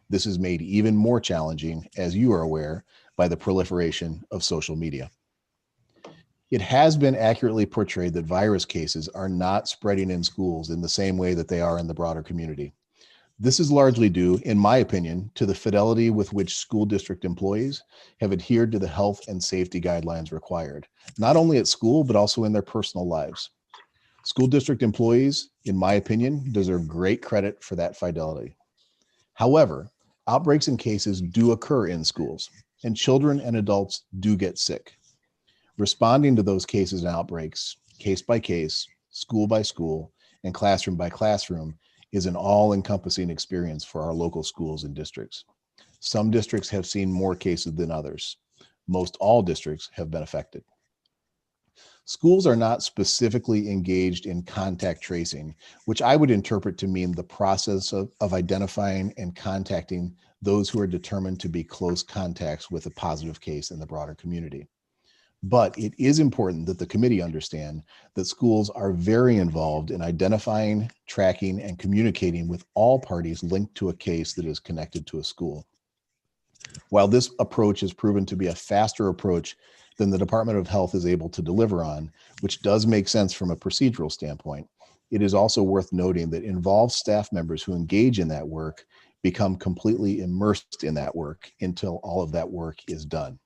This is made even more challenging, as you are aware, by the proliferation of social media. It has been accurately portrayed that virus cases are not spreading in schools in the same way that they are in the broader community. This is largely due, in my opinion, to the fidelity with which school district employees have adhered to the health and safety guidelines required, not only at school, but also in their personal lives. School district employees, in my opinion, deserve great credit for that fidelity. However, outbreaks and cases do occur in schools, and children and adults do get sick. Responding to those cases and outbreaks, case by case, school by school, and classroom by classroom, is an all-encompassing experience for our local schools and districts. Some districts have seen more cases than others. Most all districts have been affected. Schools are not specifically engaged in contact tracing, which I would interpret to mean the process of identifying and contacting those who are determined to be close contacts with a positive case in the broader community. But it is important that the committee understand that schools are very involved in identifying, tracking, and communicating with all parties linked to a case that is connected to a school. While this approach has proven to be a faster approach than the Department of Health is able to deliver on, which does make sense from a procedural standpoint, it is also worth noting that involved staff members who engage in that work become completely immersed in that work until all of that work is done.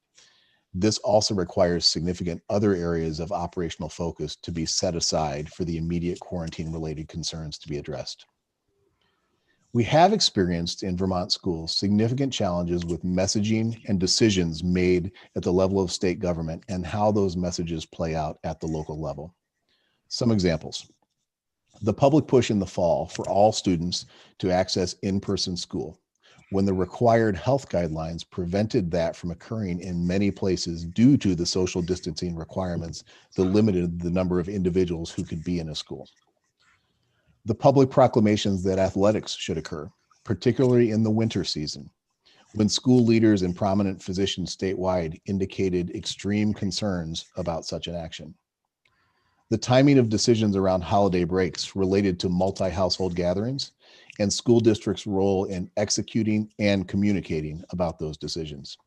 This also requires significant other areas of operational focus to be set aside for the immediate quarantine-related concerns to be addressed. We have experienced in Vermont schools significant challenges with messaging and decisions made at the level of state government and how those messages play out at the local level. Some examples. The public push in the fall for all students to access in-person school, when the required health guidelines prevented that from occurring in many places due to the social distancing requirements that limited the number of individuals who could be in a school. The public proclamations that athletics should occur, particularly in the winter season, when school leaders and prominent physicians statewide indicated extreme concerns about such an action. The timing of decisions around holiday breaks related to multi-household gatherings and school districts' role in executing and communicating about those decisions.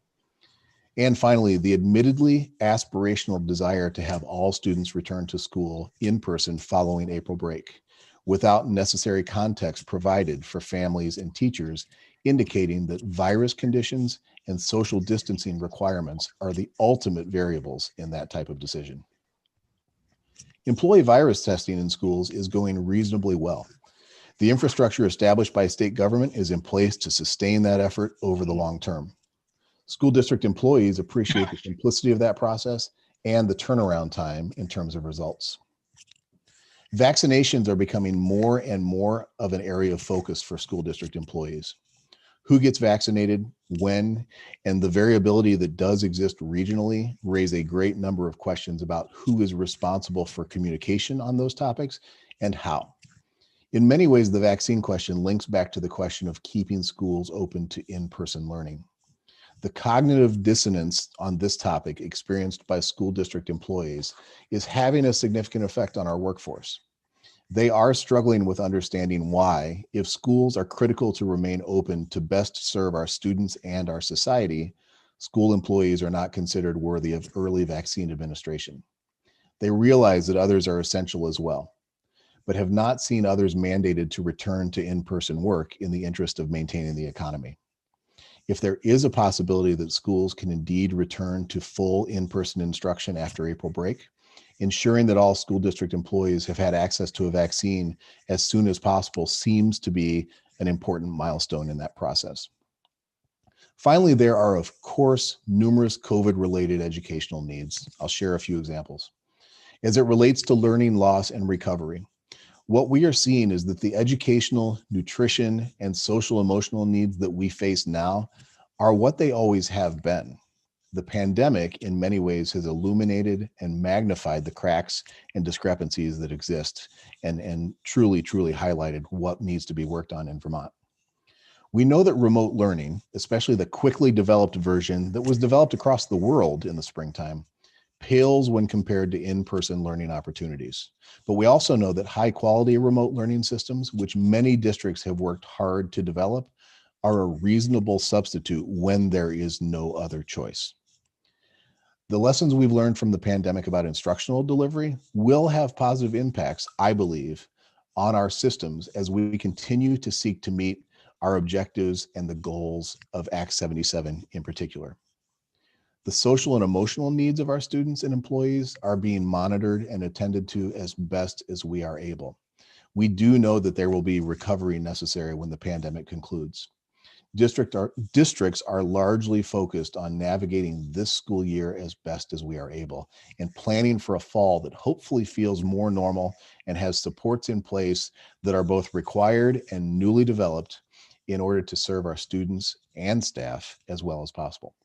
And finally, the admittedly aspirational desire to have all students return to school in person following April break, without necessary context provided for families and teachers, indicating that virus conditions and social distancing requirements are the ultimate variables in that type of decision. Employee virus testing in schools is going reasonably well. The infrastructure established by state government is in place to sustain that effort over the long term. School district employees appreciate the simplicity of that process and the turnaround time in terms of results. Vaccinations are becoming more and more of an area of focus for school district employees. Who gets vaccinated, when, and the variability that does exist regionally raise a great number of questions about who is responsible for communication on those topics and how. In many ways, the vaccine question links back to the question of keeping schools open to in-person learning. The cognitive dissonance on this topic experienced by school district employees is having a significant effect on our workforce. They are struggling with understanding why, if schools are critical to remain open to best serve our students and our society, school employees are not considered worthy of early vaccine administration. They realize that others are essential as well, but have not seen others mandated to return to in-person work in the interest of maintaining the economy. If there is a possibility that schools can indeed return to full in-person instruction after April break, ensuring that all school district employees have had access to a vaccine as soon as possible seems to be an important milestone in that process. Finally, there are, of course, numerous COVID-related educational needs. I'll share a few examples. As it relates to learning loss and recovery, what we are seeing is that the educational, nutrition, and social emotional needs that we face now are what they always have been. The pandemic, in many ways, has illuminated and magnified the cracks and discrepancies that exist and truly highlighted what needs to be worked on in Vermont. We know that remote learning, especially the quickly developed version that was developed across the world in the springtime, pales when compared to in-person learning opportunities. But we also know that high-quality remote learning systems, which many districts have worked hard to develop, are a reasonable substitute when there is no other choice. The lessons we've learned from the pandemic about instructional delivery will have positive impacts, I believe, on our systems as we continue to seek to meet our objectives and the goals of Act 77 in particular. The social and emotional needs of our students and employees are being monitored and attended to as best as we are able. We do know that there will be recovery necessary when the pandemic concludes. Districts are largely focused on navigating this school year as best as we are able and planning for a fall that hopefully feels more normal and has supports in place that are both required and newly developed in order to serve our students and staff as well as possible.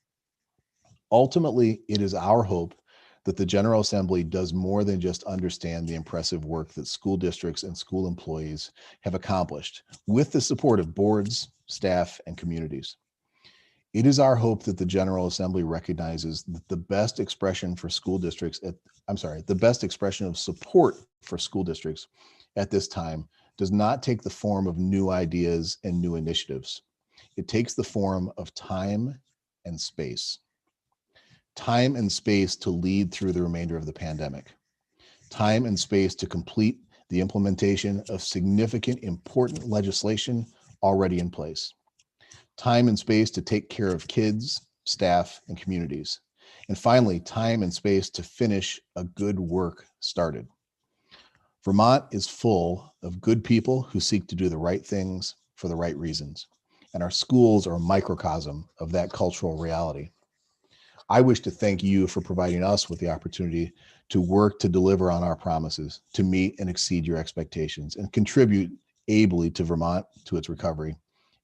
Ultimately, it is our hope that the General Assembly does more than just understand the impressive work that school districts and school employees have accomplished with the support of boards, staff, and communities. It is our hope that the General Assembly recognizes that the best expression for school districts the best expression of support for school districts at this time does not take the form of new ideas and new initiatives. It takes the form of time and space. Time and space to lead through the remainder of the pandemic. Time and space to complete the implementation of significant, important legislation already in place. Time and space to take care of kids, staff, and communities. And finally, time and space to finish a good work started. Vermont is full of good people who seek to do the right things for the right reasons. And our schools are a microcosm of that cultural reality. I wish to thank you for providing us with the opportunity to work to deliver on our promises, to meet and exceed your expectations, and contribute ably to Vermont, to its recovery,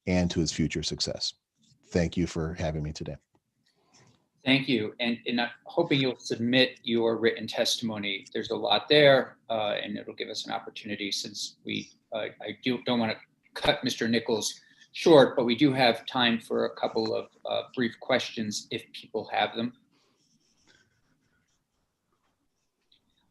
and to its future success. Thank you for having me today. Thank you. And I'm hoping you'll submit your written testimony. There's a lot there, and it'll give us an opportunity, since I don't want to cut Mr. Nichols short, but we do have time for a couple of brief questions if people have them.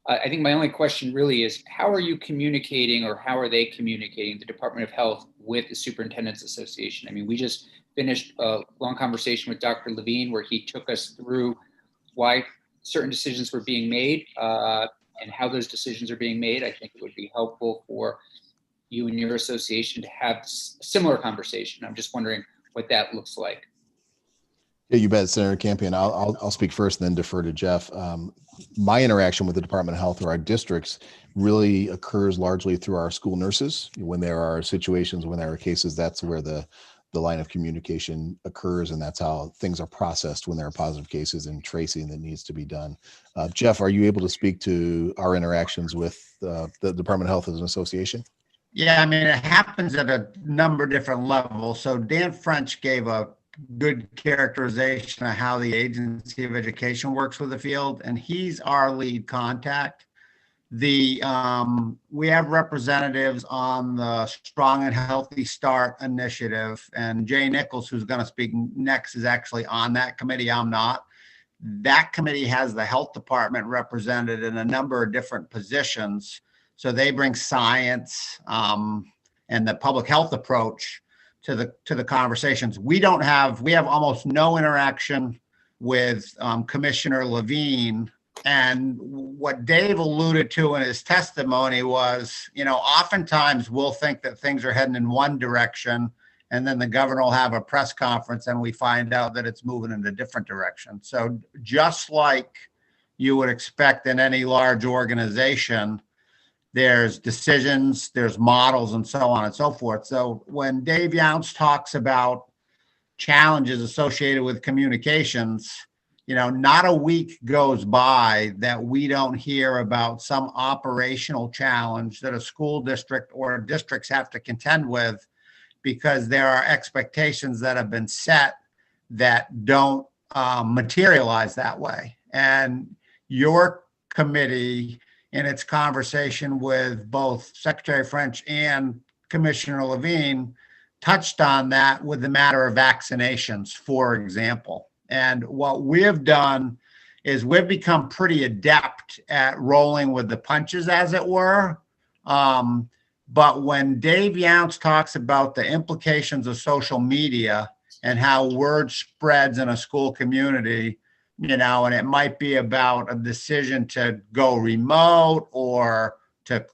I think my only question really is, how are you communicating, or how are they communicating, the Department of Health, with the Superintendents Association? I mean, we just finished a long conversation with Dr. Levine where he took us through why certain decisions were being made and how those decisions are being made. I think it would be helpful for you and your association to have a similar conversation. I'm just wondering what that looks like. Yeah, you bet, Senator Campion. I'll speak first and then defer to Jeff. My interaction with the Department of Health or our districts really occurs largely through our school nurses. When there are situations, when there are cases, that's where the line of communication occurs, and that's how things are processed when there are positive cases and tracing that needs to be done. Jeff, are you able to speak to our interactions with the Department of Health as an association? Yeah, I mean, it happens at a number of different levels. So Dan French gave a good characterization of how the Agency of Education works with the field, and he's our lead contact. We have representatives on the Strong and Healthy Start initiative, and Jay Nichols, who's going to speak next, is actually on that committee. I'm not. That committee has the health department represented in a number of different positions. So they bring science and the public health approach to the conversations. We have almost no interaction with Commissioner Levine. And what Dave alluded to in his testimony was, oftentimes we'll think that things are heading in one direction, and then the governor will have a press conference and we find out that it's moving in a different direction. So just like you would expect in any large organization, there's decisions, there's models, and so on and so forth. So when Dave Younts talks about challenges associated with communications, not a week goes by that we don't hear about some operational challenge that a school district or districts have to contend with because there are expectations that have been set that don't materialize that way. And your committee, in its conversation with both Secretary French and Commissioner Levine, touched on that with the matter of vaccinations, for example. And what we've done is we've become pretty adept at rolling with the punches, as it were. But when Dave Younts talks about the implications of social media and how word spreads in a school community, and it might be about a decision to go remote or to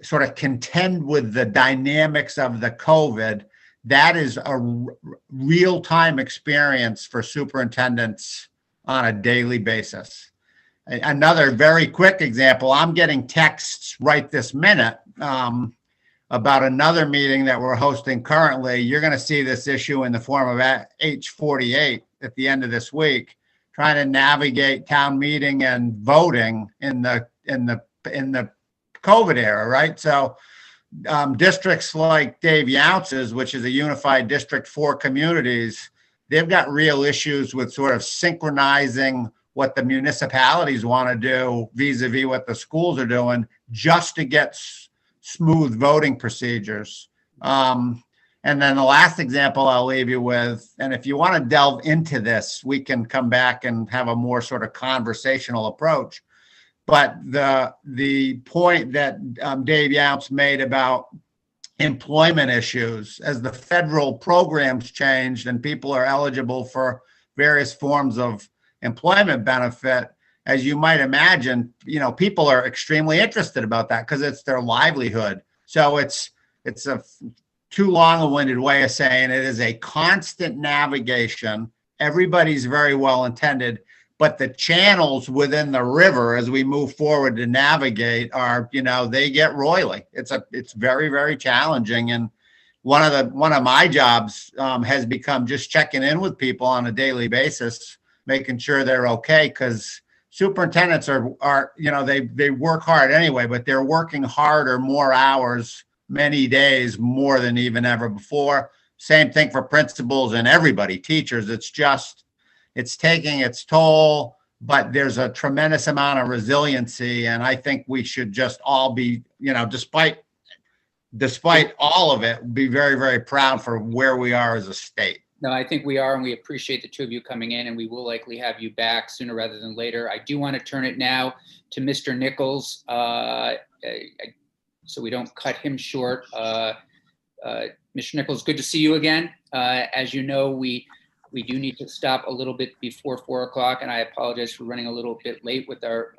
sort of contend with the dynamics of the COVID, that is a real-time experience for superintendents on a daily basis. Another very quick example, I'm getting texts right this minute about another meeting that we're hosting currently. You're going to see this issue in the form of H48 at the end of this week, trying to navigate town meeting and voting in the COVID era, right? So districts like Dave Younts's, which is a unified district for communities, they've got real issues with sort of synchronizing what the municipalities want to do vis-a-vis what the schools are doing just to get smooth voting procedures. And then the last example I'll leave you with, and if you want to delve into this, we can come back and have a more sort of conversational approach. But the point that Dave Younts made about employment issues, as the federal programs changed and people are eligible for various forms of employment benefit, as you might imagine, people are extremely interested about that because it's their livelihood. So it's a too long-winded way of saying it is a constant navigation. Everybody's very well intended, but the channels within the river as we move forward to navigate are, they get roily. It's very, very challenging. And one of my jobs has become just checking in with people on a daily basis, making sure they're okay, because superintendents are they work hard anyway, but they're working harder, more hours, many days, more than even ever before. Same thing for principals and everybody, teachers. It's taking its toll, but there's a tremendous amount of resiliency. And I think we should just all be, despite all of it, be very, very proud for where we are as a state. No, I think we are, and we appreciate the two of you coming in, and we will likely have you back sooner rather than later. I do want to turn it now to Mr. Nichols, so we don't cut him short. Mr. Nichols, good to see you again. As you know, we do need to stop a little bit before 4 o'clock, and I apologize for running a little bit late with our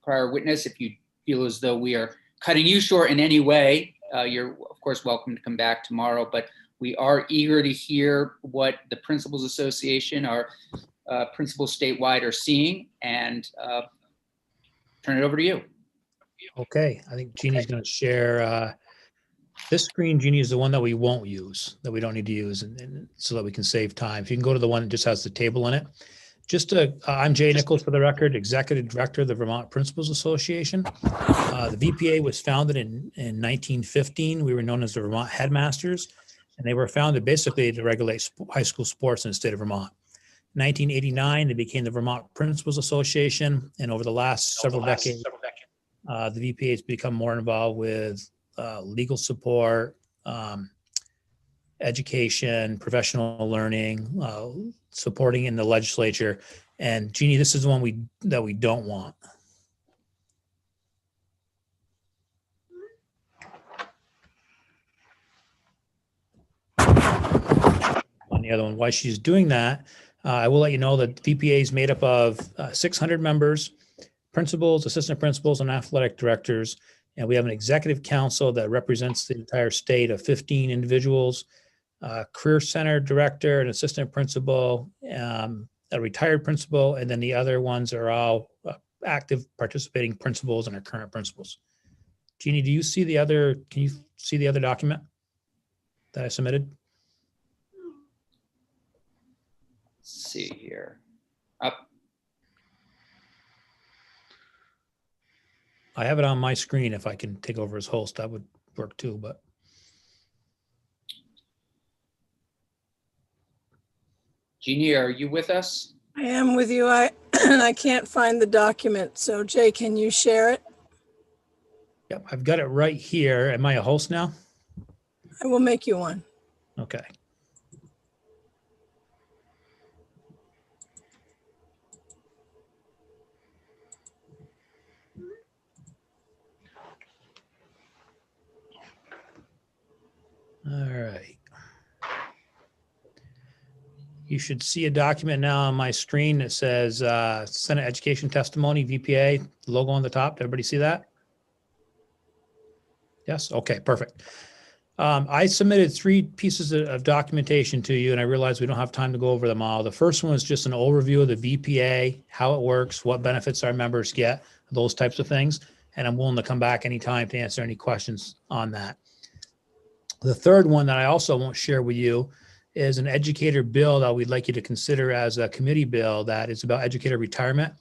prior witness. If you feel as though we are cutting you short in any way, you're of course welcome to come back tomorrow, but we are eager to hear what the Principals Association, our principals statewide, are seeing, and turn it over to you. Okay, I think Jeannie's going to share this screen. Jeannie is the one that we won't use, that we don't need to use, and so that we can save time. If you can go to the one that just has the table in it. I'm Jay Nichols, for the record, Executive Director of the Vermont Principals Association. The VPA was founded in 1915. We were known as the Vermont Headmasters, and they were founded basically to regulate high school sports in the state of Vermont. 1989, they became the Vermont Principals Association, and over the last several decades, the VPA has become more involved with legal support, education, professional learning, supporting in the legislature. And Jeannie, this is the one that we don't want. On the other one, while she's doing that, I will let you know that the VPA is made up of 600 members, principals, assistant principals, and athletic directors. And we have an executive council that represents the entire state of 15 individuals, career center director, an assistant principal, a retired principal, and then the other ones are all active participating principals and our current principals. Jeannie, can you see the other document that I submitted? Let's see here. Up. I have it on my screen. If I can take over as host, that would work too, but. Jeannie, are you with us? I am with you. I can't find the document. So Jay, can you share it? Yep, I've got it right here. Am I a host now? I will make you one. Okay. All right. You should see a document now on my screen that says Senate Education Testimony, VPA, logo on the top. Did everybody see that? Yes? Okay, perfect. I submitted 3 pieces of documentation to you, and I realized we don't have time to go over them all. The first one is just an overview of the VPA, how it works, what benefits our members get, those types of things. And I'm willing to come back anytime to answer any questions on that. The third one that I also won't share with you is an educator bill that we'd like you to consider as a committee bill that is about educator retirement.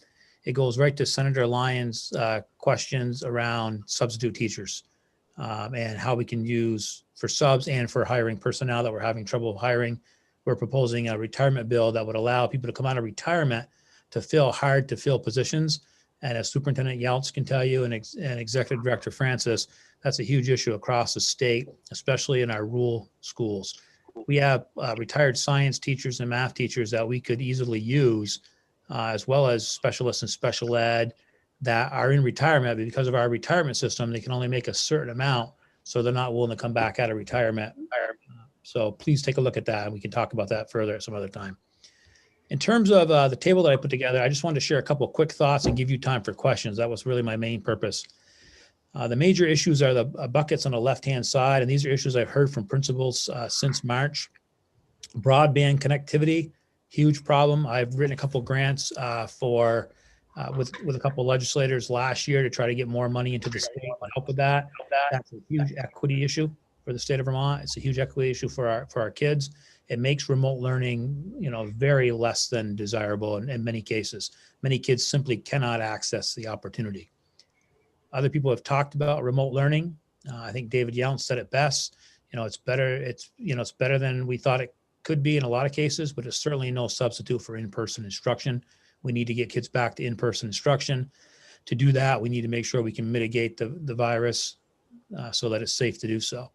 It goes right to Senator Lyons' questions around substitute teachers and how we can use for subs and for hiring personnel that we're having trouble hiring. We're proposing a retirement bill that would allow people to come out of retirement to fill hard to fill positions. And as Superintendent Yeltsin can tell you and Executive Director Francis, that's a huge issue across the state, especially in our rural schools. We have retired science teachers and math teachers that we could easily use, as well as specialists in special ed that are in retirement. But because of our retirement system, they can only make a certain amount, so they're not willing to come back out of retirement. So please take a look at that, and we can talk about that further at some other time. In terms of the table that I put together, I just wanted to share a couple of quick thoughts and give you time for questions. That was really my main purpose. The major issues are the buckets on the left-hand side, and these are issues I've heard from principals since March. Broadband connectivity, huge problem. I've written a couple of grants with a couple of legislators last year to try to get more money into the state to help with that. That's a huge equity issue for the state of Vermont. It's a huge equity issue for our kids. It makes remote learning, very less than desirable in many cases. Many kids simply cannot access the opportunity. Other people have talked about remote learning. I think David Yeltsin said it best. It's better. It's better than we thought it could be in a lot of cases, but it's certainly no substitute for in-person instruction. We need to get kids back to in-person instruction. To do that, we need to make sure we can mitigate the virus so that it's safe to do so.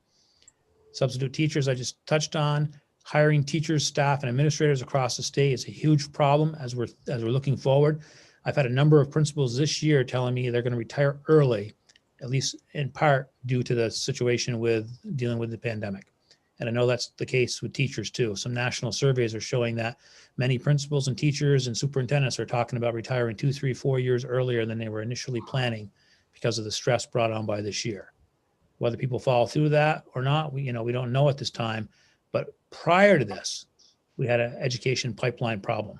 Substitute teachers, I just touched on. Hiring teachers, staff, and administrators across the state is a huge problem as we're looking forward. I've had a number of principals this year telling me they're going to retire early, at least in part due to the situation with dealing with the pandemic. And I know that's the case with teachers too. Some national surveys are showing that many principals and teachers and superintendents are talking about retiring 2, 3, 4 years earlier than they were initially planning because of the stress brought on by this year. Whether people follow through that or not, we don't know at this time. But prior to this, we had an education pipeline problem.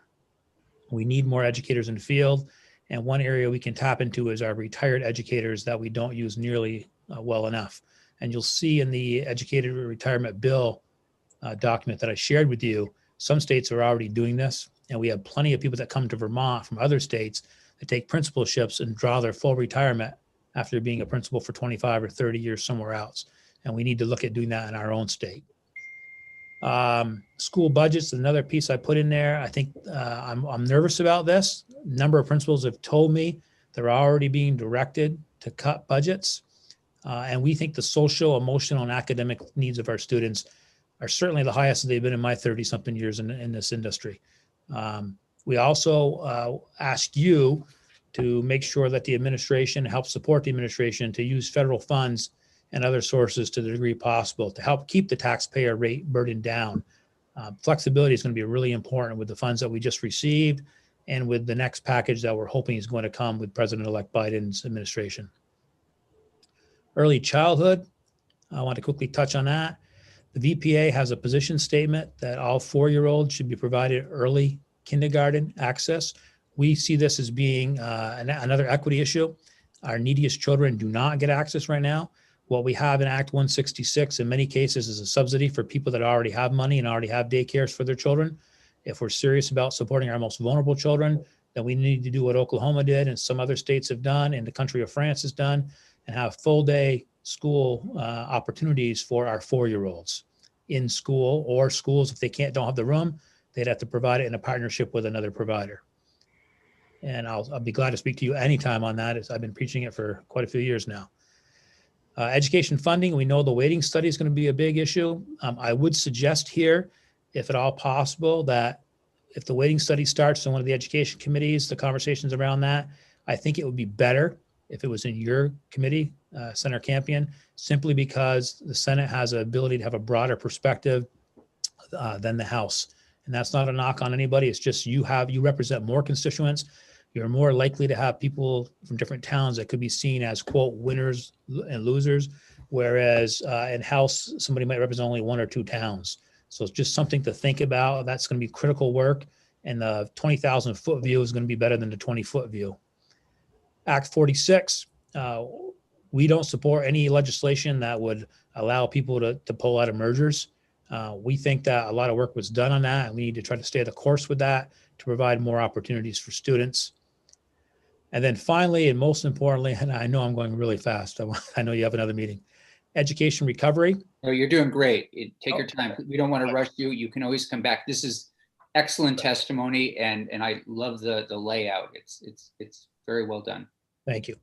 We need more educators in the field. And one area we can tap into is our retired educators that we don't use nearly well enough. And you'll see in the educator retirement bill document that I shared with you, some states are already doing this. And we have plenty of people that come to Vermont from other states that take principalships and draw their full retirement after being a principal for 25 or 30 years somewhere else. And we need to look at doing that in our own state. School budgets, another piece I put in there. I think I'm nervous about this. A number of principals have told me they're already being directed to cut budgets. And we think the social, emotional, and academic needs of our students are certainly the highest they've been in my 30-something years in this industry. We also ask you to make sure that the administration helps support the administration to use federal funds and other sources to the degree possible to help keep the taxpayer rate burden down. Flexibility is going to be really important with the funds that we just received and with the next package that we're hoping is going to come with President-elect Biden's administration. Early childhood, I want to quickly touch on that. The VPA has a position statement that all 4-year-olds should be provided early kindergarten access. We see this as being another equity issue. Our neediest children do not get access right now. What we have in Act 166 in many cases is a subsidy for people that already have money and already have daycares for their children. If we're serious about supporting our most vulnerable children, then we need to do what Oklahoma did and some other states have done and the country of France has done and have full day school opportunities for our 4-year-olds in school, or schools, if they don't have the room, they'd have to provide it in a partnership with another provider. And I'll be glad to speak to you anytime on that, as I've been preaching it for quite a few years now. Education funding, we know the waiting study is going to be a big issue. I would suggest here, if at all possible, that if the waiting study starts in one of the education committees, the conversations around that, I think it would be better if it was in your committee, Senator Campion, simply because the Senate has an ability to have a broader perspective than the House. And that's not a knock on anybody. It's just you represent more constituents. You're more likely to have people from different towns that could be seen as, quote, winners and losers, whereas in House, somebody might represent only 1 or 2 towns. So it's just something to think about. That's going to be critical work. And the 20,000 foot view is going to be better than the 20-foot view. Act 46, we don't support any legislation that would allow people to pull out of mergers. We think that a lot of work was done on that, and we need to try to stay the course with that to provide more opportunities for students. And then finally, and most importantly, and I know I'm going really fast, I know you have another meeting, education recovery. No, you're doing great. Take your time. We don't want to rush you. You can always come back. This is excellent testimony, and I love the layout. It's very well done. Thank you.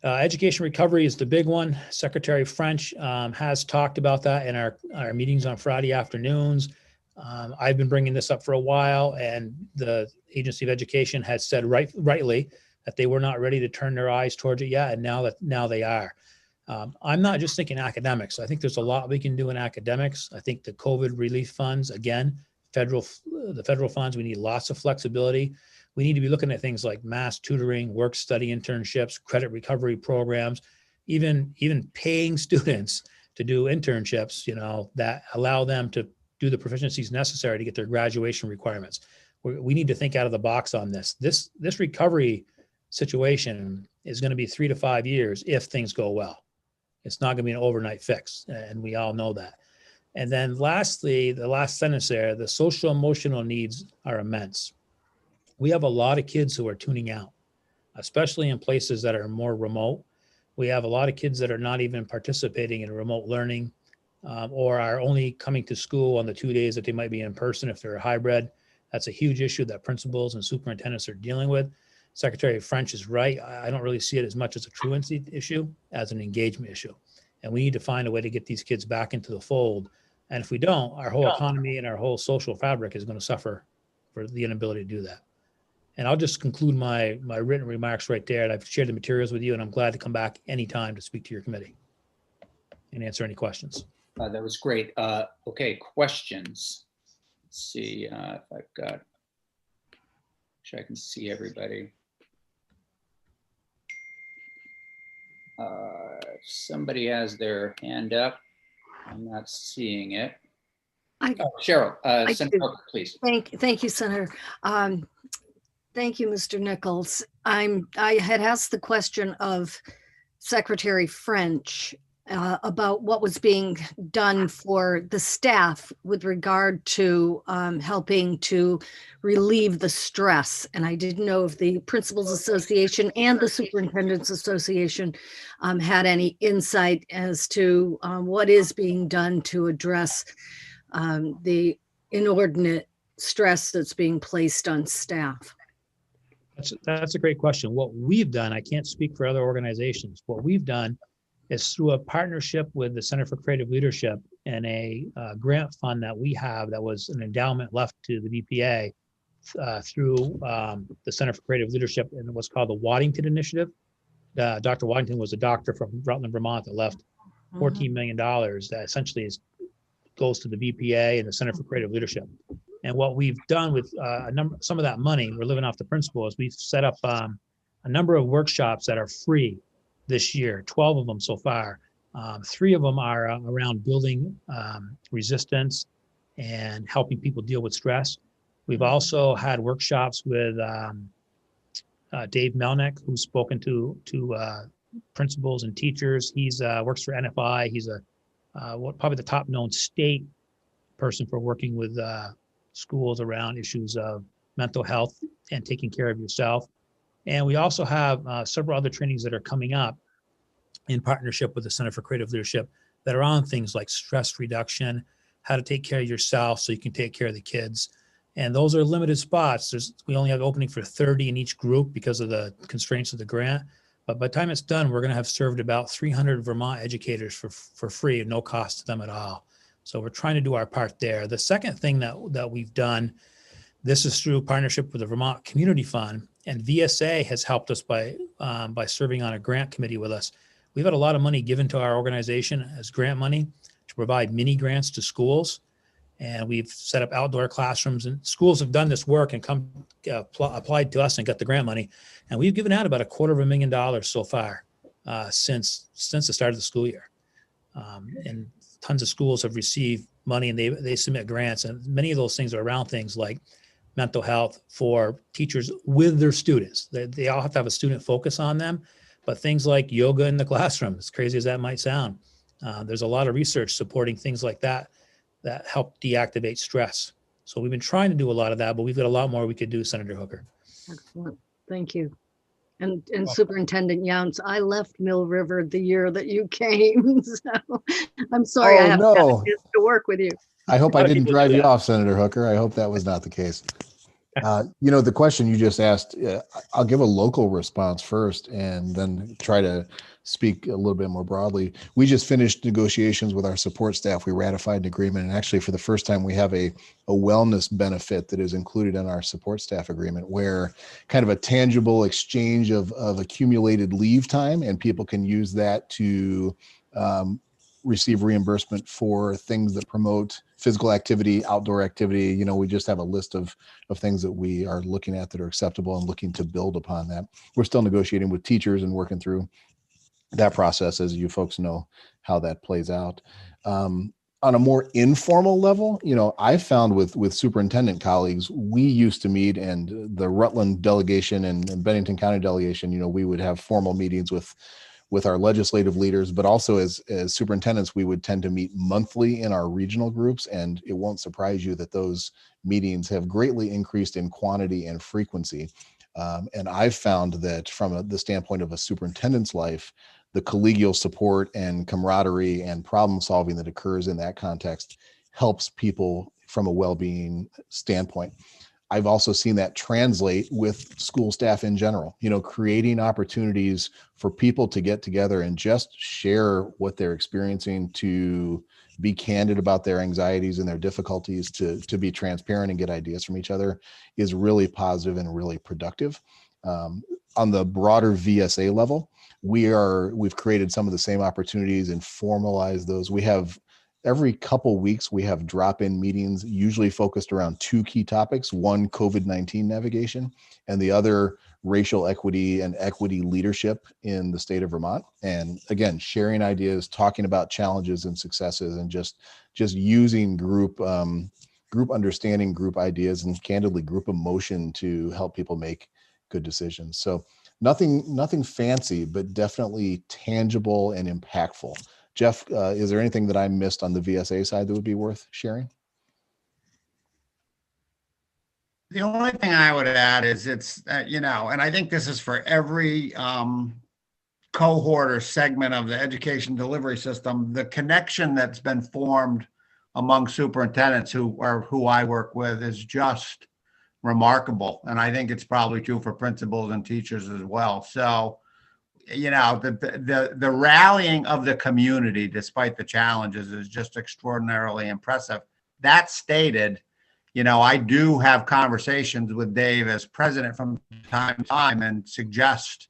Education recovery is the big one. Secretary French has talked about that in our meetings on Friday afternoons. I've been bringing this up for a while, and the Agency of Education has said rightly that they were not ready to turn their eyes towards it yet, and now they are. I'm not just thinking academics. I think there's a lot we can do in academics. I think the COVID relief funds, again, the federal funds, we need lots of flexibility. We need to be looking at things like mass tutoring, work study internships, credit recovery programs, even paying students to do internships, that allow them to do the proficiencies necessary to get their graduation requirements. We need to think out of the box on this. This recovery situation is going to be 3 to 5 years if things go well. It's not going to be an overnight fix, and we all know that. And then lastly, the last sentence there, the social emotional needs are immense. We have a lot of kids who are tuning out, especially in places that are more remote. We have a lot of kids that are not even participating in remote learning or are only coming to school on the 2 days that they might be in person if they're a hybrid. That's a huge issue that principals and superintendents are dealing with. Secretary French is right. I don't really see it as much as a truancy issue as an engagement issue. And we need to find a way to get these kids back into the fold. And if we don't, our whole economy and our whole social fabric is going to suffer for the inability to do that. And I'll just conclude my written remarks right there. And I've shared the materials with you, and I'm glad to come back anytime to speak to your committee and answer any questions. That was great. Okay, questions. Let's see if I've got, make sure I can see everybody. Somebody has their hand up. I'm not seeing it. I- Cheryl, I Senator do. Hooker, please. Thank you, Senator. Thank you, Mr. Nichols. I had asked the question of Secretary French about what was being done for the staff with regard to helping to relieve the stress. And I didn't know if the Principals Association and the Superintendents Association had any insight as to what is being done to address the inordinate stress that's being placed on staff. That's a great question. What we've done, I can't speak for other organizations. What we've done is through a partnership with the Center for Creative Leadership and a grant fund that we have that was an endowment left to the VPA through the Center for Creative Leadership and what's called the Waddington Initiative. Dr. Waddington was a doctor from Rutland, Vermont that left $14 million that essentially goes to the VPA and the Center for Creative Leadership. And what we've done with some of that money, we're living off the principle, is we've set up a number of workshops that are free this year, 12 of them so far. 3 of them are around building resistance and helping people deal with stress. We've also had workshops with Dave Melnick, who's spoken to principals and teachers. He's works for NFI. He's probably the top known state person for working with schools around issues of mental health and taking care of yourself. And we also have several other trainings that are coming up in partnership with the Center for Creative Leadership that are on things like stress reduction, how to take care of yourself so you can take care of the kids. And those are limited spots. We only have opening for 30 in each group because of the constraints of the grant. But by the time it's done, we're going to have served about 300 Vermont educators for free at no cost to them at all. So we're trying to do our part there. The second thing that we've done, this is through partnership with the Vermont Community Fund, and VSA has helped us by serving on a grant committee with us. We've had a lot of money given to our organization as grant money to provide mini grants to schools. And we've set up outdoor classrooms, and schools have done this work and applied to us and got the grant money. And we've given out about $250,000 so far since the start of the school year. And tons of schools have received money, and they submit grants. And many of those things are around things like mental health for teachers with their students. They all have to have a student focus on them, but things like yoga in the classroom, as crazy as that might sound, there's a lot of research supporting things like that help deactivate stress. So we've been trying to do a lot of that, but we've got a lot more we could do, Senator Hooker. Excellent. Thank you. And Superintendent Yount, I left Mill River the year that you came. So I'm sorry I haven't had a chance to work with you. I hope I didn't drive you off, Senator Hooker. I hope that was not the case. The question you just asked, I'll give a local response first and then try to speak a little bit more broadly. We just finished negotiations with our support staff. We ratified an agreement, and actually for the first time, we have a wellness benefit that is included in our support staff agreement, where kind of a tangible exchange of accumulated leave time, and people can use that to receive reimbursement for things that promote physical activity, outdoor activity. We just have a list of things that we are looking at that are acceptable and looking to build upon that. We're still negotiating with teachers and working through that process, as you folks know how that plays out. On a more informal level, I found with superintendent colleagues, we used to meet, and the Rutland delegation and Bennington County delegation, we would have formal meetings with our legislative leaders, but also as superintendents, we would tend to meet monthly in our regional groups. And it won't surprise you that those meetings have greatly increased in quantity and frequency. And I've found that from the standpoint of a superintendent's life, the collegial support and camaraderie and problem solving that occurs in that context helps people from a well-being standpoint. I've also seen that translate with school staff in general, creating opportunities for people to get together and just share what they're experiencing, to be candid about their anxieties and their difficulties, to be transparent and get ideas from each other is really positive and really productive. On the broader VSA level, we've created some of the same opportunities and formalized those. We have every couple weeks we have drop-in meetings, usually focused around two key topics: one, COVID-19 navigation, and the other, racial equity and equity leadership in the state of Vermont. And again, sharing ideas, talking about challenges and successes, and just using group understanding, group ideas, and candidly group emotion to help people make good decisions. So nothing fancy, but definitely tangible and impactful. Jeff, is there anything that I missed on the VSA side that would be worth sharing? The only thing I would add is it's, and I think this is for every cohort or segment of the education delivery system, the connection that's been formed among superintendents who I work with is just remarkable. And I think it's probably true for principals and teachers as well. So, the rallying of the community, despite the challenges, is just extraordinarily impressive. That stated, I do have conversations with Dave as president from time to time and suggest,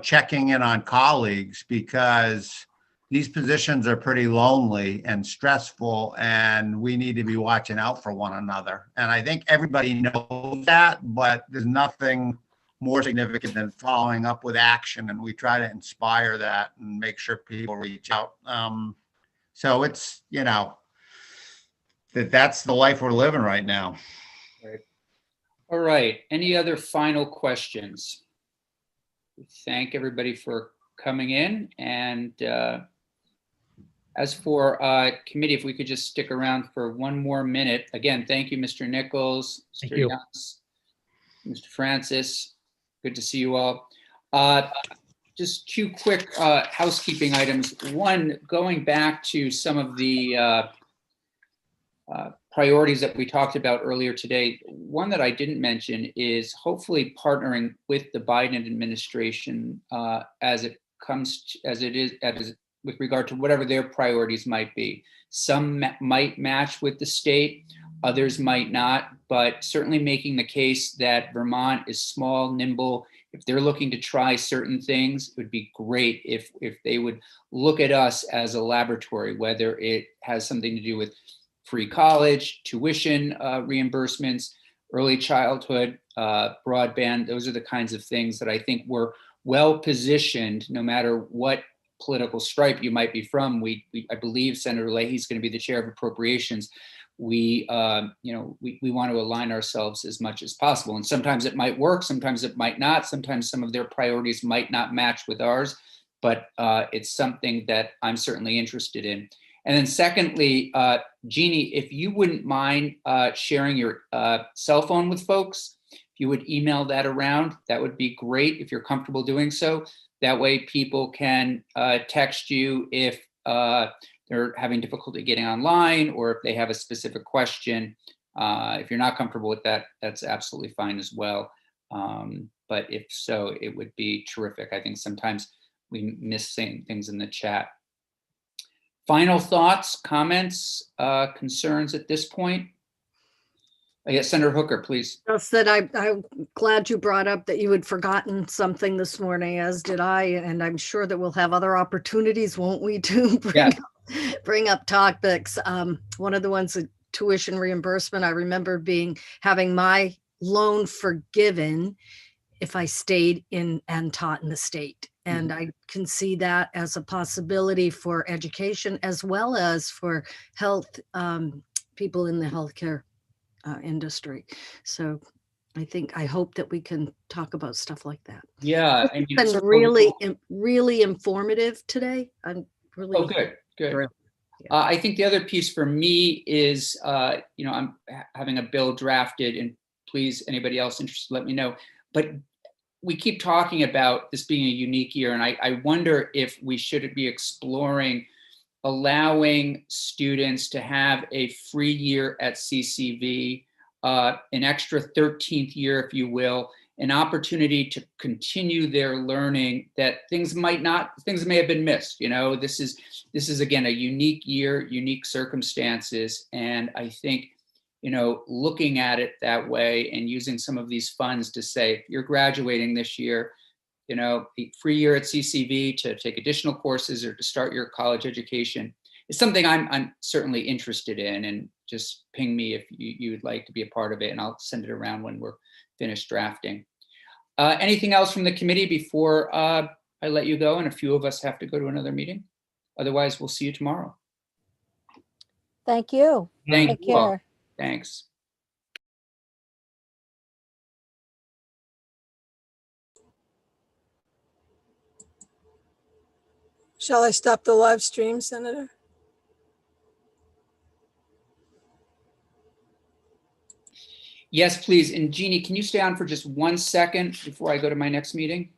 checking in on colleagues, because these positions are pretty lonely and stressful, and we need to be watching out for one another. And I think everybody knows that, but there's nothing more significant than following up with action. And we try to inspire that and make sure people reach out. So it's, that's the life we're living right now. Right. All right. Any other final questions? We thank everybody for coming in. And as for committee, if we could just stick around for one more minute. Again, thank you, Mr. Nichols, Thank Mr. you. Youngs, Mr. Francis. Good to see you all. Just two quick housekeeping items. One, going back to some of the priorities that we talked about earlier today. One that I didn't mention is hopefully partnering with the Biden administration as it is with regard to whatever their priorities might be. Some might match with the state, others might not, but certainly making the case that Vermont is small, nimble. If they're looking to try certain things, it would be great if they would look at us as a laboratory, whether it has something to do with free college, tuition reimbursements, early childhood, broadband. Those are the kinds of things that I think we're well positioned, no matter what political stripe you might be from. I believe Senator Leahy's going to be the chair of appropriations. We want to align ourselves as much as possible. And sometimes it might work, sometimes it might not. Sometimes some of their priorities might not match with ours, but it's something that I'm certainly interested in. And then secondly, Jeannie, if you wouldn't mind sharing your cell phone with folks, if you would email that around, that would be great if you're comfortable doing so. That way people can text you if they're having difficulty getting online, or if they have a specific question. If you're not comfortable with that, that's absolutely fine as well. But if so, it would be terrific. I think sometimes we miss saying things in the chat. Final thoughts, comments, concerns at this point? Yes, Senator Hooker, please. Just that I'm glad you brought up that you had forgotten something this morning, as did I, and I'm sure that we'll have other opportunities, won't we, to bring up topics. One of the ones, tuition reimbursement. I remember having my loan forgiven if I stayed in and taught in the state. And I can see that as a possibility for education as well as for health, people in the healthcare industry. So I hope that we can talk about stuff like that. Yeah. It's been really informative today. I'm really good. thrilled. I think the other piece for me is, I'm having a bill drafted, and please, anybody else interested, let me know. But we keep talking about this being a unique year, and I wonder if we should be exploring allowing students to have a free year at CCV, an extra 13th year, if you will, an opportunity to continue their learning, that things may have been missed. This is again a unique year, unique circumstances, and I think looking at it that way and using some of these funds to say, if you're graduating this year, the free year at CCV to take additional courses or to start your college education, it's something I'm certainly interested in, and just ping me if you would like to be a part of it, and I'll send it around when we're finished drafting. Anything else from the committee before I let you go? And a few of us have to go to another meeting. Otherwise, we'll see you tomorrow. Thank you. Thank Take you all. care. Thanks. Shall I stop the live stream, Senator? Yes, please. And Jeannie, can you stay on for just 1 second before I go to my next meeting?